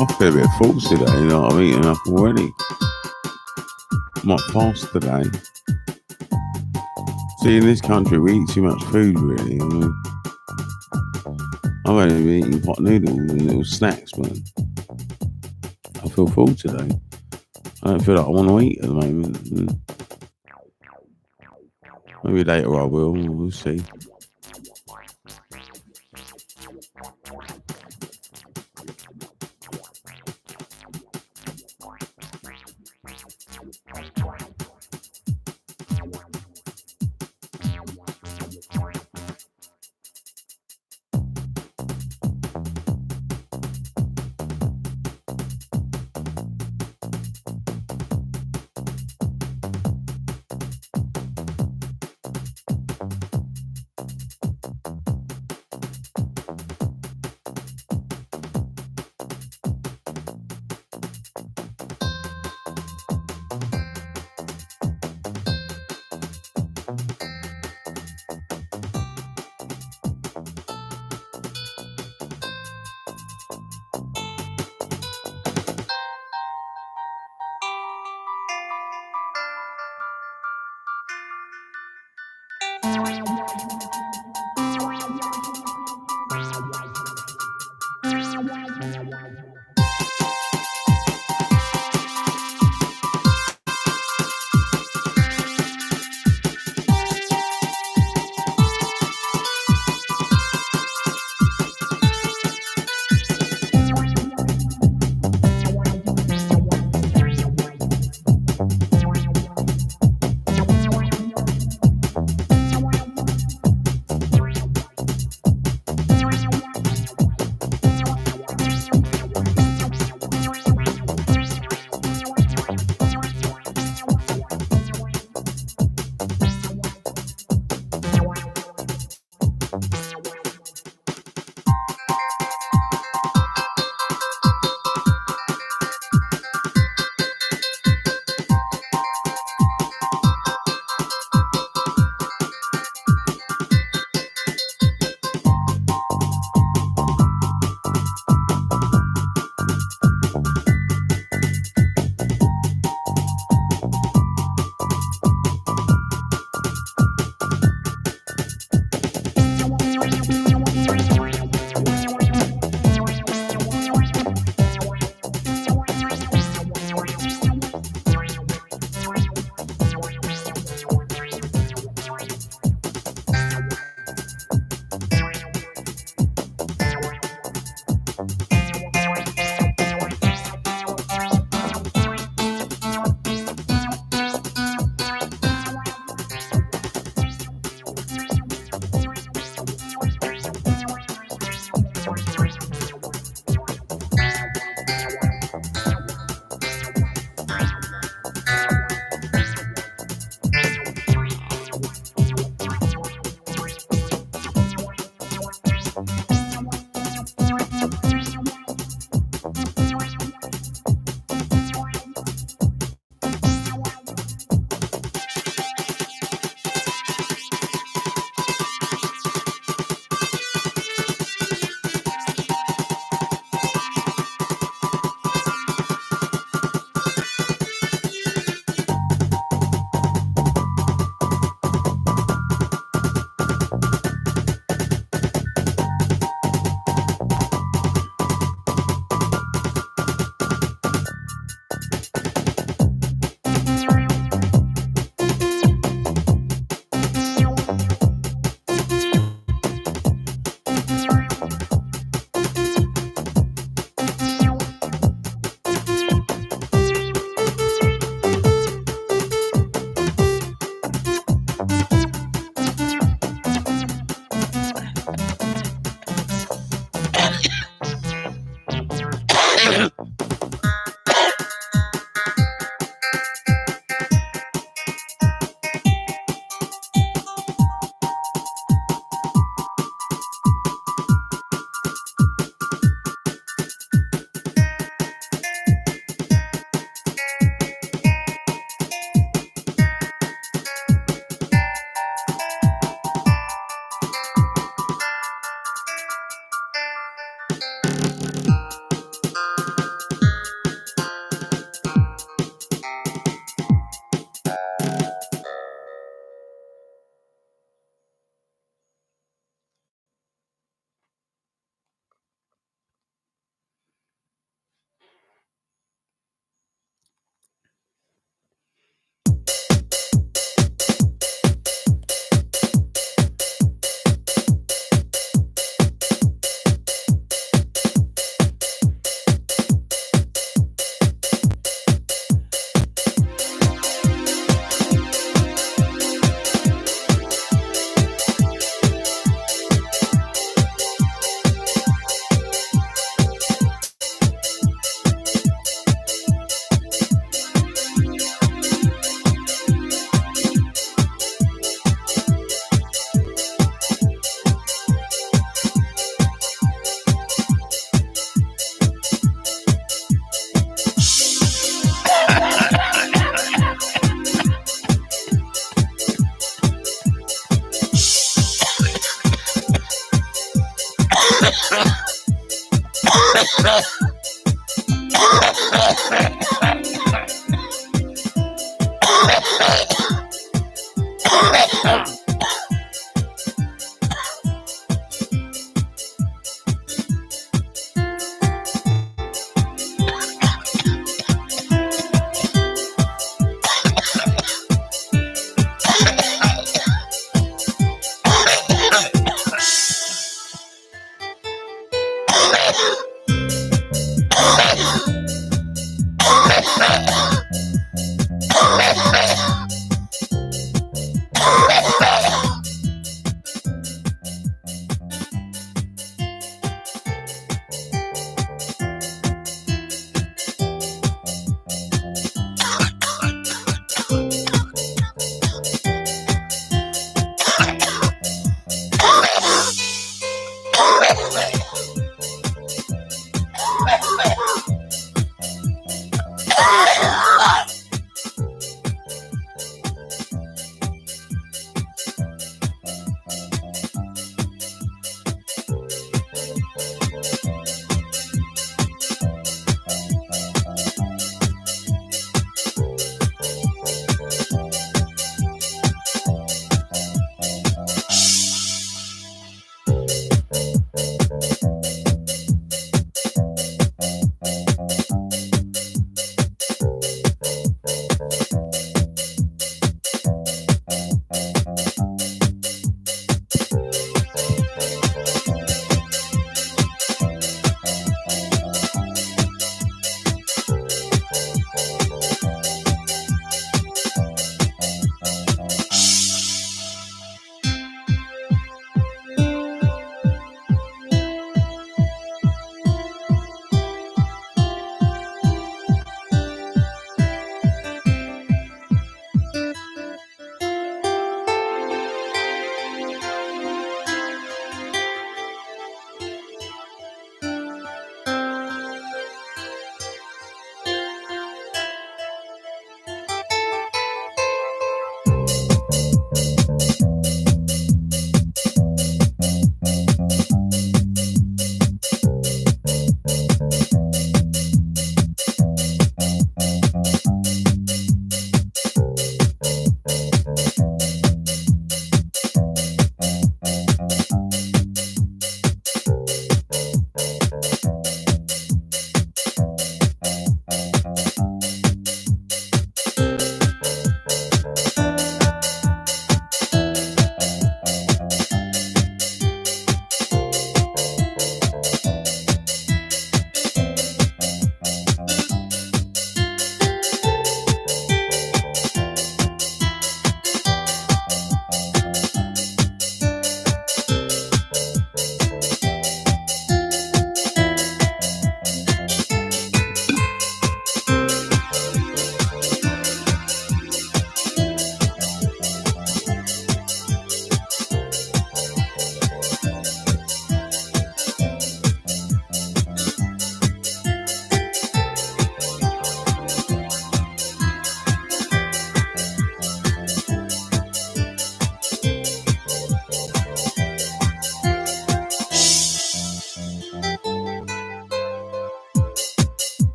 I feel a bit full today, you know what I've eaten up already. Might fast today. See, in this country, we eat too much food, really. I mean, I've only been eating hot noodles and little snacks, but I feel full today. I don't feel like I want to eat at the moment. Maybe later I will. We'll see.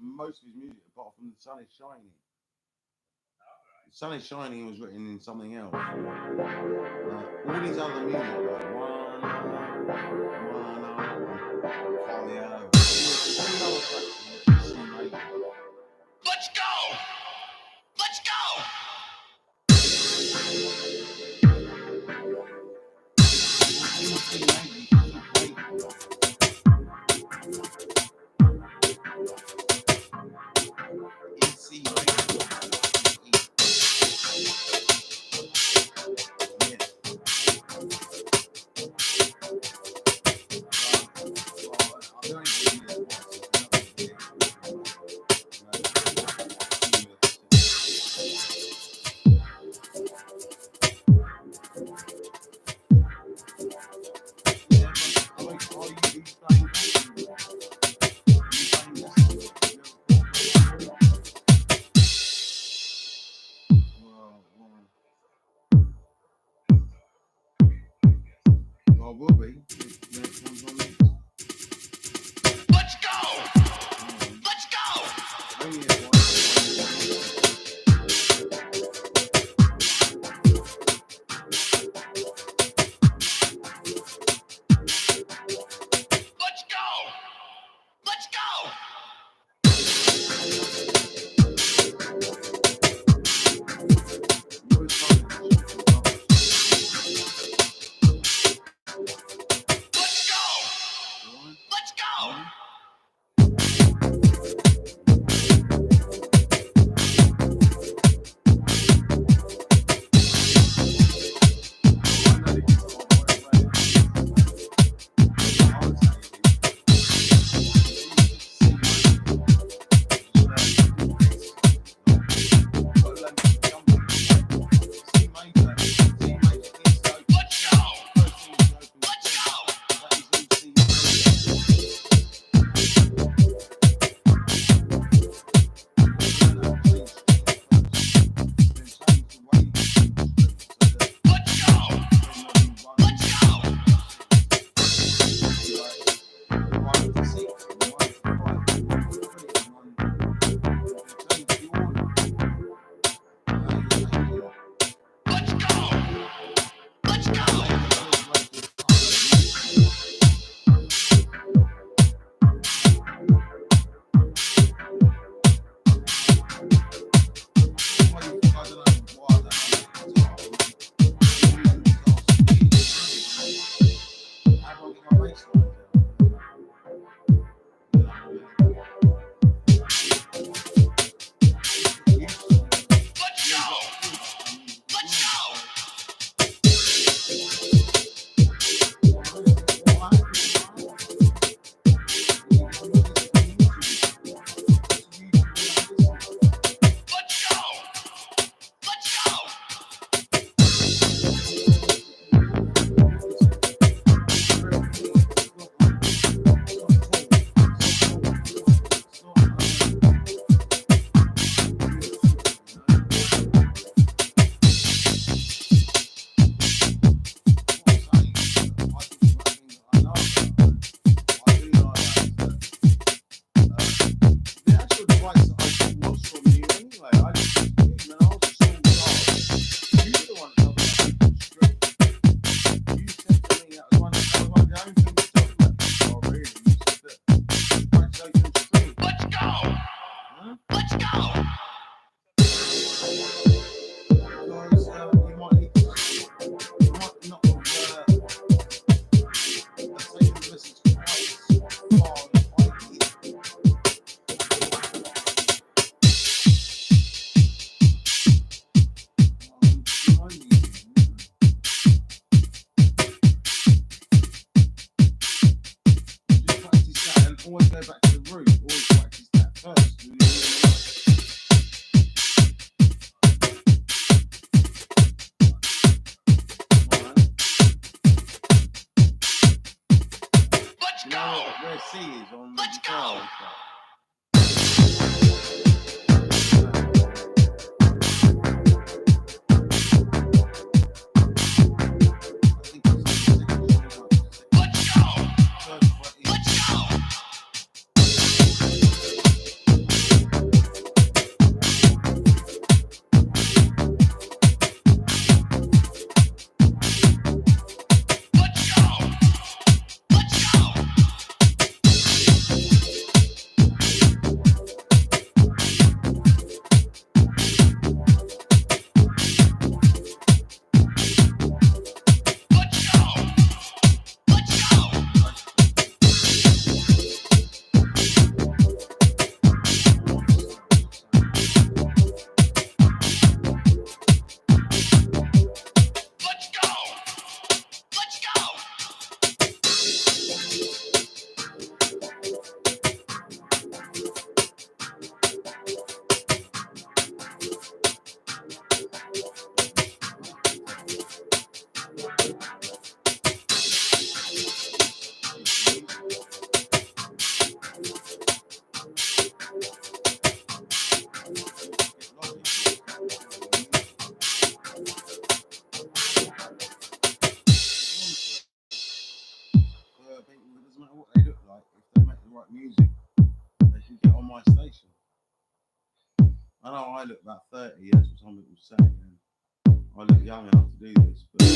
Most of his music, apart from The Sun Is Shining. The Sun Is Shining was written in something else. All his other music, like Let's go! Let's go! Always go back to the root. Always practice that first. You know what? Where C is on the guitar and stuff. People, it doesn't matter what they look like, if they make the right music, they should get on my station. I know I look about 30, that's what some people say, and I look young enough to do this, but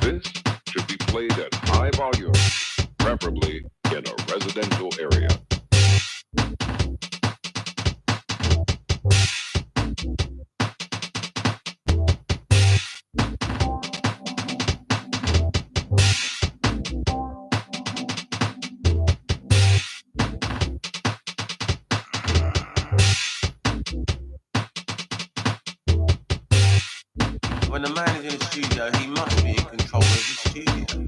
This should be played at high volume, preferably in a residential area. When a man is in a studio, he must be in control of his studio.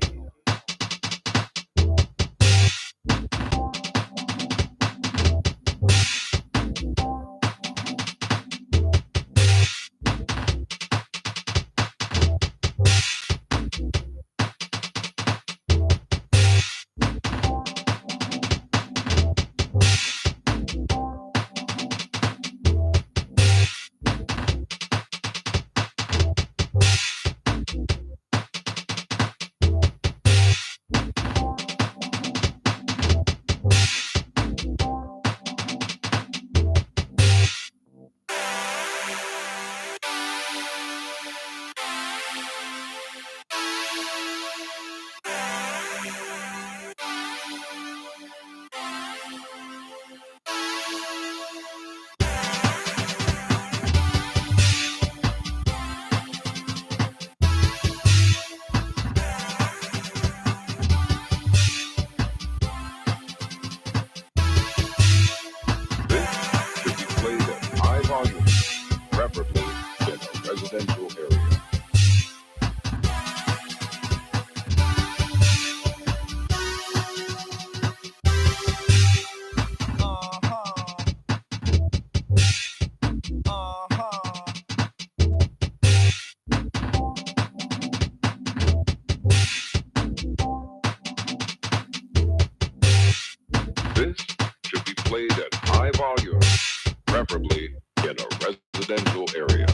preferably in a residential area.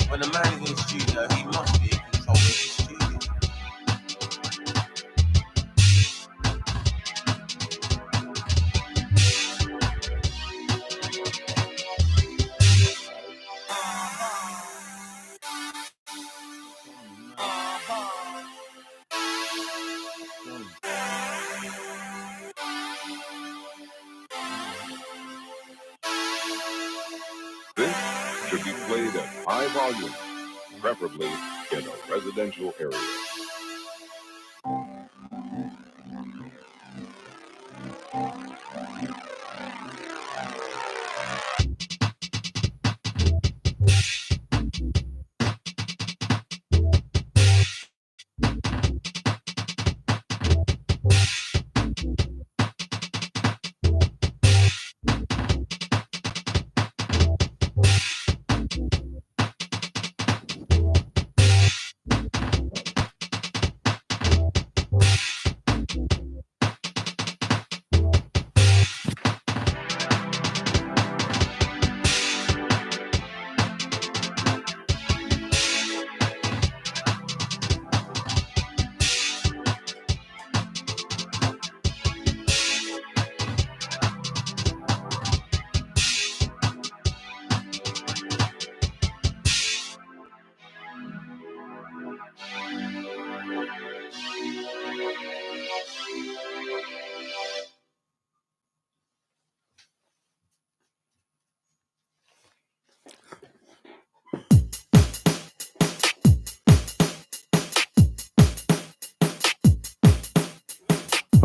When a man is in the studio, he must be in control of his studio. This should be played at high volume, preferably in a residential area.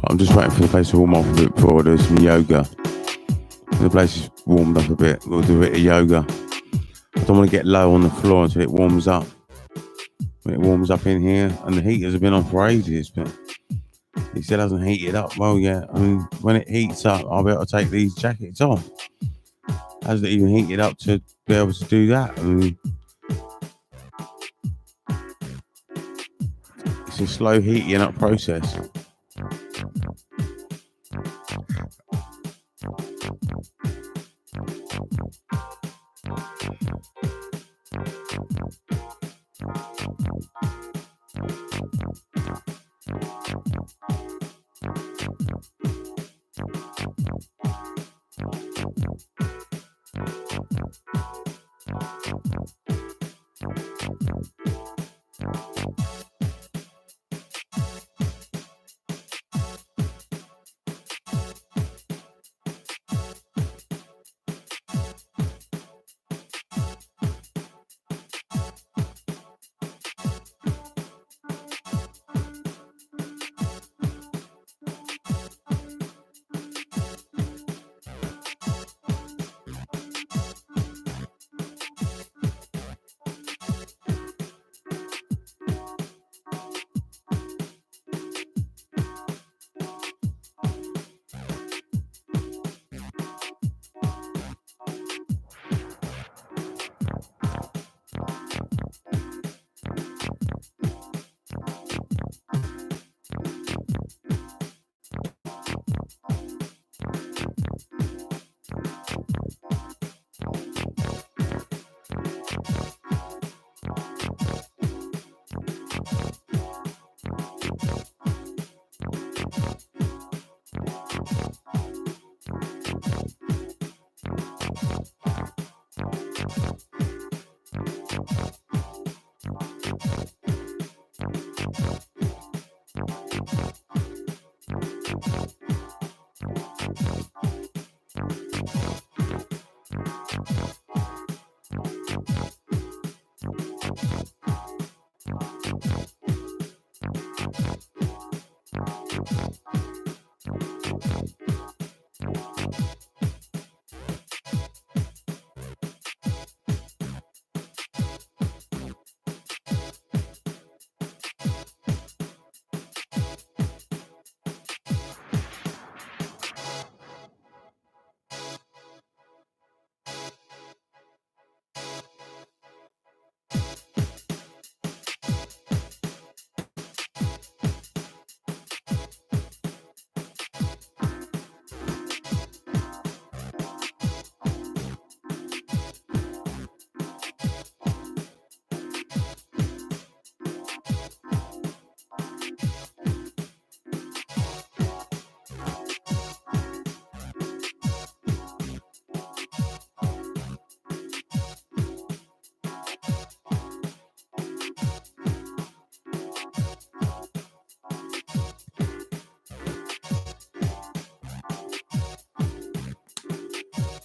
I'm just waiting for the place to warm up a bit before I do some yoga. The place is warmed up a bit. We'll do a bit of yoga. I don't want to get low on the floor until it warms up. When it warms up in here, and the heaters have been on for ages, but it still hasn't heated up well yet. I mean, when it heats up, I'll be able to take these jackets off. Hasn't even heated up to be able to do that. I mean, it's a slow heating up process.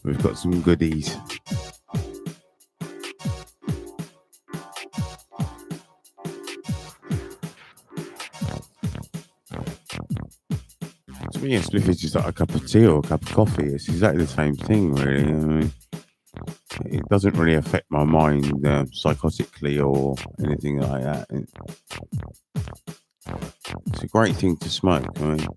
We've got some goodies. To me, a spliff is just like a cup of tea or a cup of coffee. It's exactly the same thing, really. I mean, it doesn't really affect my mind psychotically or anything like that. It's a great thing to smoke. I mean,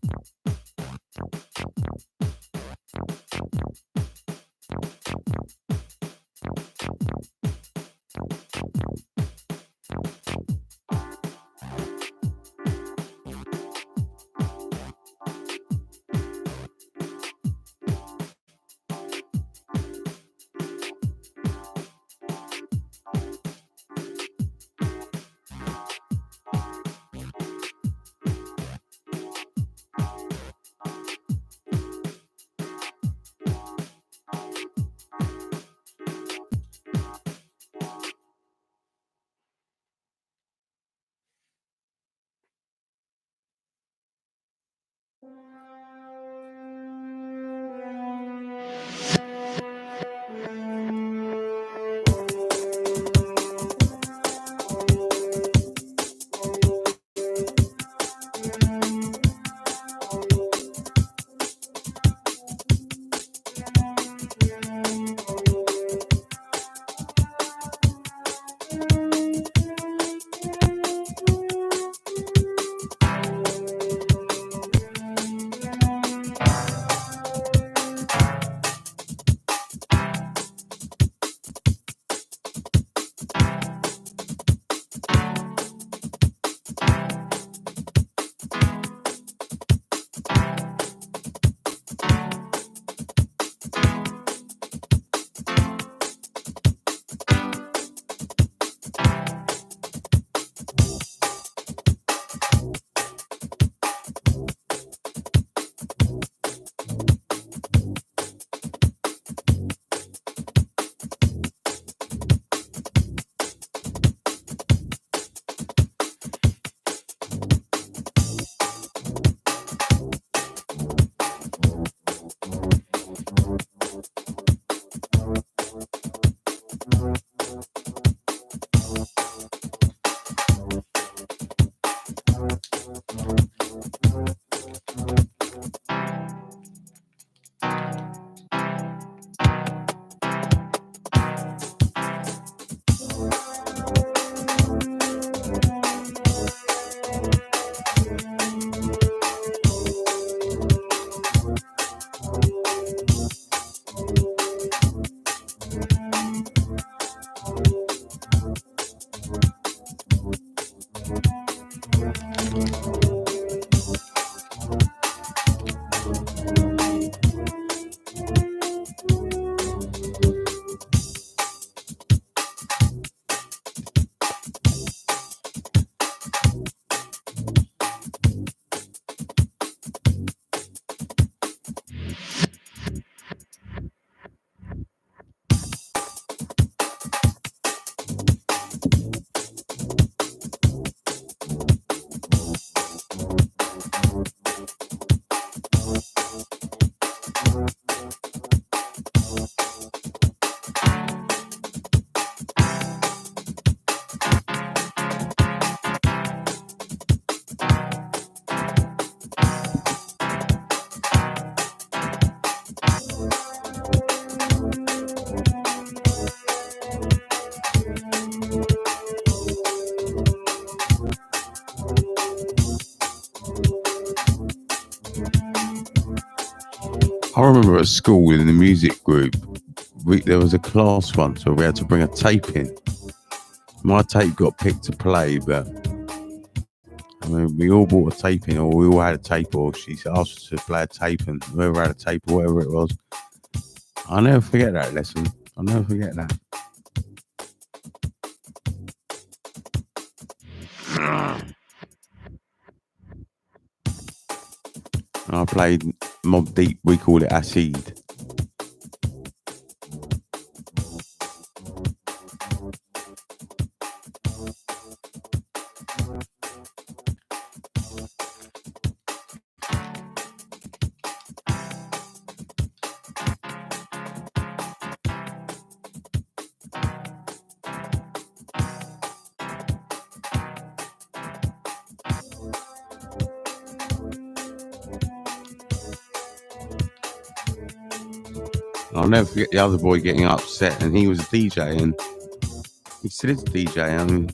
I remember at school in the music group, there was a class once where we had to bring a tape in. My tape got picked to play, but I mean, we all bought a tape in, or we all had a tape, or she asked us to play a tape, and whoever had a tape or whatever it was. I'll never forget that lesson. I'll never forget that. And I played Mob Deep, we call it Acid. I'll never forget the other boy getting upset, and he was a DJ, and he still is a DJ. I mean,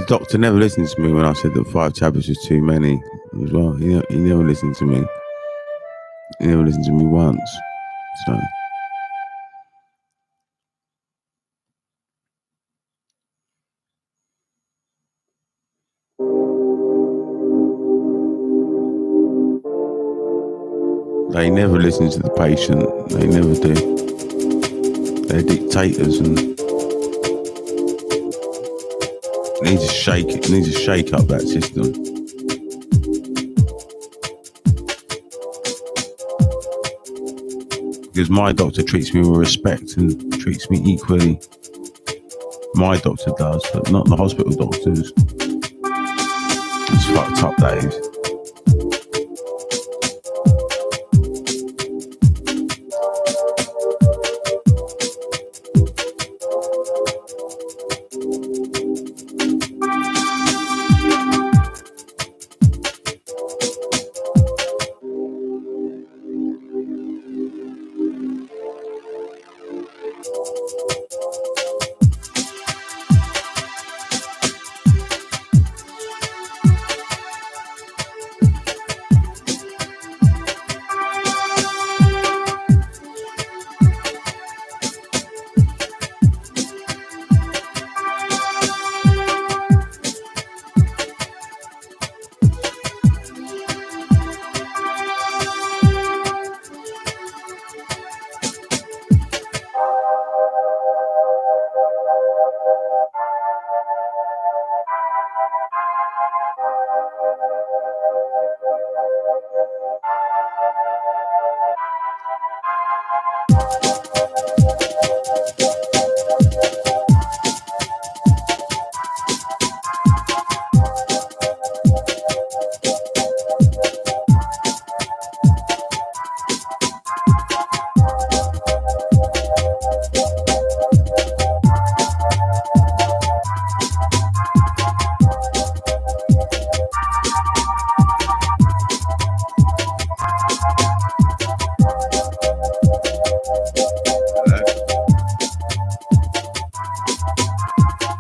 the doctor never listened to me when I said that 5 tablets was too many as well. He never listened to me. He never listened to me once. So they never listen to the patient. They never do. They're dictators and need to shake up that system. Because my doctor treats me with respect and treats me equally. My doctor does, but not the hospital doctors. It's fucked up, that is.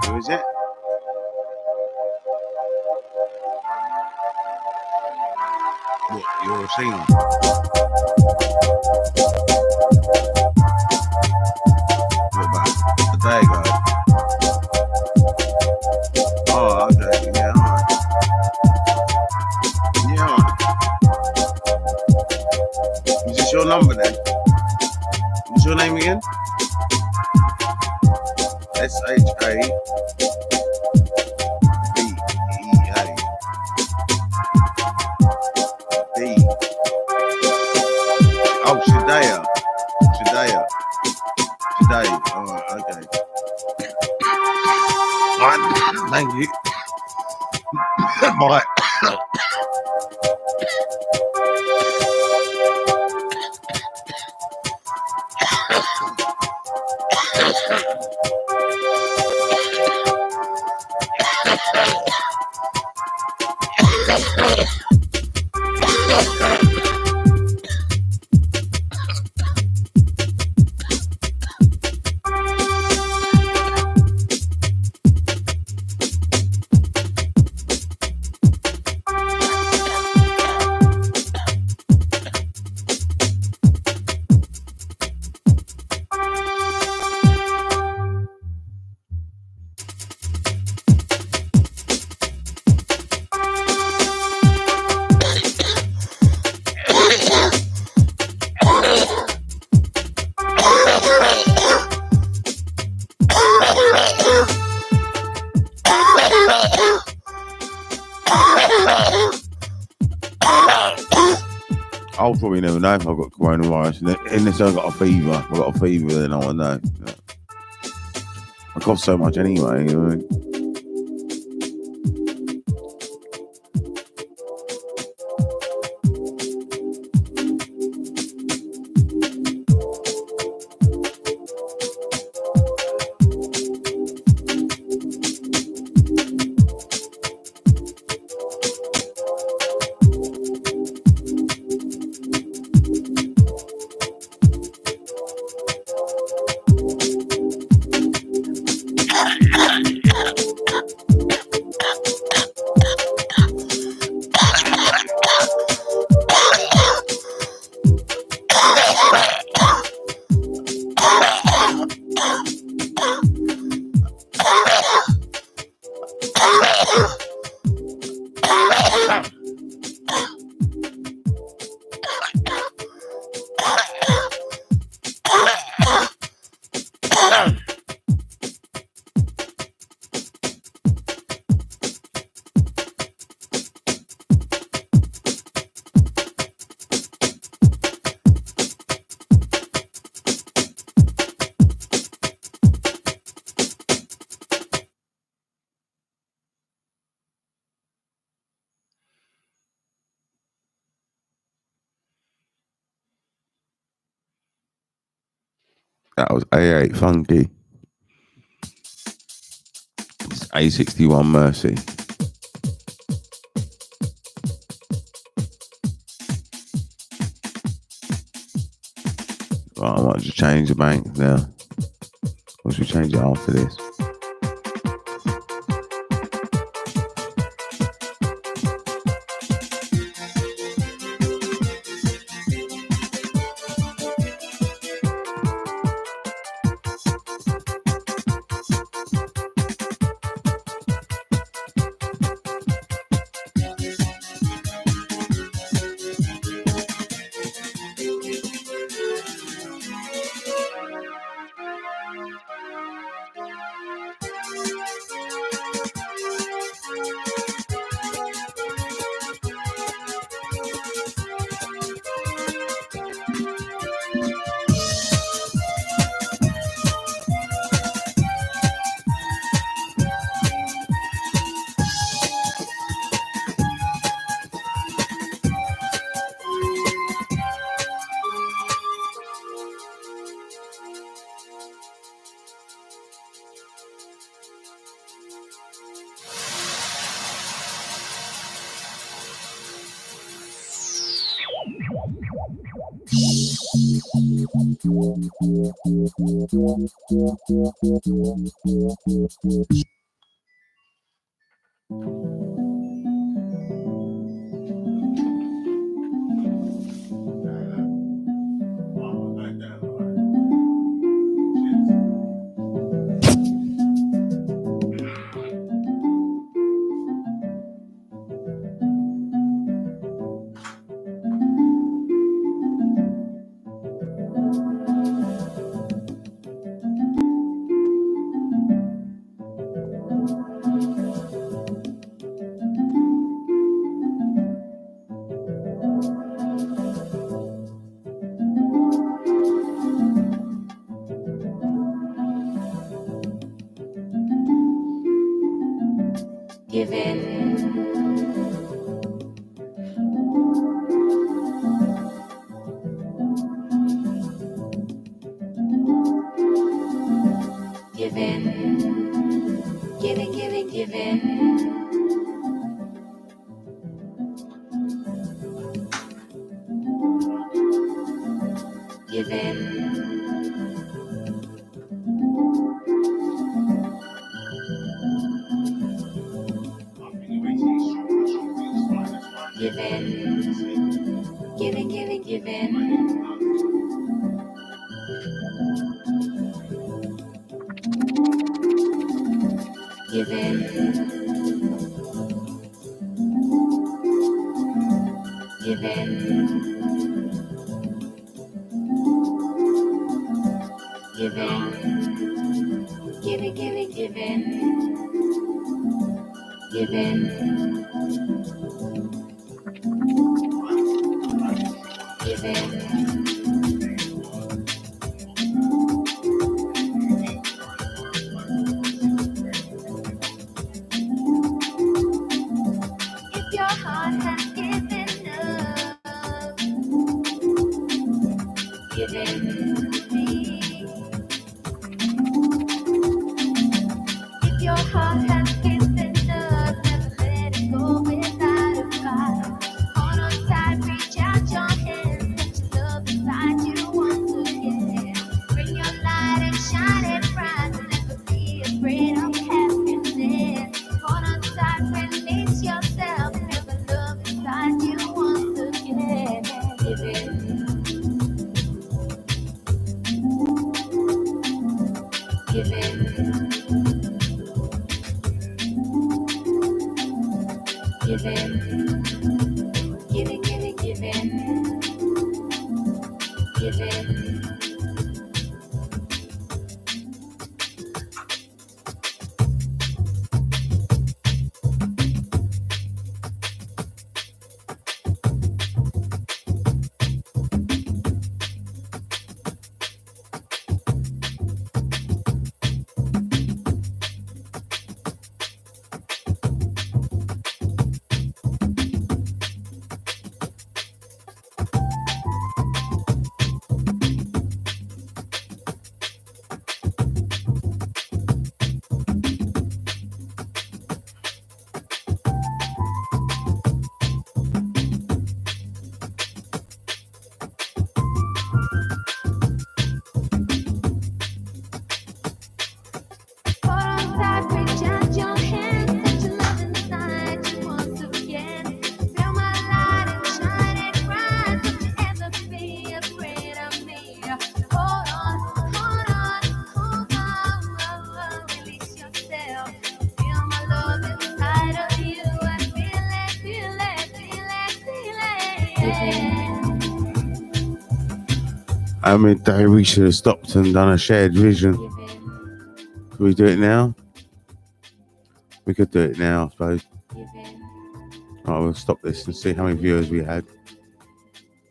Who is it? What, you're a singer? What about a day ago? Oh, okay, yeah, alright. Yeah, alright. Is this your number then? What's your name again? SHA Oh, Shadaya. Alright, okay. Right, thank you. Bye. I'll probably never know if I've got coronavirus. Unless I've got a fever. If I've got a fever, then I won't know. I cough so much anyway. You know? That was A8 Funky. It's A61 Mercy. Right, I might just change the bank now. Or should we change it after this? Give in. Give in. Giving, giving, give in. Give in. Give in. Giving, giving, give in. Give in. Give in. Give in. Giving, giving, give in. Give in. Give in. If your heart has given up, give in to me. If your heart has given up, never let it go without a fight. Hold on tight, reach out your hands, let your love inside you once again. Bring your light and shine it bright, never be afraid of happiness. Hold on tight, release yourself, never love inside you once again. Give in. Give in. Give in. Giving, giving, give in. Give in. I mean, we should have stopped and done a shared vision. Can we do it now? We could do it now, I suppose. Right, we'll stop this and see how many viewers we had.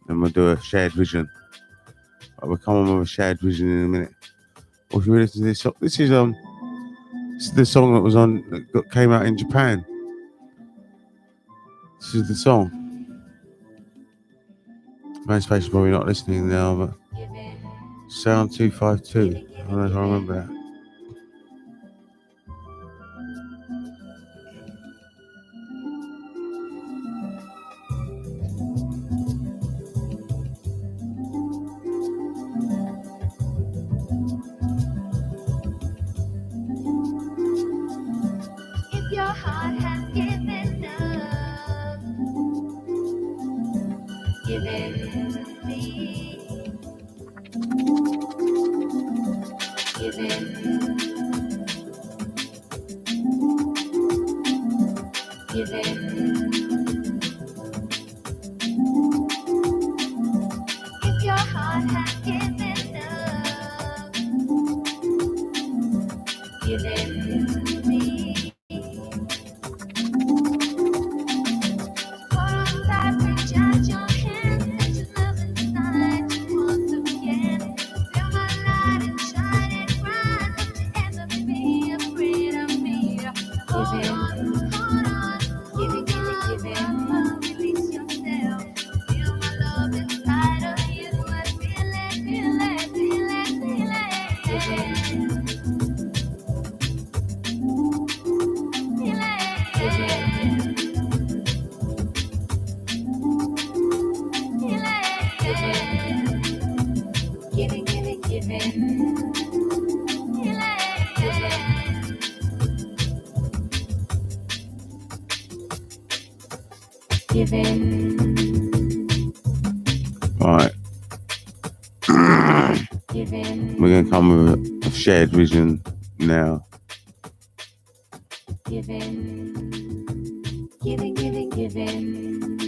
And we'll do a shared vision. Right, we'll come on with a shared vision in a minute. Or should we listen to this song? This is the song that was on that came out in Japan. This is the song. Emancipation probably not listening now, but Sound 252. I don't know if I remember that. If your heart has given up, give in to me. Give in. Give in. If your heart has given up, give in to me. Hold on tight, reach out your hand, let your love inside you once again. Feel my light and shine it bright. Don't you ever be afraid of me. Hold on, give in, give in. Release yourself. Feel my love inside of you. I feel it, feel it, feel it, feel it. Feel it, feel it. Giving, giving, giving. Giving, Right. giving, We're going to come with a shared vision now. giving, giving, giving, giving.